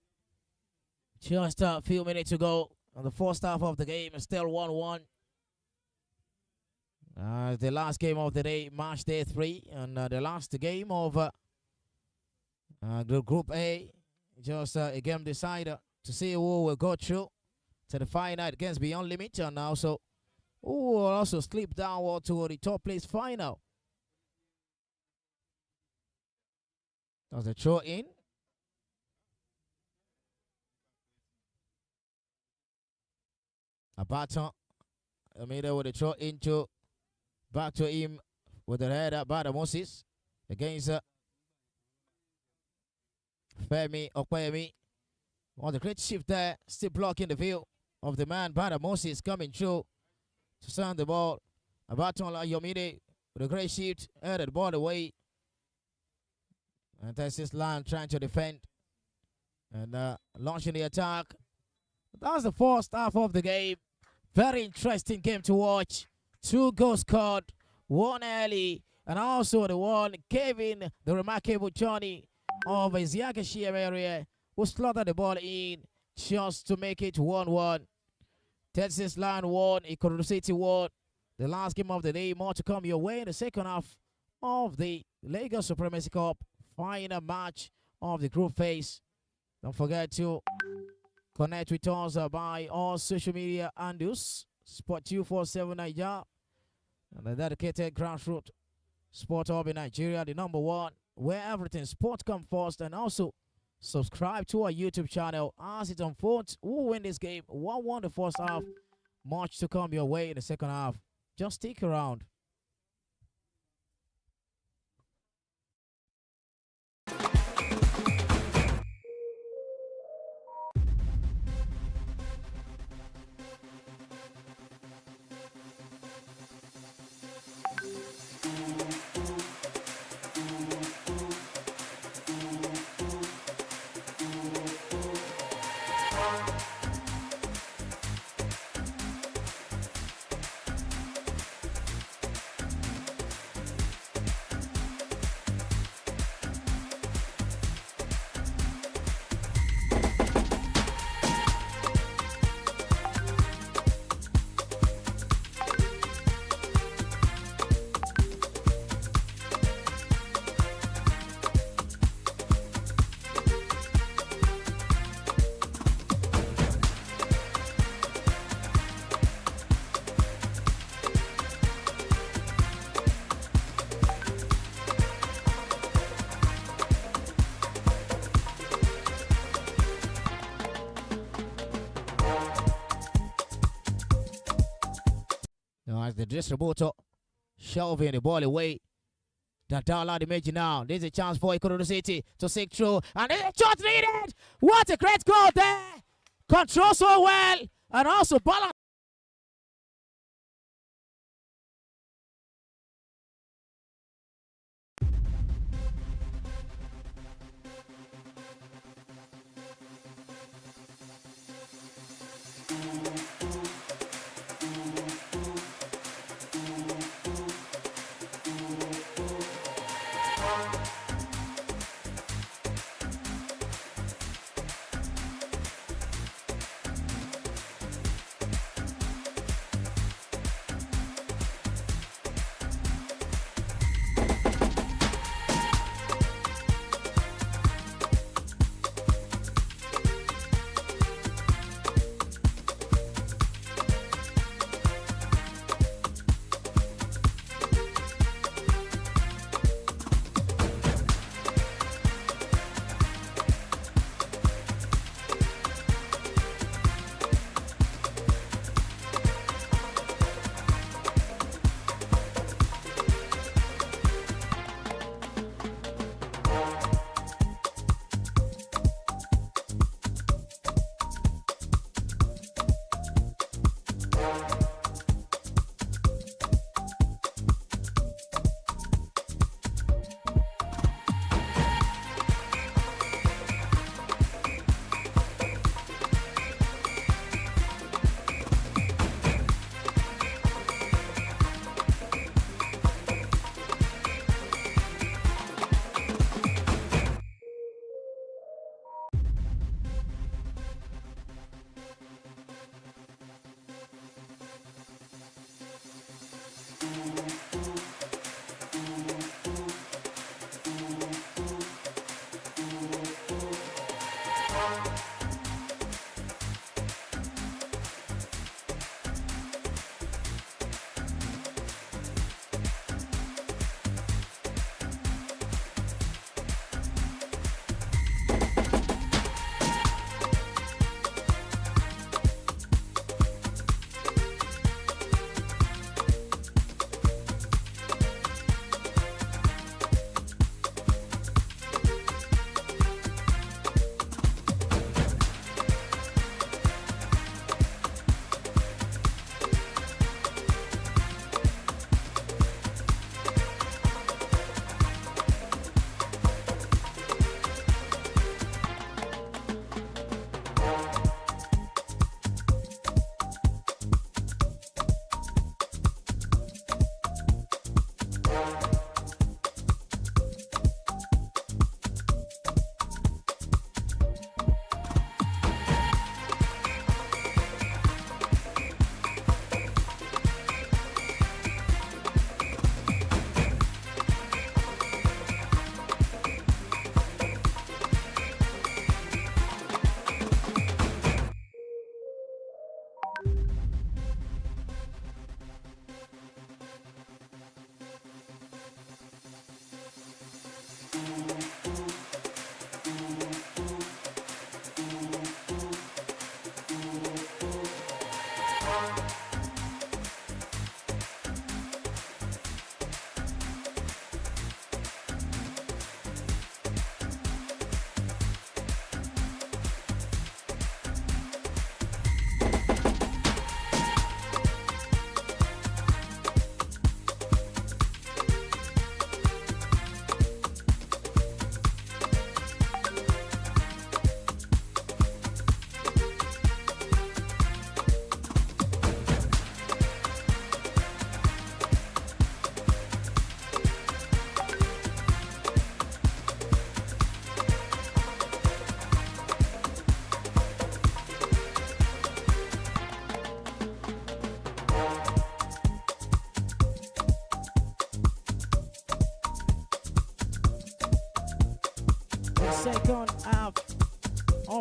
Just a few minutes to go on the first half of the game. It's still 1-1. The last game of the day, Matchday 3, and the last game of the Group A. Just a game decider to see who will go through to the final against Beyond Limit, and also who will also slip downward to the top place final. That's a throw in. A baton. Amida with a throw into. Back to him with the header by Moses against Femi Okwayemi. On the great shift there, still blocking the view of the man Bada Moses coming through to send the ball. A baton like Yomide with a great shift, headed the ball away. And Texas Lion trying to defend and launching the attack. That was the first half of the game. Very interesting game to watch. 2 goals scored, 1 early, and also the one giving the remarkable journey of Isiaka area, who slaughtered the ball in just to make it 1-1. Texas Lion won, Ikorodu City won. The last game of the day, more to come your way in the second half of the Lagos Supremacy Cup final match of the group phase. Don't forget to connect with us by all social media handles, Sport247 Naija, and the dedicated Grassroots Sport Hub in Nigeria, the #1, where everything sport comes first. And also subscribe to our YouTube channel as it unfolds. Who will win this game? 1-1 the first half. Much to come your way in the second half. Just stick around. Now as the distributor shoving the ball away. The dollar image now. There's a chance for Ikorodu City to seek through. And there's a shot needed. What a great goal there. Control so well. And also balance.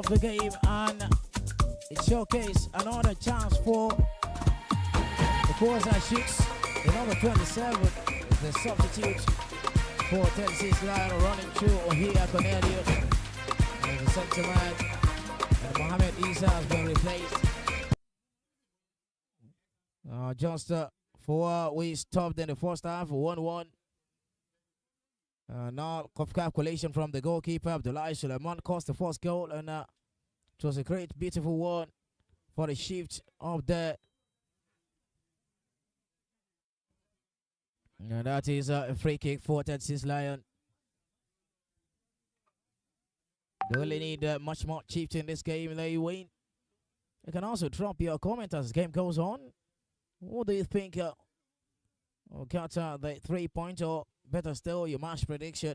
of the game, and it showcased another chance for the Koza Sheiks. The number 27 is the substitute for 36 Lion running through Ohia Cornelius. And the center man, and Mohamed Isa has been replaced. Just for we stopped in the first half 1-1. Now, calculation from the goalkeeper, Abdullah Suleiman, caused the first goal, and it was a great, beautiful one for the shift of the. And that is a free kick for 36 Lion. They really need much more shift in this game, and they win. You can also drop your comment as the game goes on. What do you think? We'll got the 3 points, or better still, your match prediction.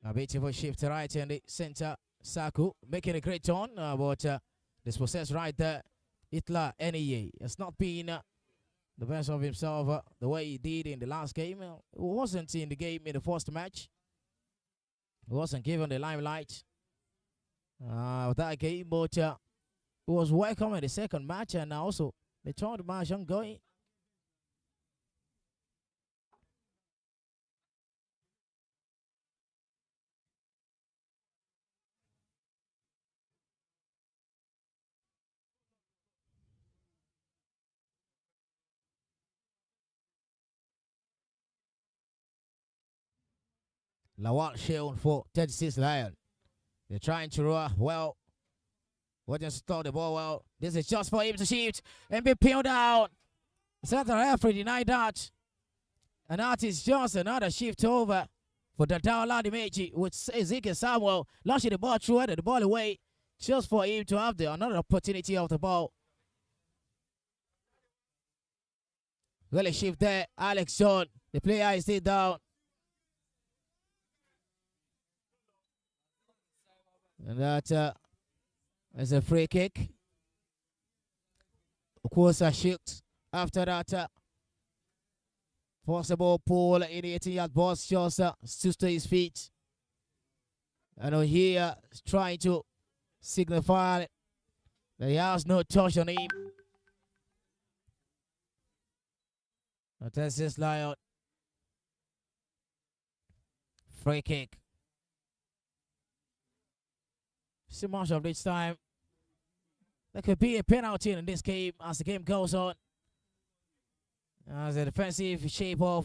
A beautiful shift right in the center. Saku making a great turn, but this possess right there. Itla NEA has not been the best of himself the way he did in the last game. He wasn't in the game in the first match. He wasn't given the limelight of that game, but he was welcome in the second match, and also the third match ongoing. Lawal Shield for 36 Lion. They're trying to roll well. Wouldn't stop the ball well. This is just for him to shoot and be peeled out. Center referee denied that. And that is just another shift over for the Dawla Dimeji with Ezekiel Samuel launching the ball through the ball away just for him to have another opportunity of the ball. Really shift there. Alex John, the player is still down. And that is a free kick. Of course, I shoot. After that, possible pull in the 18-yard box, just stood to his feet. And here trying to signify that he has no touch on him. That's this Lion. Free kick. So much of this time. There could be a penalty in this game as the game goes on. As the defensive shape of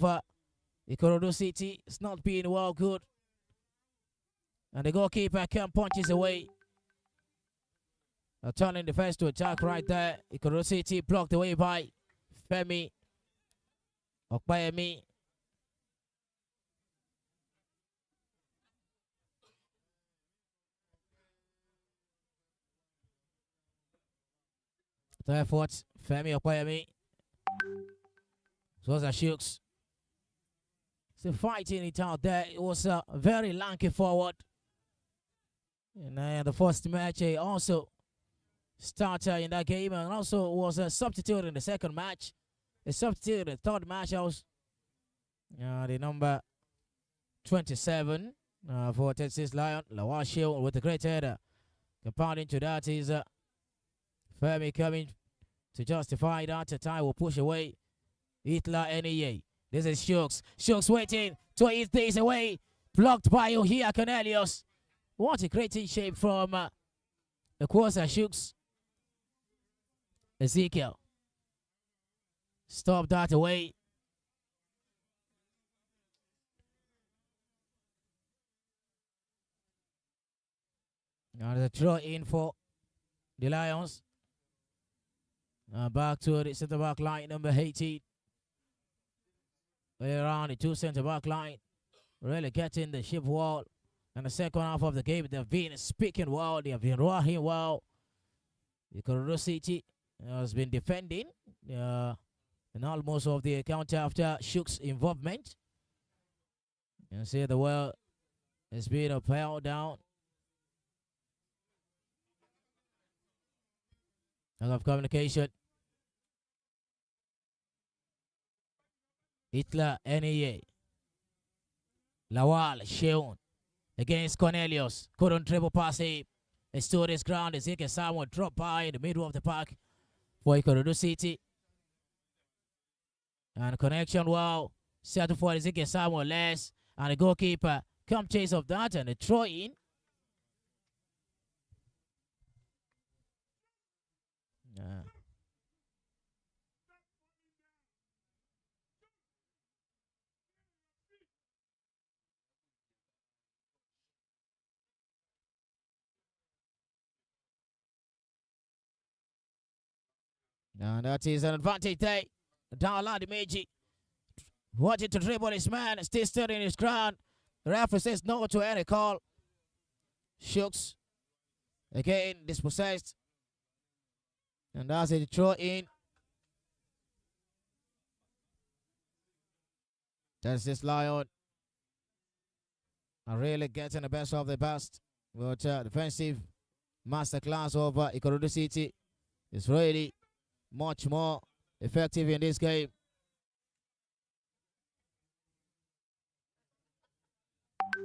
Ikorodu City is not being well good. And the goalkeeper can punches away. Turning the defense to attack right there. Ikorodu City blocked away by Femi Okbayemi. Therefore, Femi Okbayemi. Those are Shooks. So fighting it out there. It was a very lanky forward. And the first match, he also started in that game and also was a substitute in the second match. A substitute in the third match. I was the number 27 for 36 Lion. Lawal Shield with a great header. Compounding to that is Femi coming to justify that. The tie will push away. Itla NEA. This is Shooks. Shooks waiting to eat things away. Blocked by Ohia Cornelius. What a great shape from the Quasar Shooks. Ezekiel. Stop that away. Now the throw in for the Lions. Back to the center back line, number 18. Way around the two center back line. Really getting the ship wall in the second half of the game. They've been speaking well. They have been running well. Ikorodu City has been defending in almost of the counter after Shook's involvement. You see the well has been upheld down. Lack of communication. Hitler NEA. Lawal Sheon against Cornelius. Couldn't dribble past him. He stood his ground. Ezekiel Samuel dropped by in the middle of the park for Ikorodu City. And connection well. Settle for Ezekiel Samuel less. And the goalkeeper come chase of that and a throw in. And that is an advantage there. Down Meiji wanted to dribble his man, still stood in his ground. The referee says no to any call. Shooks again dispossessed. And that's a throw in. That's this Lion. Are really getting the best of the best. But defensive masterclass over Ikorodu City is really much more effective in this game.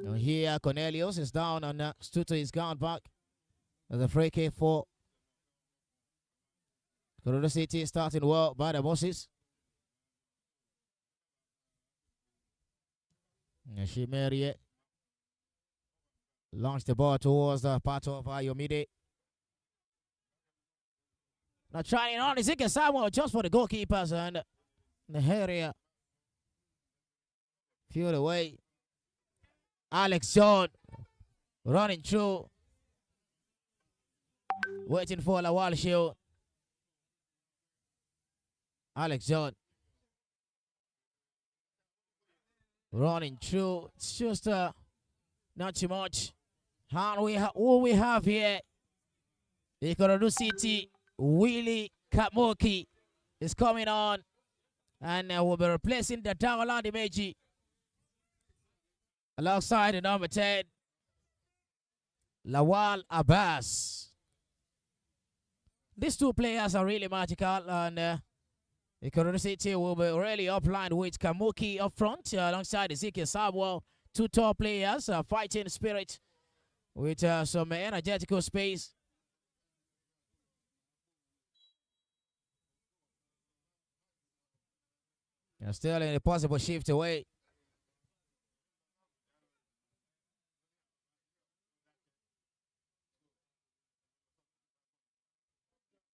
Now here Cornelius is down and stood to his ground back. There's a free kick for Ikorodu City, starting well by the Moses. Shimerie launched the ball towards the part of Ayomide. Now trying on Ezekiel Samuel just for the goalkeepers and the area. Feel away. Alex John running through. Waiting for Lawal Shield. Alex John running through. It's just not too much. What we have here, Ikorodu City, Willie Kamoki is coming on, and will be replacing the Dawalandi Meiji alongside the number 10, Lawal Abbas. These two players are really magical, and Ikorodu City will be really uplined with Kamuki up front alongside Ezekiel Samuel. Two top players, fighting spirit with some energetical space. And still in a possible shift away.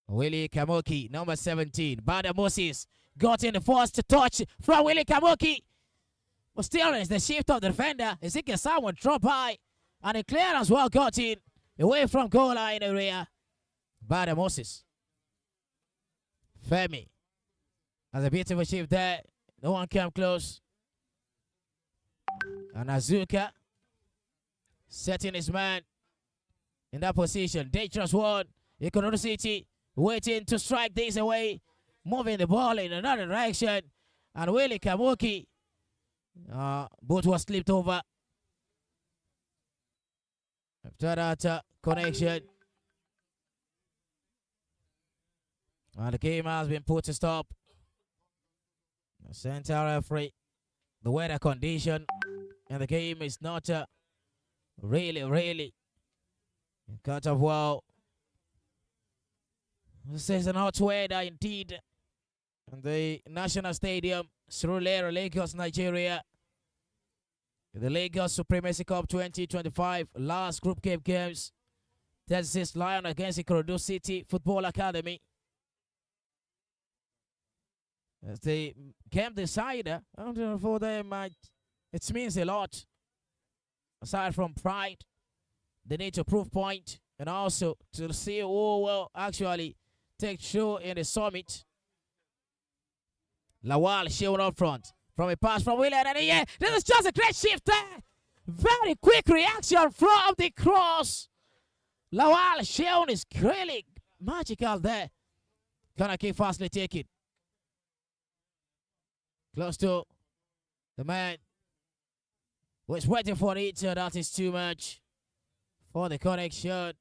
Willie Kamoki, number 17. Bada Moses got in the first touch from Willie Kamoki. But still, it's the shift of the defender. Ezekiel Samuel drop by. And the clearance well got in. Away from goal line area. Bada Moses. Femi has a beautiful shift there. No one came close. And Azuka setting his man in that position. Dangerous one. Ikorodu City waiting to strike this away. Moving the ball in another direction. And Willie Kamuki. Both was slipped over. After that connection. And the game has been put to stop. The center referee. The weather condition. And the game is not really cut off well. This is an hot weather indeed. And the National Stadium, Surulere, Lagos, Nigeria. The Lagos Supremacy Cup 2025 last group game games. Texas Lion against Ikorodu City Football Academy. As the game decider, I don't know for them, it means a lot. Aside from pride, they need to prove point and also to see who will actually take show in the summit. Lawal showing up front from a pass from William, and yeah, this is just a great shift there Very quick reaction from the cross. Lawal Sheon is really magical there. Corner kick fastly taken. Close to the man who is waiting for it. That is too much for the connection.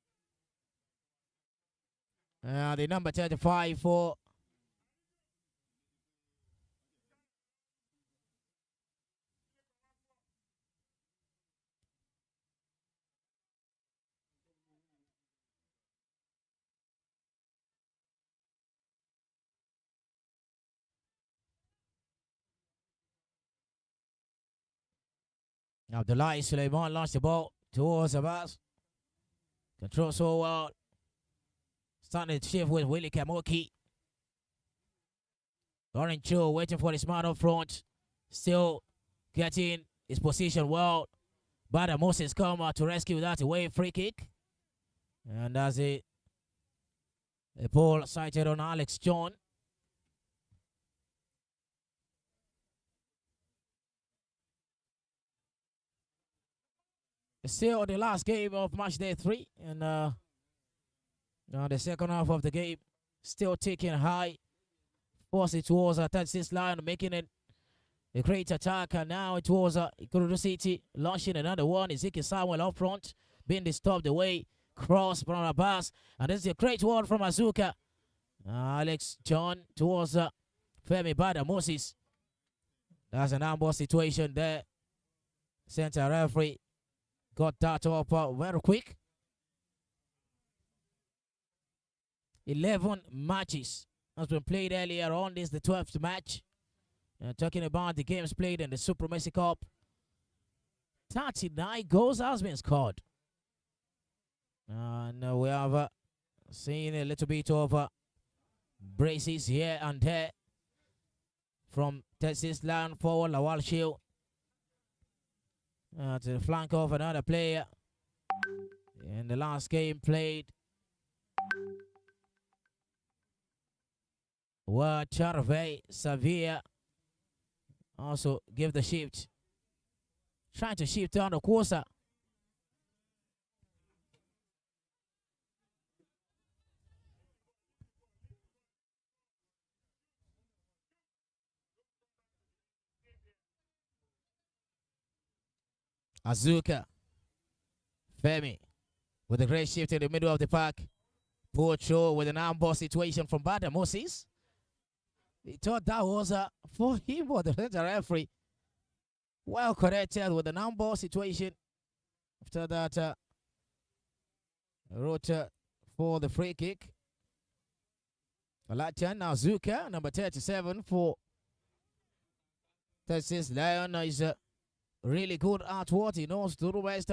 The number 35 for Abdullahi Suleiman launched the ball towards Abbas. Control so well. Starting to shift with Willie Kamoki. Running through, waiting for his man up front. Still getting his position well. But Moses come to rescue that away free kick. And that's it. A ball sighted on Alex John. Still the last game of Matchday 3. And the second half of the game. Still taking high. Force it towards a 36 line, making it a great attack. And now it was Ikorodu City launching another one. Ezekiel Samuel up front, being disturbed away. Cross from Abbas. And this is a great one from Azuka. Alex John towards Femi Bada Moses. That's an ambush situation there. Center referee got that up very quick. 11 matches has been played earlier on. This is the 12th match. Talking about the games played in the Supremacy Cup. 39 goals has been scored. And we have seen a little bit of braces here and there from Texas line forward Lawal Shield. To the flank of another player. In the last game played, where Charve Sevilla also give the shift. Trying to shift down the course. Azuka. Femi with a great shift in the middle of the park. Pocho with an ambush situation from Bada Moses. He thought that was for him, but the center referee well corrected with an ambush situation. After that, wrote for the free kick. Alatian Azuka, number 37 for Texas Lion, is really good at what he knows to do best.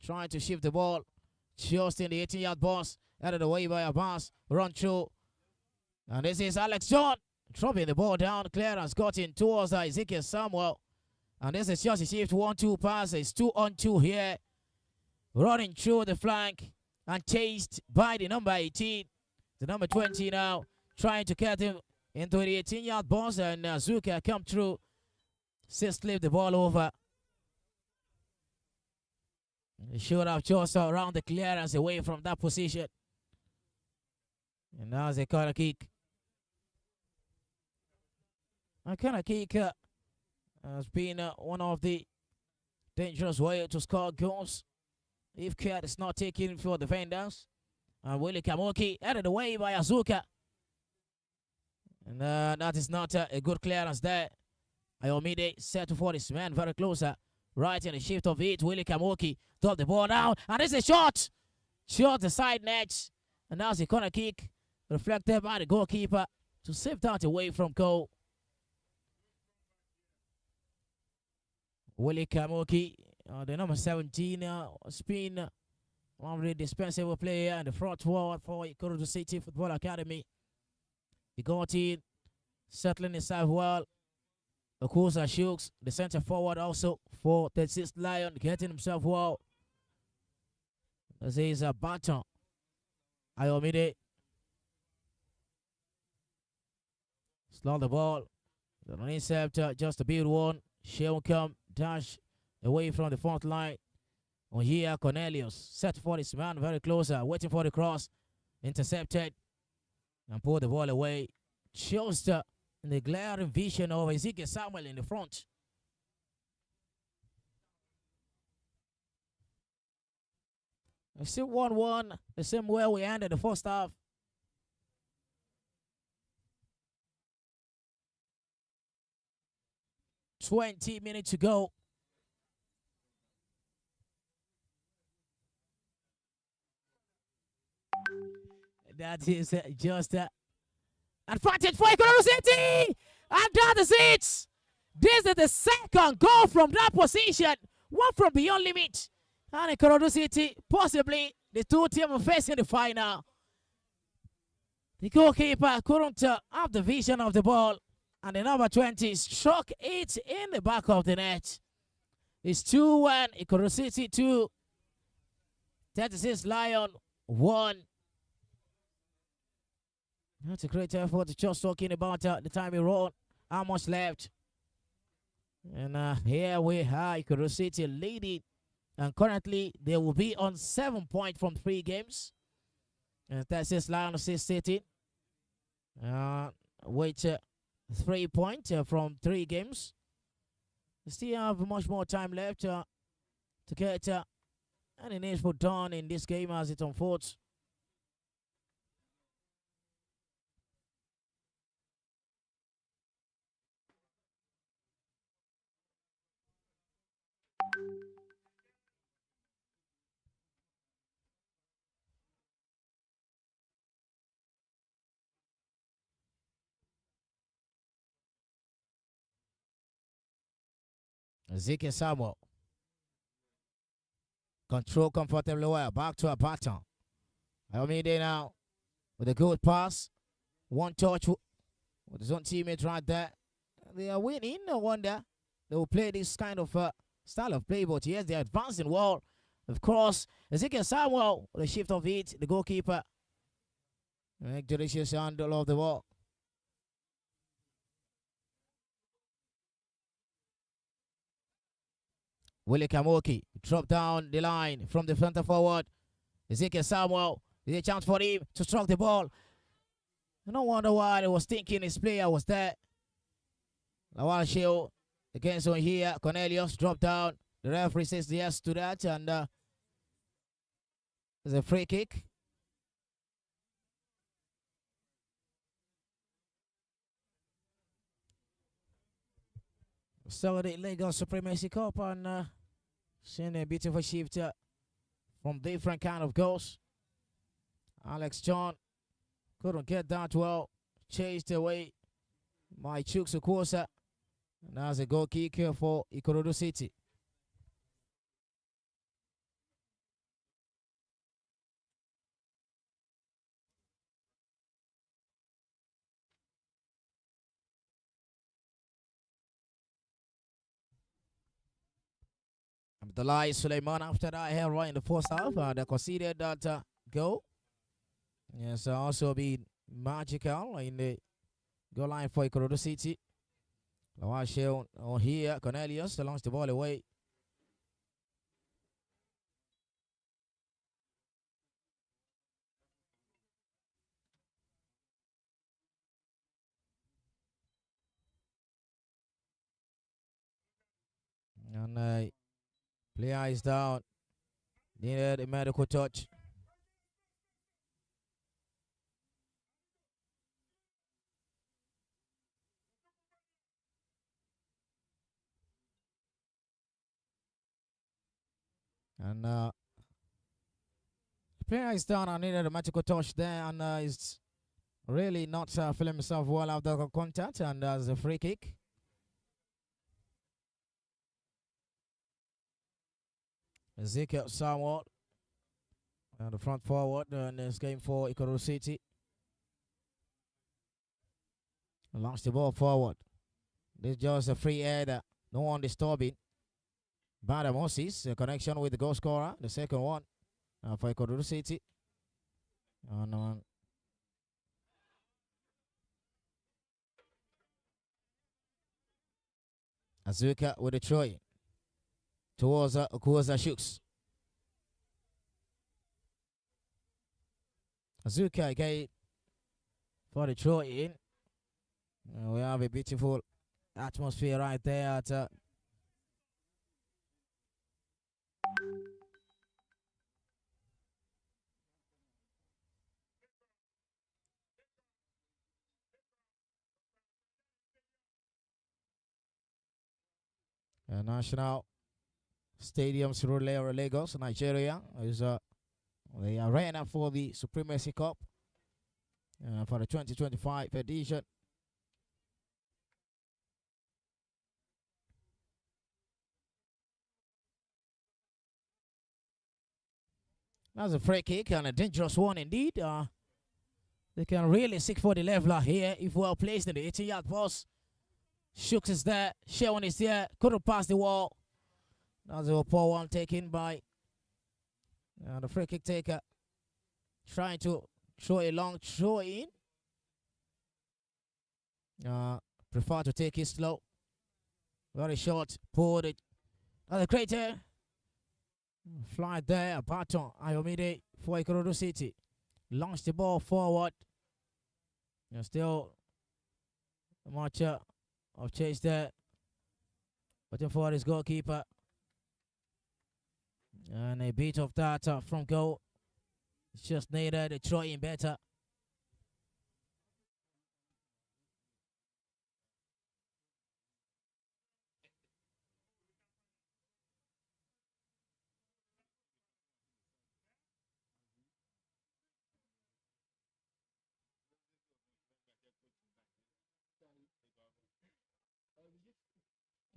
Trying to shift the ball just in the 18-yard box. Out of the way by Abbas. Run through. And this is Alex John. Dropping the ball down. Clearance got in towards Ezekiel Samuel. And this is just a shift 1-2 pass. It's 2-on-2 here. Running through the flank. And chased by the number 18. The number 20 now. Trying to get him into the 18-yard box. And Zuka come through. Just slip the ball over. He should have just around the clearance away from that position. And now the corner kick. A corner kick has been one of the dangerous ways to score goals if care is not taken for defenders. And Willie Kamoki out of the way by Azuka. And that is not a good clearance there. Ayomide set for this man very closer. Right in the shift of it. Willie Kamoki dropped the ball down. And this is a shot. Shot the side net. And now the corner kick. Reflected by the goalkeeper to save that away from goal. Willie Kamoki, the number 17, has been one of the dispensable player in the front forward for Ikorodu City Football Academy. He got in, settling himself well. Of course, Shooks, the center forward also for the 6th Lion, getting himself well. This is a baton. Ayomide. Slow the ball. The intercept, just a big one. She'll come, dash away from the front line. On here, Cornelius set for his man very close, waiting for the cross. Intercepted and pulled the ball away. Just in the glaring vision of Ezekiel Samuel in the front. It's still 1-1, the same way we ended the first half. "20 minutes to go. That is just advantage for Ikorodu City! And that is it! This is the second goal from that position. One from beyond limit. And Ikorodu City, possibly the two teams facing the final. The goalkeeper couldn't have the vision of the ball. And the number 20 struck it in the back of the net. It's 2-1, Ikorodu City 2. 36 Lion 1. That's a great effort. Just talking about the time we run, how much left. And here we are, Ikorodu City leading. And currently, they will be on 7 points from 3 games. And that's Lion 6 City. With 3 points from 3 games. We still have much more time left to get any needful done in this game as it unfolds. Ezekiel Samuel. Control comfortably well. Back to a pattern. Ayomide now with a good pass. One touch with his own teammate right there. They are winning. No wonder they will play this kind of style of play. But yes, they're advancing well. Of course, Ezekiel Samuel with a shift of it. The goalkeeper. Make judicious handle of the ball. Willie Kamoki drop down the line from the center forward. Ezekiel Samuel, there's a chance for him to strike the ball. No wonder why he was thinking his player was there. Lawal Shield against on here. Cornelius drop down. The referee says yes to that, and there's a free kick. So the Lagos Supremacy Cup, and seeing a beautiful shift from different kind of goals. Alex John couldn't get that well, chased away by Chukwu Kosa. And that's a goal kick here for Ikorodu City. Abdullahi Suleiman after that here right in the first half. They conceded that goal. Yes, also be magical in the goal line for Ikorodu City. Lawal Shield on here. Cornelius launches the ball away. And player is down. Needed a medical touch. And player is down. I needed a medical touch there, and is really not feeling himself well after the contact, and there's a free kick. Ezekiel Samuel and the front forward in this game for Ikorodu City. Launch the ball forward. This is just a free header. No one disturbing. Bada Moses, a connection with the goal scorer, the second one for Ikorodu City. And Azuka with the throw. towards Shooks. Azuka again for the throw in. We have a beautiful atmosphere right there at National Stadium Surulere, Lagos, Nigeria. Is the arena for the Supremacy Cup for the 2025 edition. That's a free kick and a dangerous one indeed. They can really seek for the leveler here if well placed in the 18-yard box. Shooks is there. Shewan is there. Couldn't pass the wall. That's a poor one taken by the free kick taker. Trying to throw a long throw in. Prefer to take it slow. Very short. Pulled it. Another crater. Fly there. Baton. Ayomide for Ikorodu City. Launch the ball forward. Still much of chase there. Waiting for his goalkeeper. And a bit of that from goal. It's just needed a throw in better.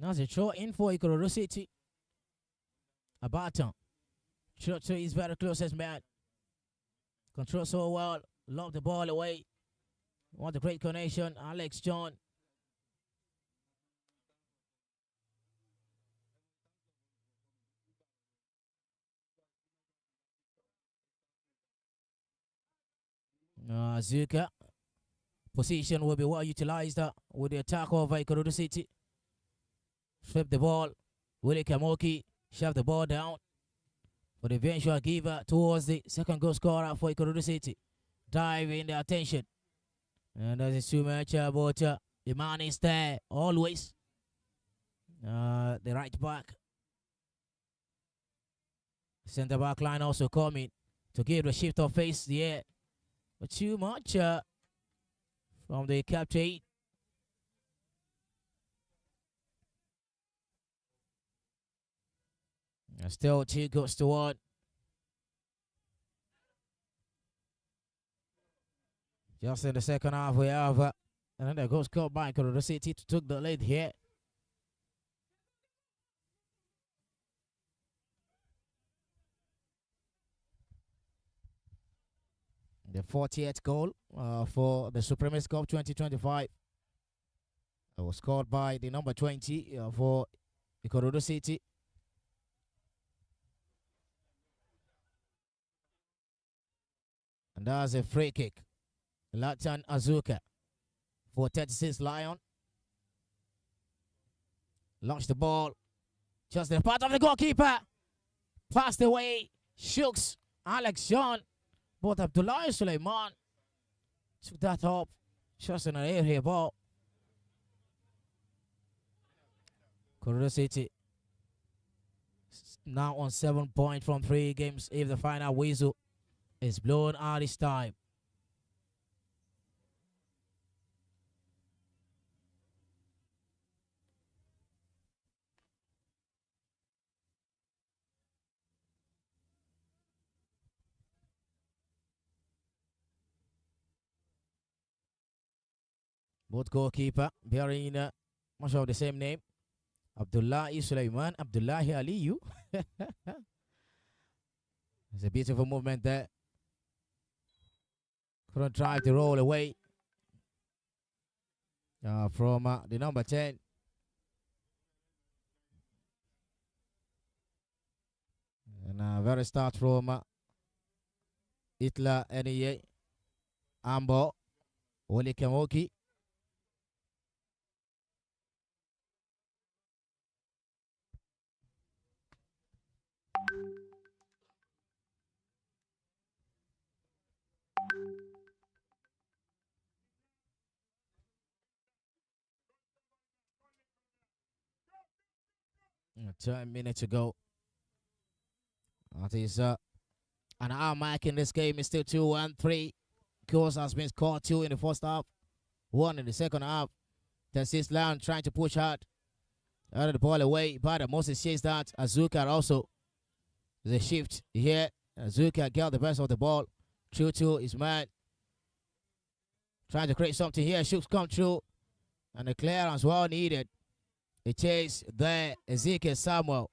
Now it's a throw in for Ikorodu City. A baton. Throw to his very closest man. Control so well. Lob the ball away. What a great connection. Alex John. Zuka. Position will be well utilized with the attack of Ikorodu City. Flip the ball. Willie Kamoki shove the ball down for the eventual giver towards the second goal scorer for Ikorodu City. Dive in the attention. And there's too much about the man is there always. The right back. Centre back line also coming to give the shift of face the air. But too much from the captain. Still 2 goals to 1. Just in the second half, we have another goal scored by Ikorodu City to take the lead here. The 40th goal for the Supremacy Cup 2025 was scored by the number 20 for Ikorodu City. And that's a free kick. Latan Azuka for 36 Lion. Launched the ball. Just the part of the goalkeeper. Passed away. Shooks. Alex John. But Abdullah Suleiman took that up. Just in an area ball. Ikorodu City now on 7 points from 3 games if the final whistle is blown out this time. Both goalkeeper bearing much of the same name. Abdullah Sulaiman, Abdullah Aliyu. It's a beautiful movement there. Couldn't drive the roll away from the number 10. And very start from Itla Eniye Ambo Oli Kamoki. 10 minutes to go. That is an hour mark in this game. It's still 2-1-3. Goals has been scored 2 in the first half, 1 in the second half. Texas Lion trying to push hard. Out of the ball away, but Moses chased that. Azuka also. The shift here. Azuka got the best of the ball. Through to his man. Trying to create something here. Shoots come through. And the clearance well needed. The chase there. Ezekiel Samuel.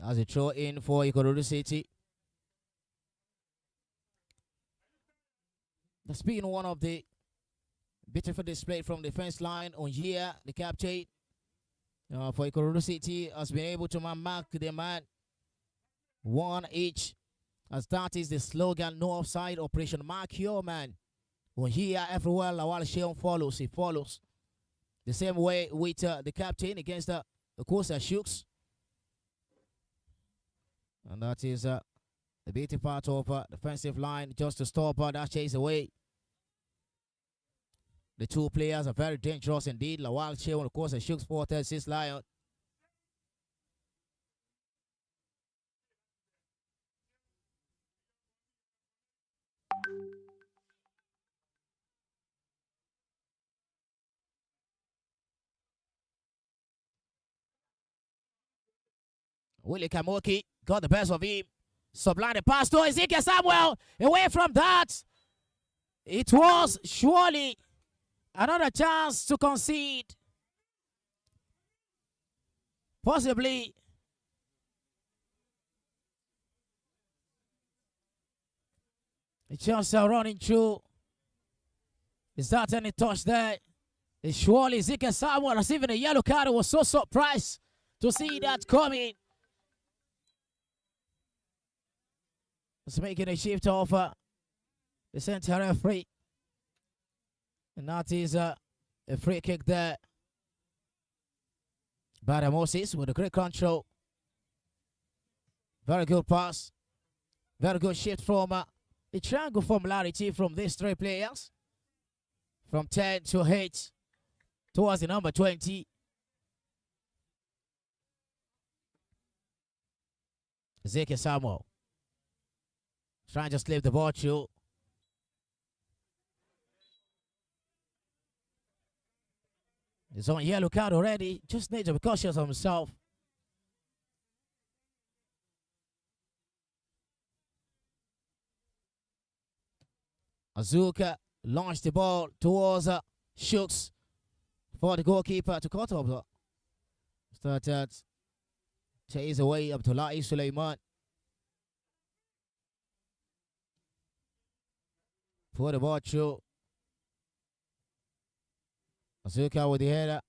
As a throw in for Ikorodu City. That's been one of the beautiful display from the defense line on here. The captain for Ikorodu City has been able to mark the man 1 each. As that is the slogan, no offside operation. Mark your man. On here, everywhere Lawal Sheon follows. He follows. The same way with the captain against the Kosa Shooks. And that is the beating part of defensive line just to stop that chase away. The two players are very dangerous indeed. Lawal Sheon, of course, and Shooks for Texas Lion. Willie Kamoki got the best of him. Sublime the pass to Ezekiel Samuel. Away from that. It was surely another chance to concede. Possibly. The chance running through. Is that any touch there? It's surely Ezekiel Samuel receiving a yellow card. Was so surprised to see that coming. It's making a shift off the center referee. And that is a free kick there. By Moses with a great control. Very good pass. Very good shift from the triangle formularity from these three players. From 10 to 8 towards the number 20. Ezekiel Samuel. Trying to slip the ball through. He's on yellow card already. Just needs to be cautious of himself. Azuka launched the ball towards Shooks for the goalkeeper to cut off. Started chase away Abdullahi Suleiman. Put the ball through. Azuka with the header.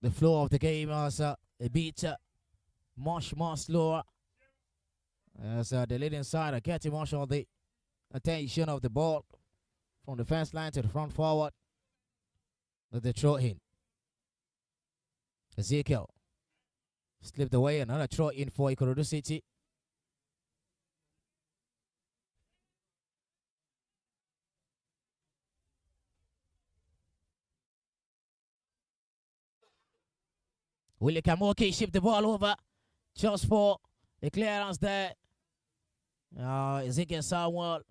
The flow of the game was a bit much more slower. As the leading side are getting much of the attention of the ball from the defense line to the front forward. With the throw in. Ezekiel slipped away. Another throw in for Ikorodu City. Willie Kamoki shipped the ball over just for the clearance there. Ezekiel Samuel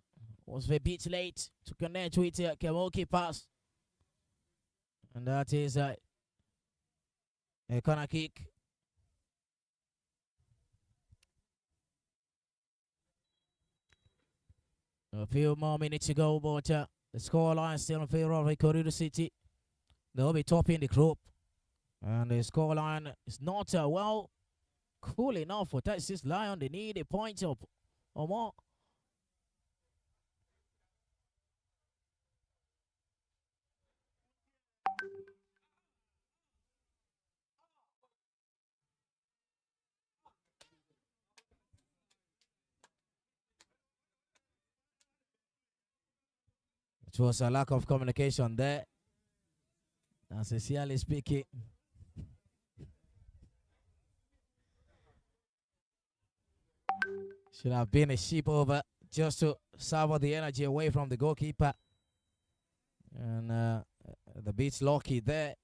was a bit late to connect with Kamoki pass. And that is a corner kick. A few more minutes to go, but the scoreline still in favor of Ikorodu City. They'll be topping the group. And the scoreline is not, well, cool enough for Texas Lion. They need a point or more. It was a lack of communication there. Sincerely speaking. Should have been a sheep over just to salvage the energy away from the goalkeeper. And the beat's lucky there.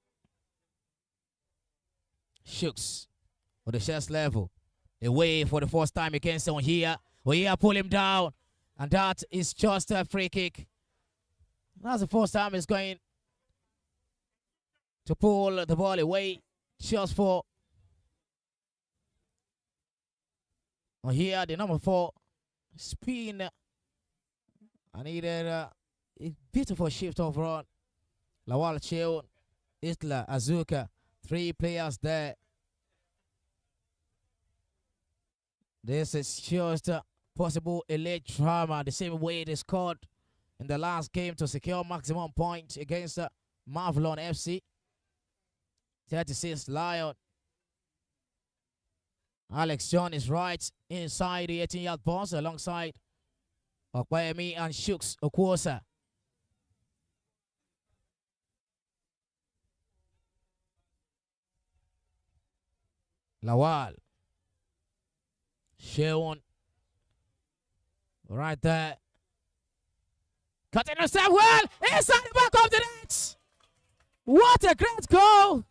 Shooks with the chest level. Away for the first time against on here. Here pull him down. And that is just a free kick. That's the first time he's going to pull the ball away. Just for here, the number 4 spin. I needed a beautiful shift overall. Lawal Cheon, Isla, Azuka, 3 players there. This is just possible elite drama, the same way they scored in the last game to secure maximum points against Mavlon FC. 36 Lion. Alex John is right inside the 18-yard box alongside Okwayemi and Shooks Okwosa. Lawal. Sheon. Right there. Cutting himself well. Inside the back of the net. What a great goal.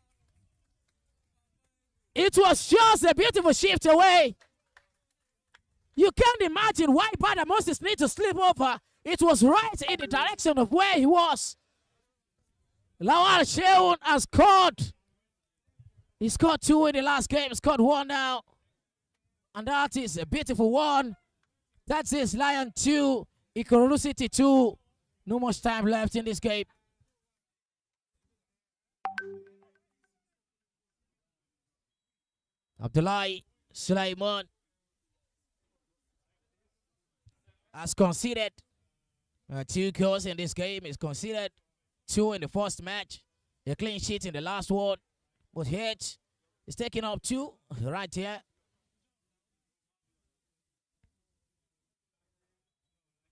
It was just a beautiful shift away. You can't imagine why Bada Moses need to slip over. It was right in the direction of where he was. Lawal Sheon has scored. He scored 2 in the last game. He scored 1 now. And that is a beautiful one. That is Lion 2, Ikorodu City 2. No much time left in this game. Abdullahi Sulaiman has conceded 2 goals in this game. He's conceded 2 in the first match. A clean sheet in the last one. But here, he's taking up 2 right here.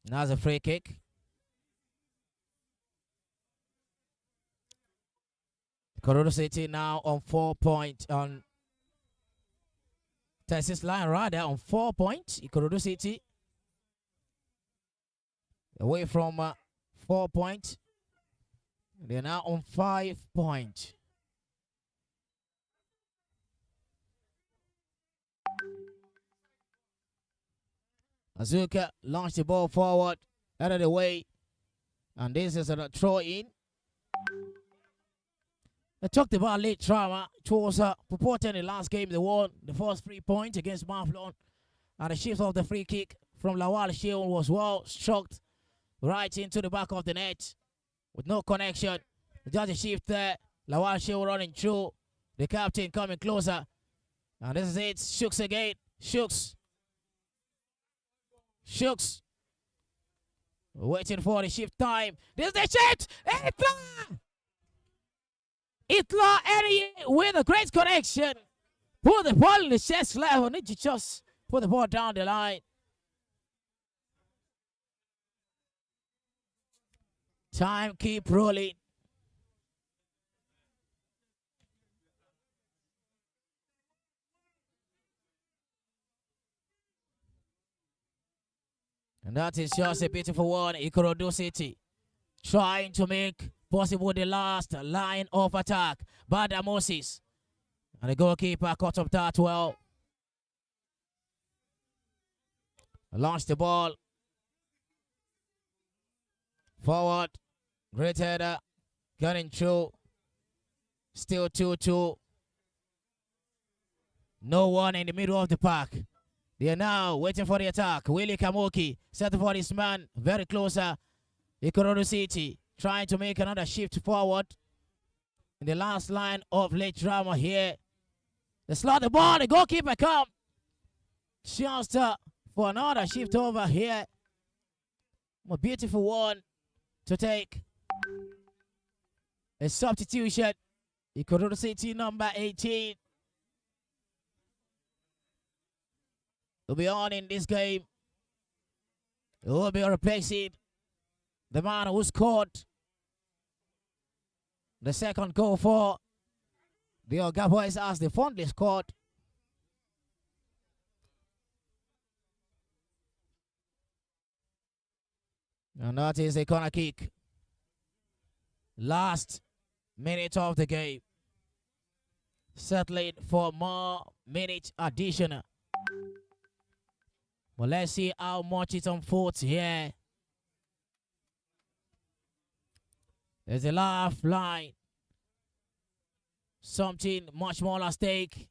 Now a free kick. Ikorodu City now on 4 points on Texas Lion rather on 4 points. Ikorodu City away from 4 points. They're now on 5 points. Azuka launched the ball forward, out of the way, and this is a throw in. I talked about late drama. It was purported in the last game they won the first 3 points against Mavlon, and the shift of the free kick from Lawal Sheon was well struck right into the back of the net with no connection. Just a shift there. Lawal Sheon running through. The captain coming closer, and this is it. Shooks again. Shooks. Shooks. Waiting for the shift time. This is the shift. Itla! Itla Eddie with a great connection. Put the ball in the chest level. Need to just put the ball down the line. Time keep rolling. And that is just a beautiful one. Ikorodu City trying to make possible the last line of attack. Bada Moses. And the goalkeeper caught up that well. Launched the ball. Forward. Great header. Getting through. Still 2-2. No one in the middle of the park. They are now waiting for the attack. Willie Kamoki set for this man very closer. Ikorodu City trying to make another shift forward. In the last line of late drama here. They slot the ball. The goalkeeper come. Chance for another shift over here. A beautiful one to take. A substitution. Ikorodu City number 18. Will be on in this game. It will be replacing the man who scored the second goal for the Oga Boys as they fondly scored. And that is a corner kick. Last minute of the game. Settling for more minute additional. Well, let's see how much it unfolds here. There's a lifeline. Something much more at stake.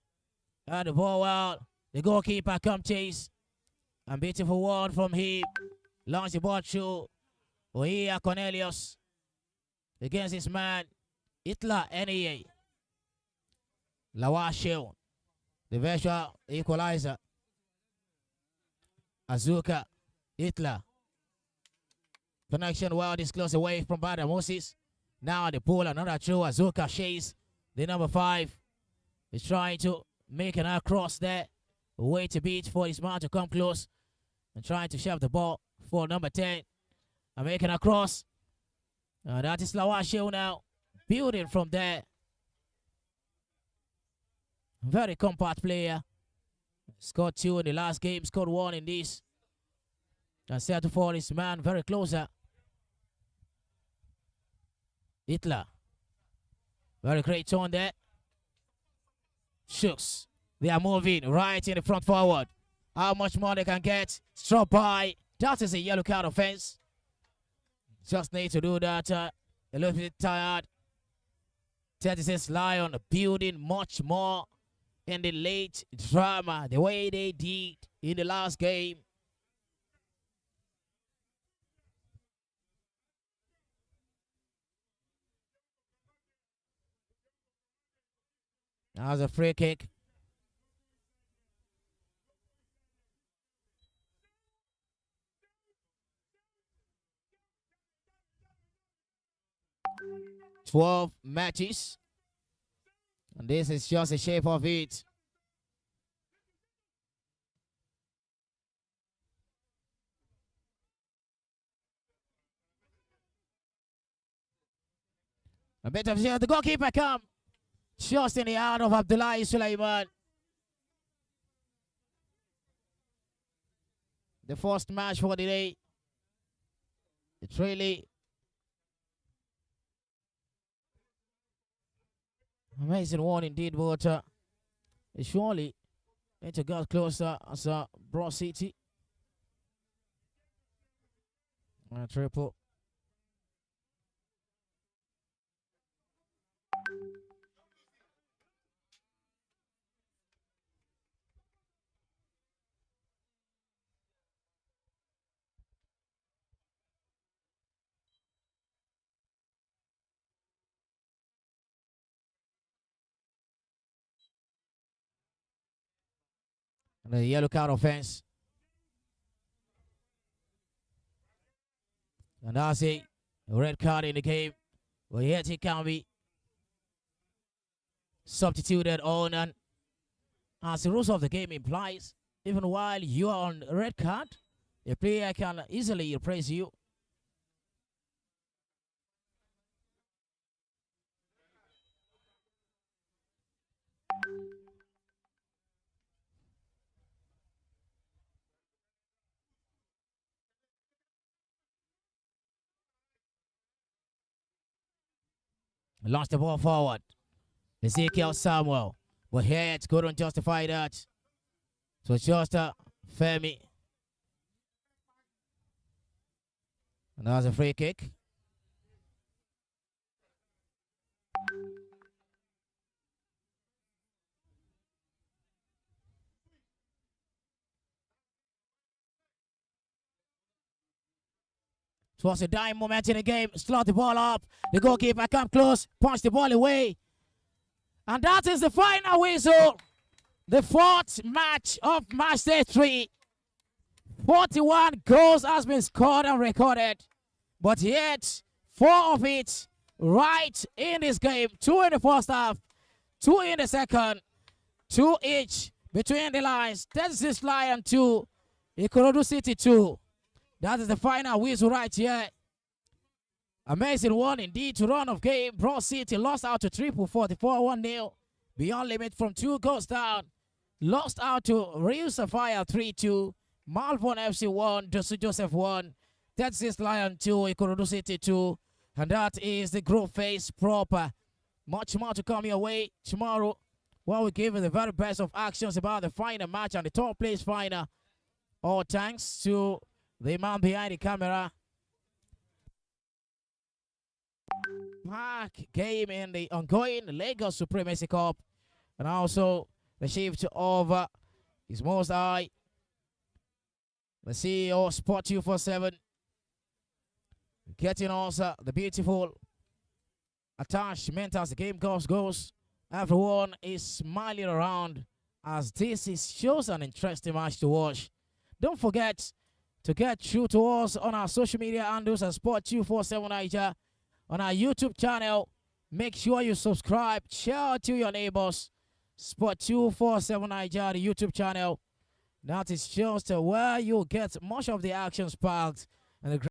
And the ball out. The goalkeeper come chase. And beautiful one from him. Launch the ball through. Oia Cornelius. Against his man. Hitler NEA. Lawashel. The virtual equalizer. Azuka. Hitler. Connection well disclosed away from Bada Moses. Now the ball, another throw. Azuka Chase. The number 5 is trying to make an cross there. Wait a bit for his man to come close. And trying to shove the ball for number 10. And making a cross. That is Lawashel now. Building from there. Very compact player. Scored 2 in the last game. Scored 1 in this. And set to fall his man very closer. Hitler. Very great turn there. Shooks. They are moving right in the front forward. How much more they can get. Struck by. That is a yellow card offense. Just need to do that. A little bit tired. 36 Lion building much more in the late drama. The way they did in the last game. That was a free kick. "12 matches. And this is just the shape of it. A bit of the goalkeeper come. Just in the hand of Abdullahi Sulaiman. The first match for the day. It's really amazing one indeed, but it surely need to get closer as Broad City. And a triple. And the yellow card offense. And that's a red card in the game. But yet he can be substituted on. And as the rules of the game implies, even while you are on a red card, a player can easily replace you. Launched the ball forward. Ezekiel Samuel. But here it couldn't justify that. So it's just Femi. And that was a free kick. It was a dying moment in the game. Slot the ball up. The goalkeeper come close. Punch the ball away. And that is the final whistle. The fourth match of Matchday 3. 41 goals has been scored and recorded. But yet, 4 of it right in this game. 2 in the first half. 2 in the second. 2 each between the lines. 36 Lion 2. Ikorodu City 2. That is the final whistle right here. Amazing one indeed to run of game. Broad City lost out to Triple 44 1-0. Beyond limit from 2 goals down. Lost out to Real Sapphire 3-2. Mavlon FC 1. Dosu Joseph 1. Texas Lion 2, Ikorodu City 2. And that is the group phase proper. Much more to come your way tomorrow, where we give you the very best of actions about the final match and the top place final. All thanks to the man behind the camera. Park game in the ongoing Lagos Supremacy Cup, and also the shift of His Most High, the CEO of Sport247, getting us the beautiful attachment as the game goes. Everyone is smiling around as this shows an interesting match to watch. Don't forget to get through to us on our social media handles at Sport247 Naija, on our YouTube channel. Make sure you subscribe, share to your neighbors. Sport247 Naija, the YouTube channel. That is just where you get much of the actions packed and the